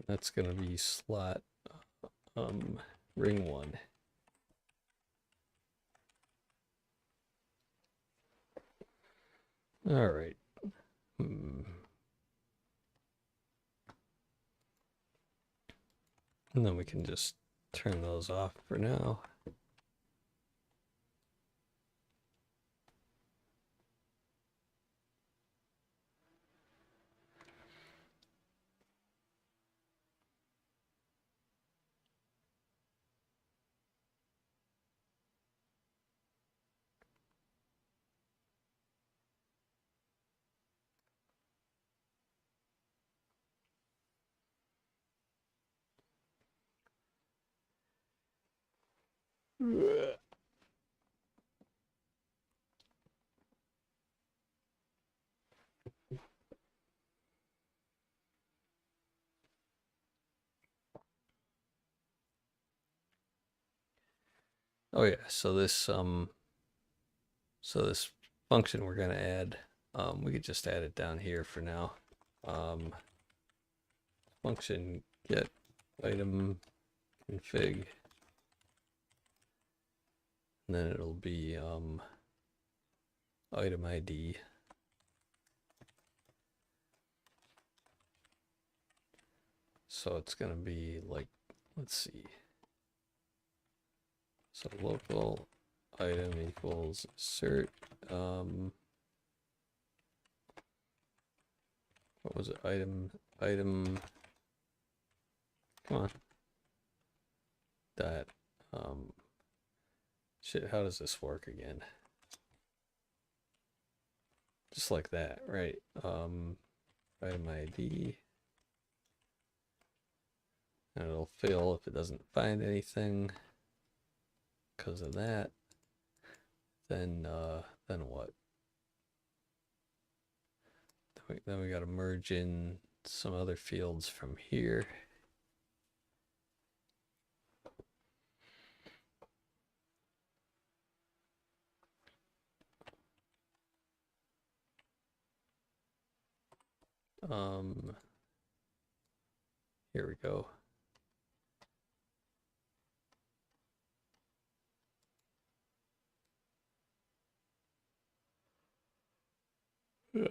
That's going to be slot ring 1. All right. And then we can just turn those off for now. Oh yeah, so this function we're gonna add, we could just add it down here for now. Function get item config, and then it'll be item ID. So it's gonna be like, let's see. So local item equals assert. What was it? Item. Come on. That. Shit. How does this work again? Just like that, right? Item ID. And it'll fail if it doesn't find anything. Because of that. Then what? Then we got to merge in some other fields from here. Here we go. Ugh.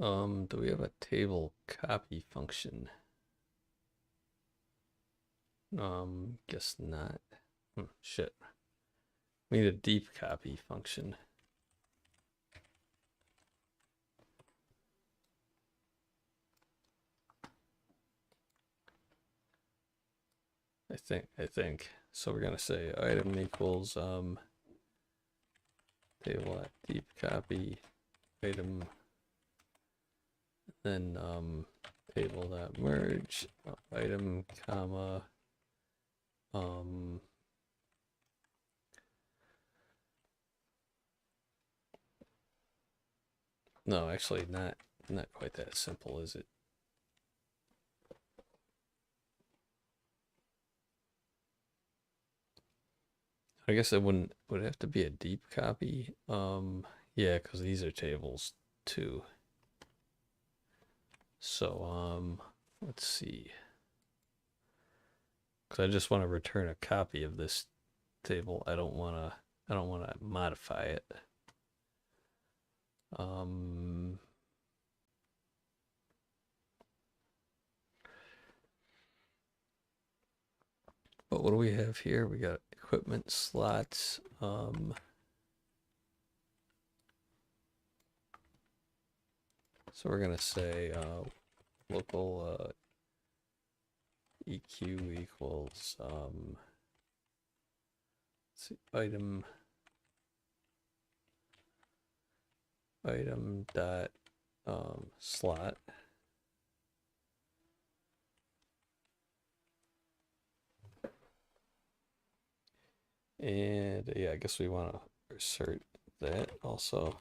Do we have a table copy function? Guess not. Shit. We need a deep copy function. I think. So we're gonna say item equals table at deep copy item, then table dot merge item comma no, actually not quite that simple, is it? I guess it would have to be a deep copy. Yeah, because these are tables too. So let's see. Because I just want to return a copy of this table. I don't want to modify it. But what do we have here? We got equipment slots. So we're gonna say local EQ equals let's see, item dot slot. And yeah, I guess we want to assert that also.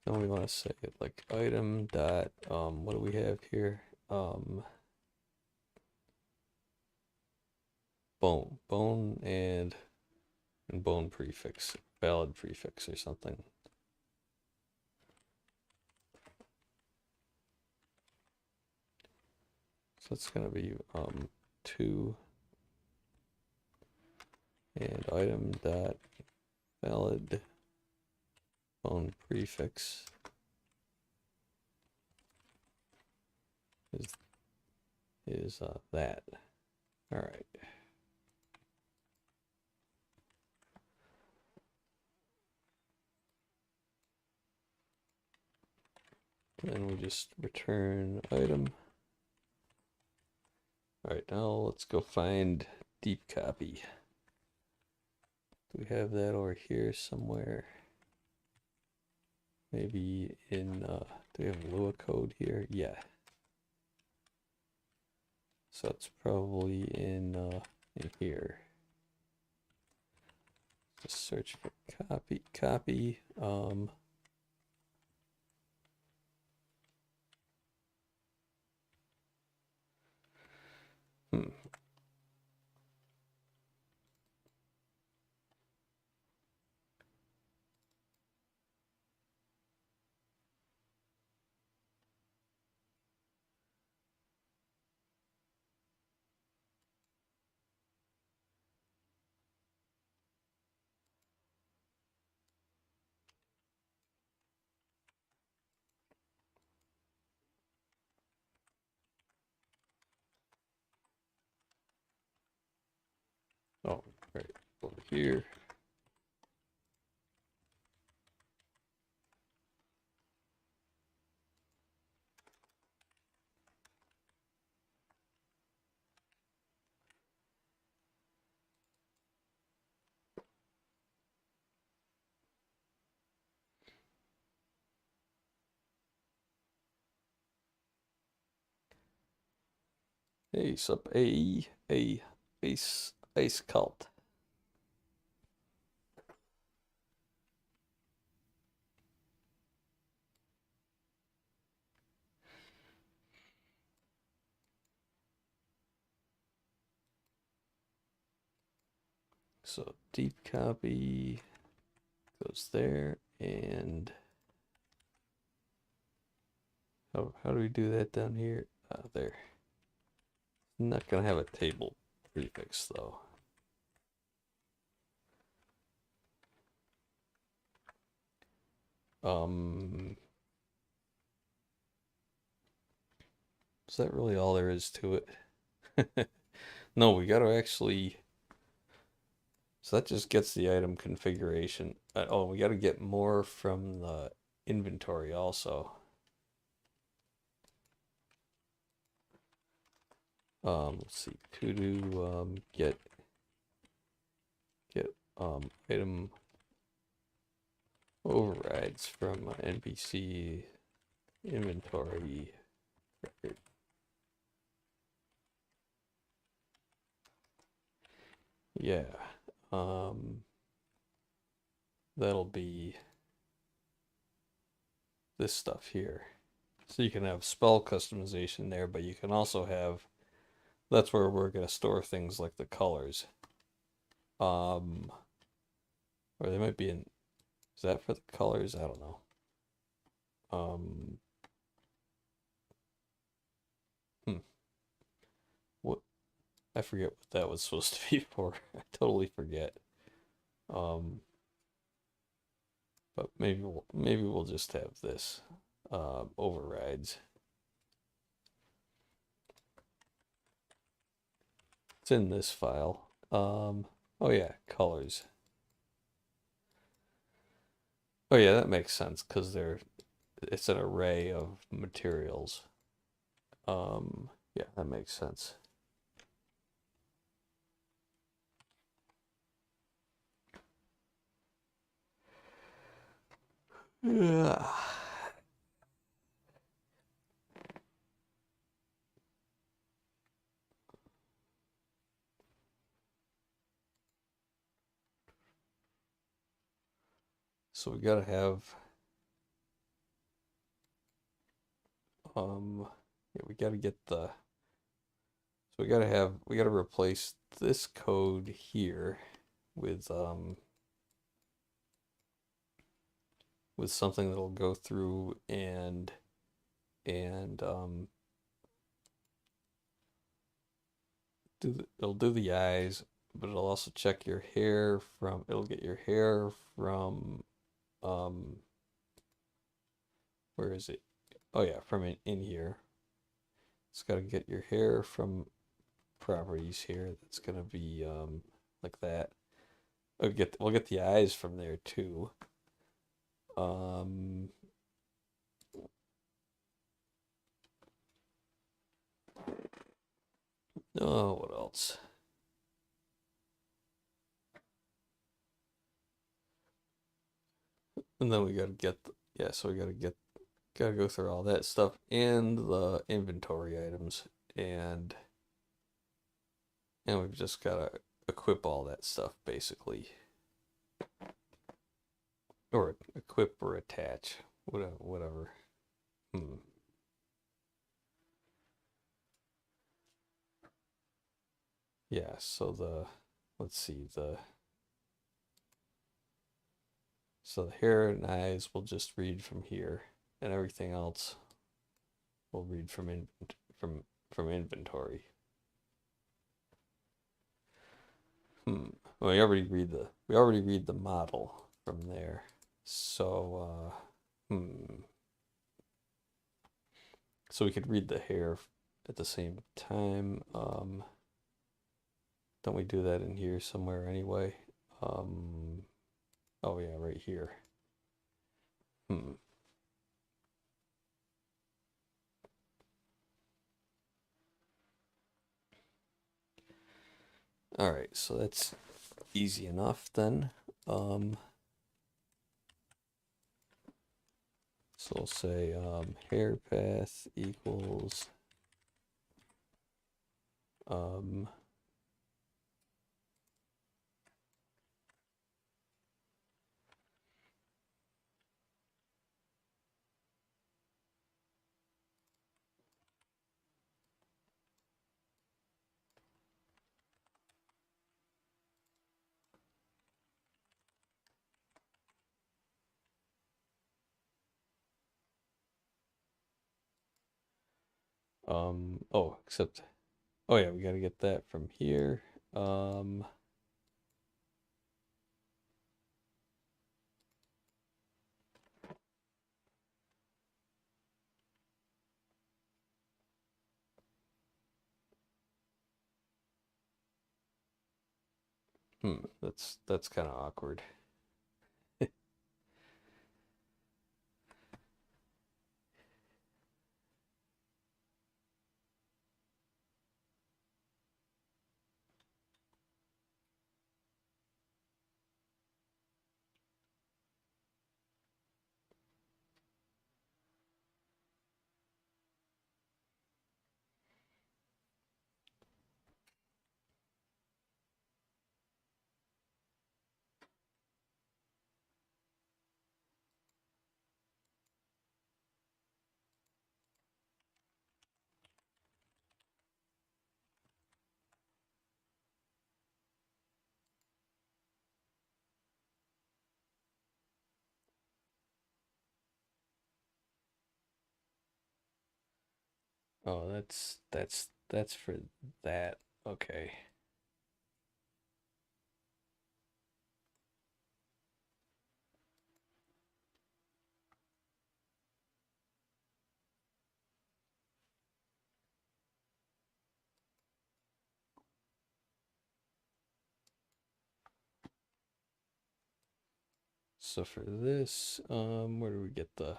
Then we want to say like item dot what do we have here? Bone and bone prefix, valid prefix or something. So it's gonna be 2 and item dot valid bone prefix is that. All right. Then we just return item. All right, now let's go find deep copy. Do we have that over here somewhere? Maybe in, do we have Lua code here? Yeah. So it's probably in here. Just search for copy. Oh, right over here. Hey, sup, ice cult. So deep copy goes there, and how do we do that down here? There. I'm not gonna have a table prefix though. Is that really all there is to it? No, we gotta actually. So that just gets the item configuration. Oh, we gotta get more from the inventory also. Let's see, to do get item overrides from NPC inventory record. Yeah, that'll be this stuff here. So you can have spell customization there, but you can also have, that's where we're gonna store things like the colors. Or they might be in, is that for the colors? I don't know. What, I forget what that was supposed to be for. I totally forget. But maybe we'll just have this overrides. It's in this file. Oh yeah, colors. Oh yeah, that makes sense because it's an array of materials. Yeah, that makes sense. Yeah. So we gotta have yeah, we gotta get the, so we gotta replace this code here with something that'll go through and it'll do the eyes, but it'll also check your hair from, it'll get your hair from where is it? Oh yeah, from in here. It's got to get your hair from properties here. That's gonna be like that. We'll get the eyes from there too. Oh, what else? And then we gotta get yeah, so we gotta go through all that stuff and the inventory items, and we've just gotta equip all that stuff basically, or equip or attach, whatever. Yeah, so let's see, so the hair and eyes will just read from here, and everything else will read from inventory. Well, we already read the model from there. So so we could read the hair at the same time. don't we do that in here somewhere anyway? Oh yeah, right here. All right, so that's easy enough then. So we'll say hair path equals oh, except, oh yeah, we got to get that from here. That's kind of awkward. Oh, that's for that. Okay. So for this, where do we get the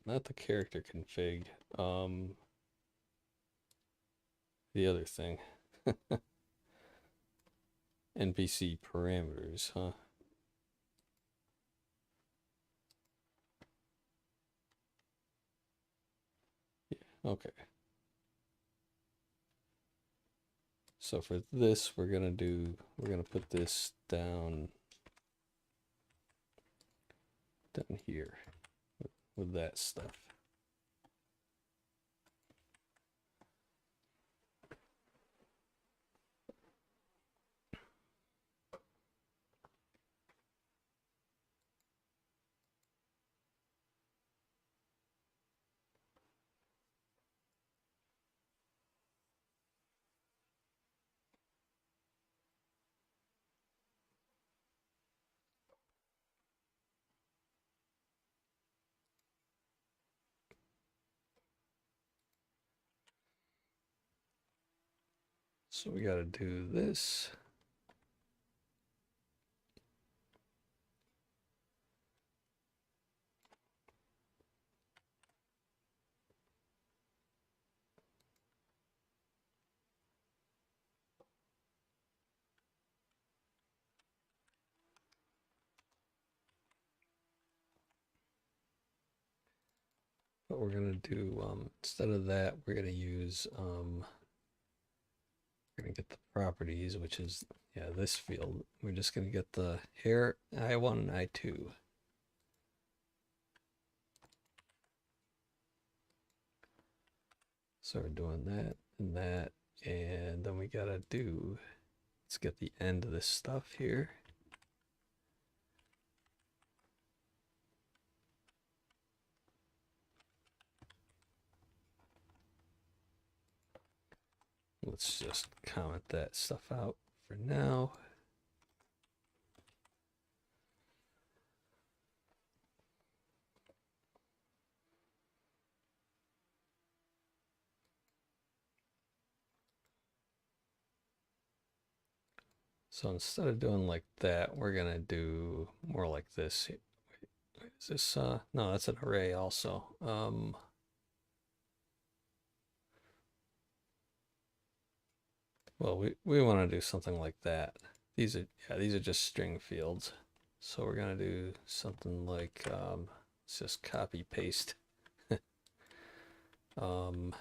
not the character config, the other thing. NPC parameters, huh? Yeah, okay. So for this, we're gonna put this down here with that stuff. So we got to do this. But we're gonna do instead of that, we're gonna use we're gonna get the properties, which is yeah this field. We're just gonna get the hair I1 and I2. So we're doing that and that, and then we gotta do. Let's get the end of this stuff here. Let's just comment that stuff out for now. So instead of doing like that, we're gonna do more like this. Wait, is this no, that's an array also. Well, we want to do something like that. These are just string fields. So we're gonna do something like let's just copy paste. um,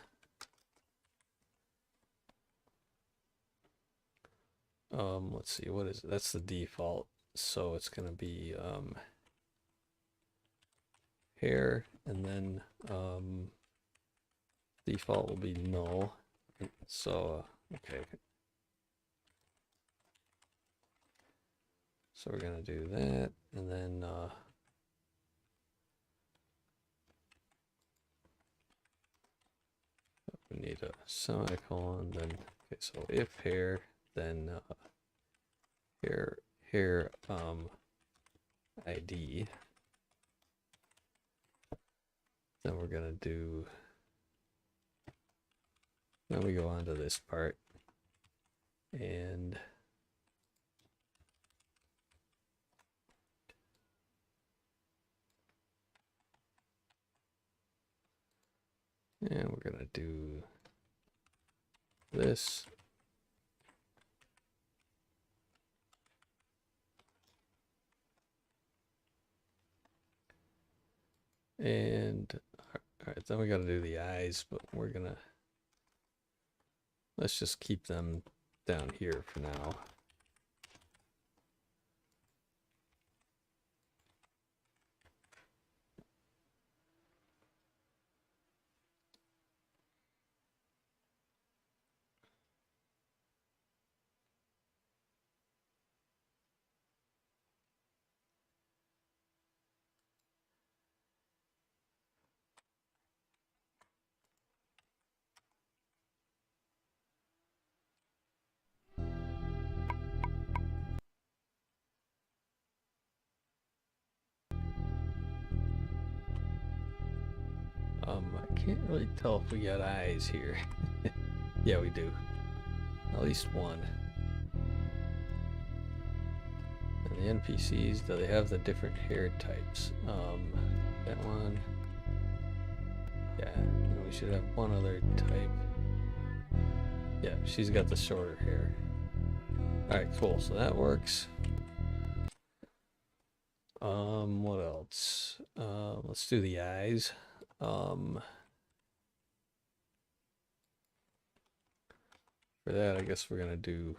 let's see, what is it? That's the default. So it's gonna be here, and then default will be null. So okay. So we're gonna do that, and then we need a semicolon. Then okay, so if here, then here ID. Then we're gonna do. Then we go on to this part, and we're gonna do this. And all right, then we got to do the eyes, but let's just keep them down here for now. I can't really tell if we got eyes here. Yeah, we do. At least one. And the NPCs, do they have the different hair types? That one. Yeah, and we should have one other type. Yeah, she's got the shorter hair. Alright, cool. So that works. What else? Let's do the eyes. For that, I guess we're gonna do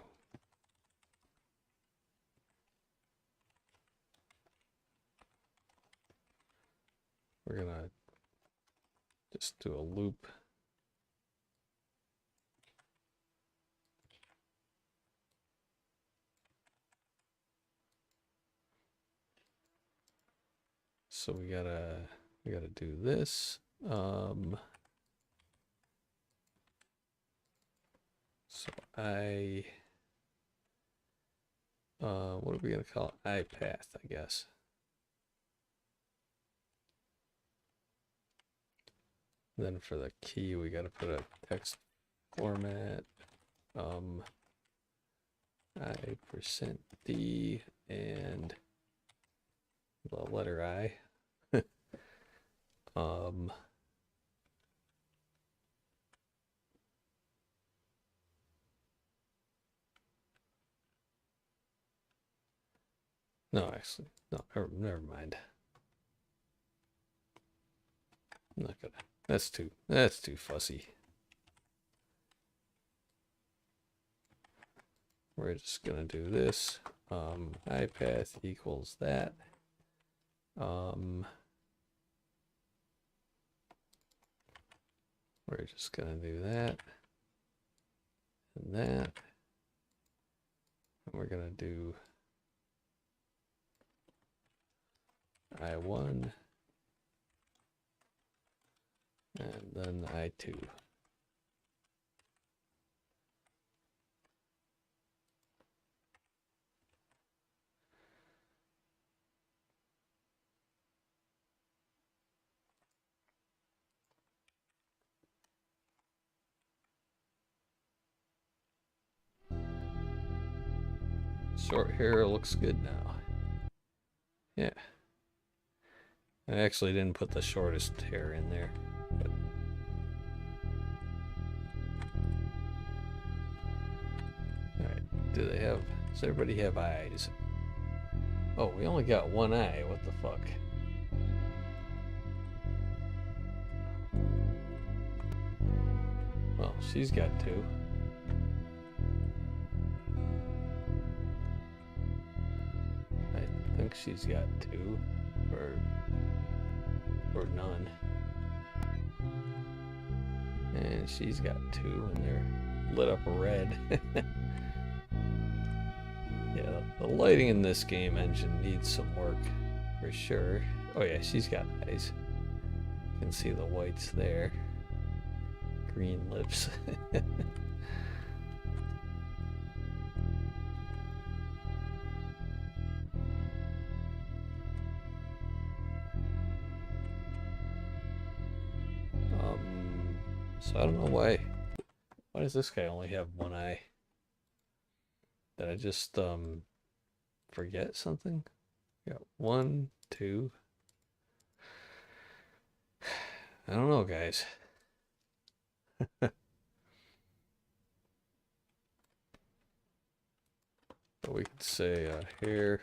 just do a loop. So we gotta do this. So what are we gonna call it? iPath, I guess. Then for the key, we gotta put a text format. I% and the letter I. No, actually, no, never mind. I'm not gonna. That's too fussy. We're just gonna do this. iPath equals that. We're just gonna do that and that. And we're gonna do I1 and then I2. Short hair looks good now. Yeah. I actually didn't put the shortest hair in there. But... Alright, does everybody have eyes? Oh, we only got one eye, what the fuck? Well, she's got two. I think she's got two, or none. And she's got two, and they're lit up red. Yeah, the lighting in this game engine needs some work, for sure. Oh yeah, she's got eyes. You can see the whites there. Green lips. So I don't know why does this guy only have one eye? Did I just forget something? Got 1, 2. I don't know, guys. But we could say hair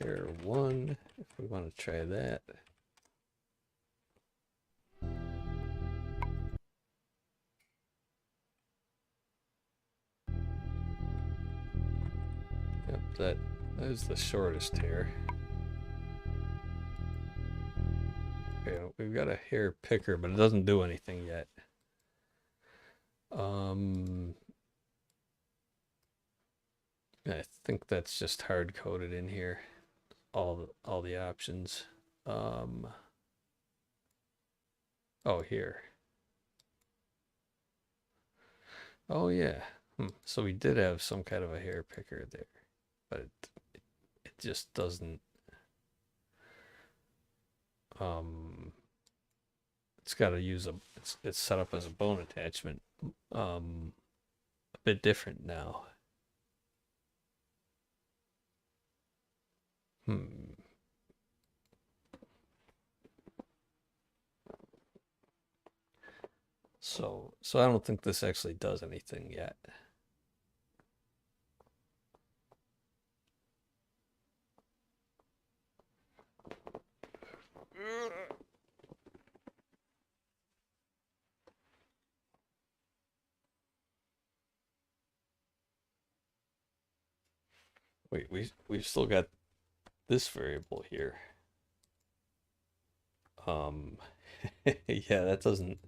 1 if we want to try that. Yep, that is the shortest hair. Okay, we've got a hair picker, but it doesn't do anything yet. I think that's just hard coded in here. All the options. Oh, here. Oh yeah. So we did have some kind of a hair picker there, but it just doesn't. It's got to use it's set up as a bone attachment. A bit different now. So I don't think this actually does anything yet. Wait, we've still got this variable here. Yeah, that doesn't.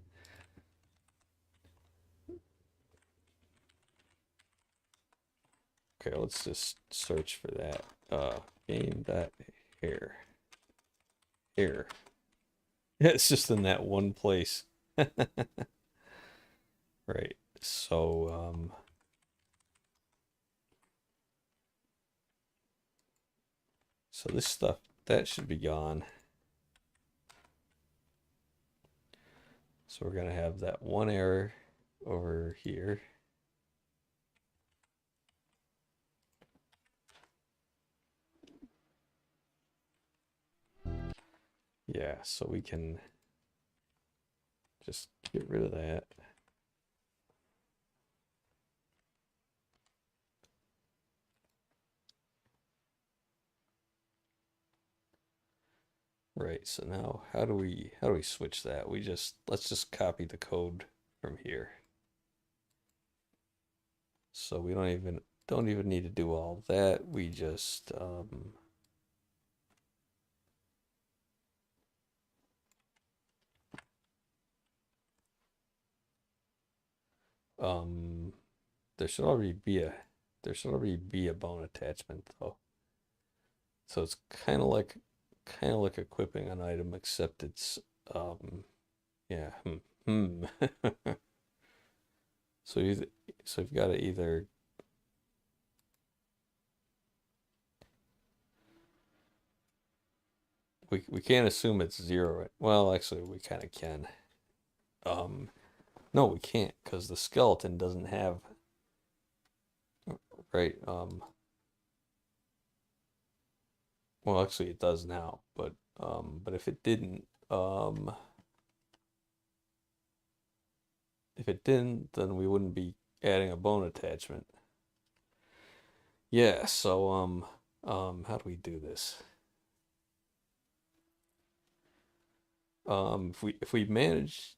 Okay, let's just search for that. Game.hair. Hair. Yeah, it's just in that one place. Right. So so this stuff that should be gone. So we're gonna have that one error over here. Yeah, so we can just get rid of that. Right, so now how do we switch that? Let's just copy the code from here. So we don't even need to do all that. We just there should already be a bone attachment though. So it's kind of like equipping an item, except it's yeah. So you've got to either we can't assume it's 0. Well, actually we kind of can. No, we can't, because the skeleton doesn't have right? Well, actually, it does now, but if it didn't, then we wouldn't be adding a bone attachment. Yeah. So how do we do this? If we manage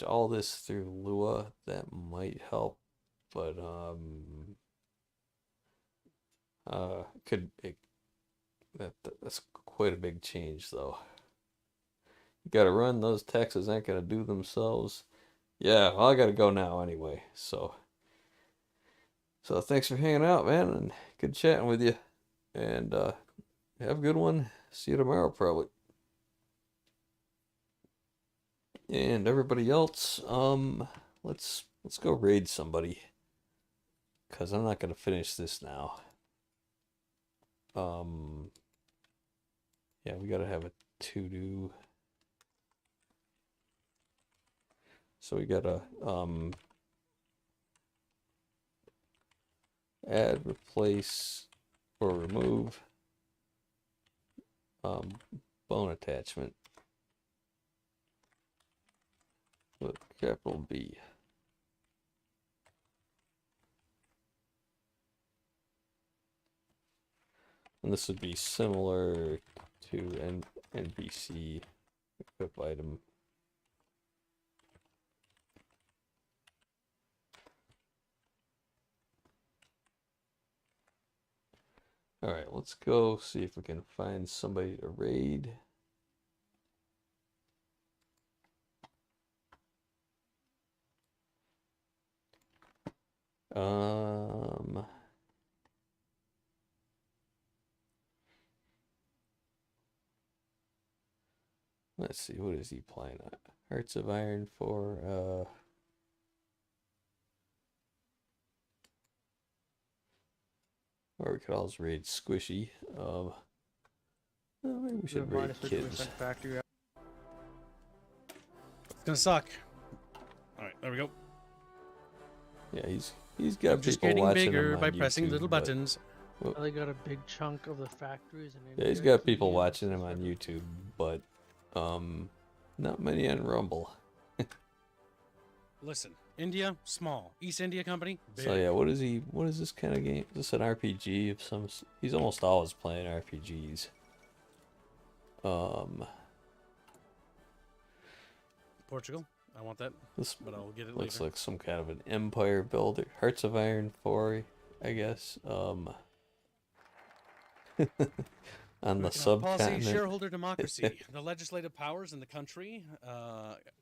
all this through Lua, that might help, but that's quite a big change though. You gotta run, those taxes aren't gonna do themselves. Yeah, well, I gotta go now anyway. So thanks for hanging out, man, and good chatting with you. And have a good one. See you tomorrow probably. And everybody else, let's go raid somebody, because I'm not gonna finish this now. Yeah, we gotta have a to-do. So we gotta add, replace, or remove bone attachment with capital B. And this would be similar to NPC equip item. All right, let's go see if we can find somebody to raid. Let's see, what is he playing at? Hearts of Iron 4, or we could always raid Squishy. Maybe we should raid kids. Factory. It's gonna suck. All right, there we go. Yeah, he's got I'm just people getting watching bigger him by on pressing YouTube, little but- buttons. Well, They got a big chunk of the factories in India. yeah, he's got people watching him on YouTube, but not many on Rumble. Listen, India, small. East India Company, big. So yeah, what is this kind of game? Is this an RPG of some? He's almost always playing RPGs. Portugal, I want that, This but I'll get it looks later. like some kind of an empire builder. Hearts of Iron 4, I guess. On the Policy, subcontinent. shareholder democracy. The legislative powers in the country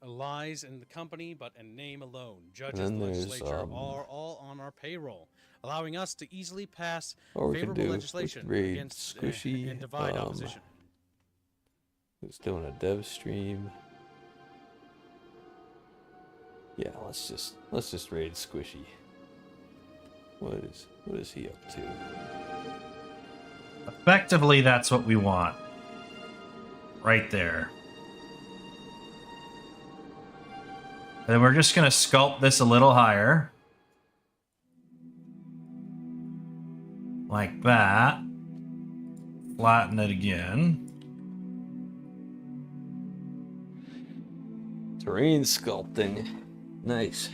lies in the company, but in name alone. Judges, then the there's, legislature are all on our payroll, allowing us to easily pass Or we could favorable do legislation raid against Squishy. and divide opposition. Who's doing a dev stream? Yeah, let's just raid Squishy. What is he up to? Effectively, that's what we want. Right there. And then we're just going to sculpt this a little higher. Like that. Flatten it again. Terrain sculpting. Nice.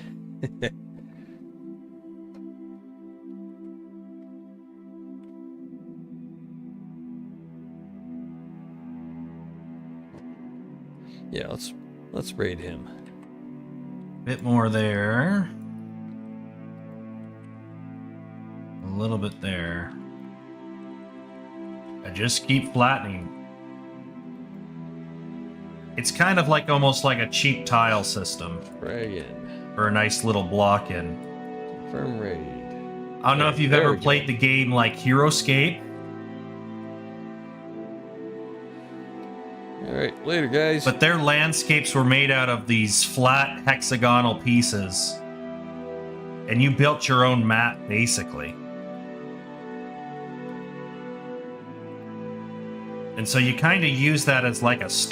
Yeah, let's raid him. Bit more there. A little bit there. I just keep flattening. It's kind of like almost like a cheap tile system. Dragon. Or a nice little block in. Confirm raid. I don't know if you've There ever we go. played the game like Heroescape. Alright, later guys. But their landscapes were made out of these flat hexagonal pieces. And you built your own map, basically. And so you kind of use that as like a start.